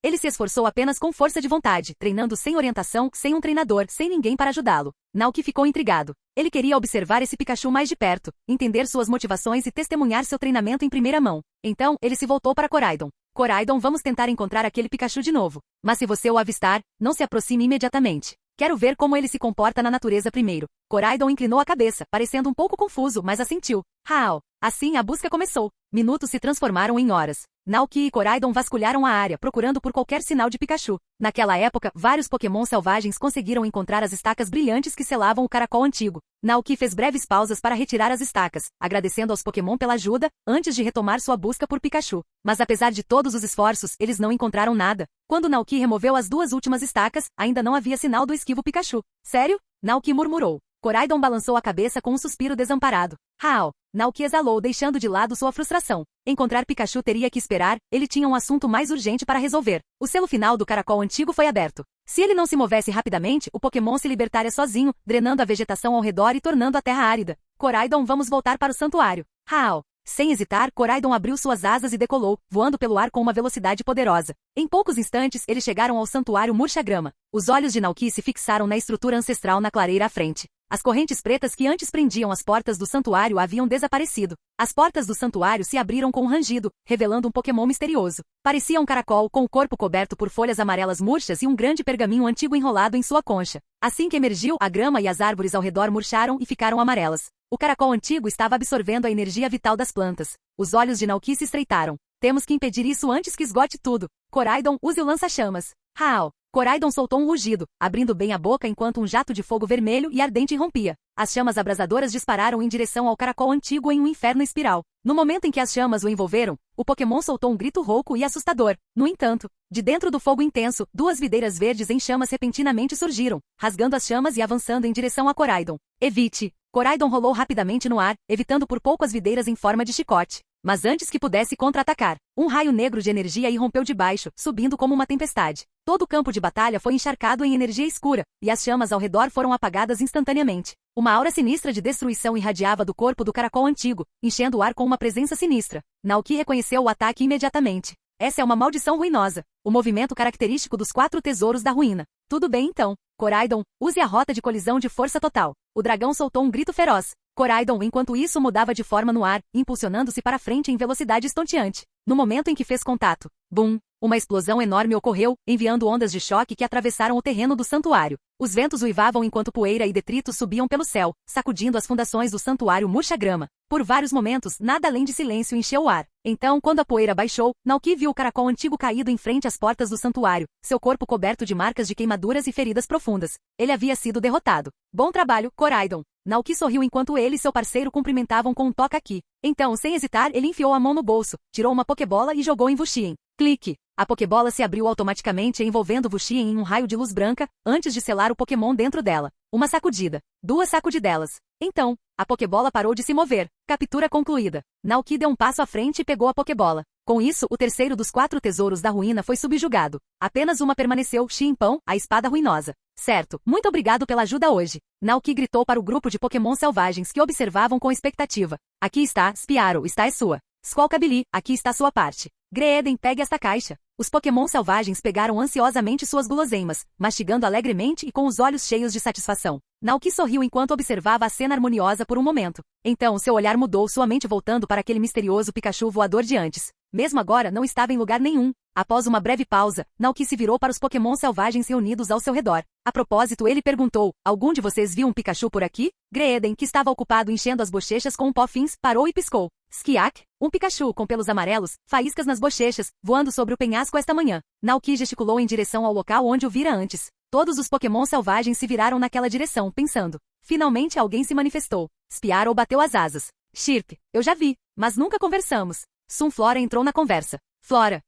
Ele se esforçou apenas com força de vontade, treinando sem orientação, sem um treinador, sem ninguém para ajudá-lo. Naoki ficou intrigado. Ele queria observar esse Pikachu mais de perto, entender suas motivações e testemunhar seu treinamento em primeira mão. Então, ele se voltou para Koraidon. Koraidon, vamos tentar encontrar aquele Pikachu de novo. Mas se você o avistar, não se aproxime imediatamente. Quero ver como ele se comporta na natureza primeiro. Koraidon inclinou a cabeça, parecendo um pouco confuso, mas assentiu. Hao! Assim a busca começou. Minutos se transformaram em horas. Naoki e Koraidon vasculharam a área, procurando por qualquer sinal de Pikachu. Naquela época, vários Pokémon selvagens conseguiram encontrar as estacas brilhantes que selavam o caracol antigo. Naoki fez breves pausas para retirar as estacas, agradecendo aos Pokémon pela ajuda, antes de retomar sua busca por Pikachu. Mas apesar de todos os esforços, eles não encontraram nada. Quando Naoki removeu as duas últimas estacas, ainda não havia sinal do esquivo Pikachu. Sério? Naoki murmurou. Koraidon balançou a cabeça com um suspiro desamparado. Hao! Naoki exalou, deixando de lado sua frustração. Encontrar Pikachu teria que esperar, ele tinha um assunto mais urgente para resolver. O selo final do caracol antigo foi aberto. Se ele não se movesse rapidamente, o Pokémon se libertaria sozinho, drenando a vegetação ao redor e tornando a terra árida. Koraidon, vamos voltar para o santuário. Hao! Sem hesitar, Koraidon abriu suas asas e decolou, voando pelo ar com uma velocidade poderosa. Em poucos instantes, eles chegaram ao santuário Murcha-Grama. Os olhos de Naoki se fixaram na estrutura ancestral na clareira à frente. As correntes pretas que antes prendiam as portas do santuário haviam desaparecido. As portas do santuário se abriram com um rangido, revelando um Pokémon misterioso. Parecia um caracol, com o corpo coberto por folhas amarelas murchas e um grande pergaminho antigo enrolado em sua concha. Assim que emergiu, a grama e as árvores ao redor murcharam e ficaram amarelas. O caracol antigo estava absorvendo a energia vital das plantas. Os olhos de Naoki se estreitaram. Temos que impedir isso antes que esgote tudo. Koraidon, use o lança-chamas. Hao! Koraidon soltou um rugido, abrindo bem a boca enquanto um jato de fogo vermelho e ardente irrompia. As chamas abrasadoras dispararam em direção ao caracol antigo em um inferno espiral. No momento em que as chamas o envolveram, o Pokémon soltou um grito rouco e assustador. No entanto, de dentro do fogo intenso, duas videiras verdes em chamas repentinamente surgiram, rasgando as chamas e avançando em direção a Koraidon. Evite! Koraidon rolou rapidamente no ar, evitando por pouco as videiras em forma de chicote. Mas antes que pudesse contra-atacar, um raio negro de energia irrompeu de baixo, subindo como uma tempestade. Todo o campo de batalha foi encharcado em energia escura, e as chamas ao redor foram apagadas instantaneamente. Uma aura sinistra de destruição irradiava do corpo do caracol antigo, enchendo o ar com uma presença sinistra. Naoki reconheceu o ataque imediatamente. Essa é uma maldição ruinosa, o movimento característico dos 4 tesouros da ruína. Tudo bem então. Koraidon, use a rota de colisão de força total. O dragão soltou um grito feroz. Koraidon, enquanto isso, mudava de forma no ar, impulsionando-se para frente em velocidade estonteante. No momento em que fez contato, bum! Uma explosão enorme ocorreu, enviando ondas de choque que atravessaram o terreno do santuário. Os ventos uivavam enquanto poeira e detritos subiam pelo céu, sacudindo as fundações do santuário Murcha-Grama. Por vários momentos, nada além de silêncio encheu o ar. Então, quando a poeira baixou, Naoki viu o caracol antigo caído em frente às portas do santuário, seu corpo coberto de marcas de queimaduras e feridas profundas. Ele havia sido derrotado. Bom trabalho, Koraidon. Naoki sorriu enquanto ele e seu parceiro cumprimentavam com um toca aqui. Então, sem hesitar, ele enfiou a mão no bolso, tirou uma Pokébola e jogou em Wuxian. Clique! A Pokébola se abriu automaticamente envolvendo Wuxian em um raio de luz branca, antes de selar o Pokémon dentro dela. Uma sacudida. 2 sacudidelas. Então, a Pokébola parou de se mover. Captura concluída. Naoki deu um passo à frente e pegou a Pokébola. Com isso, o terceiro dos 4 tesouros da ruína foi subjugado. Apenas uma permaneceu, Ximpão, a espada ruinosa. Certo, muito obrigado pela ajuda hoje. Naoki gritou para o grupo de Pokémon selvagens que observavam com expectativa. Aqui está, Spiaro, está é sua. Squawkabilly, aqui está sua parte. Greeden, pegue esta caixa. Os Pokémon selvagens pegaram ansiosamente suas guloseimas, mastigando alegremente e com os olhos cheios de satisfação. Naoki sorriu enquanto observava a cena harmoniosa por um momento. Então seu olhar mudou, sua mente voltando para aquele misterioso Pikachu voador de antes. Mesmo agora não estava em lugar nenhum. Após uma breve pausa, Naoki se virou para os Pokémon selvagens reunidos ao seu redor. A propósito, ele perguntou, algum de vocês viu um Pikachu por aqui? Greeden, que estava ocupado enchendo as bochechas com um pó fins, parou e piscou. Skiak, um Pikachu com pelos amarelos, faíscas nas bochechas, voando sobre o penhasco esta manhã. Naoki gesticulou em direção ao local onde o vira antes. Todos os Pokémon selvagens se viraram naquela direção, pensando. Finalmente alguém se manifestou. Spiarou bateu as asas. Chirp, eu já vi, mas nunca conversamos. Sunflora entrou na conversa. Flora,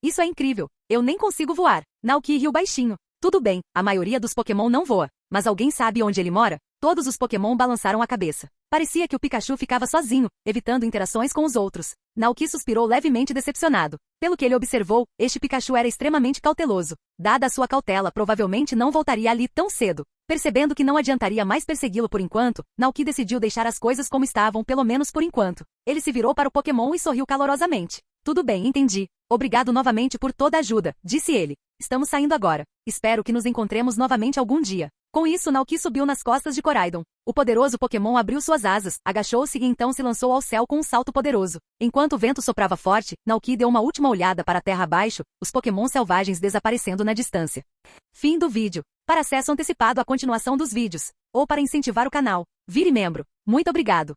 isso é incrível. Eu nem consigo voar. Naoki riu baixinho. Tudo bem, a maioria dos Pokémon não voa. Mas alguém sabe onde ele mora? Todos os Pokémon balançaram a cabeça. Parecia que o Pikachu ficava sozinho, evitando interações com os outros. Naoki suspirou levemente decepcionado. Pelo que ele observou, este Pikachu era extremamente cauteloso. Dada a sua cautela, provavelmente não voltaria ali tão cedo. Percebendo que não adiantaria mais persegui-lo por enquanto, Naoki decidiu deixar as coisas como estavam, pelo menos por enquanto. Ele se virou para o Pokémon e sorriu calorosamente. Tudo bem, entendi. Obrigado novamente por toda a ajuda, disse ele. Estamos saindo agora. Espero que nos encontremos novamente algum dia. Com isso, Naoki subiu nas costas de Koraidon. O poderoso Pokémon abriu suas asas, agachou-se e então se lançou ao céu com um salto poderoso. Enquanto o vento soprava forte, Naoki deu uma última olhada para a terra abaixo, os Pokémon selvagens desaparecendo na distância. Fim do vídeo. Para acesso antecipado à continuação dos vídeos, ou para incentivar o canal, vire membro. Muito obrigado.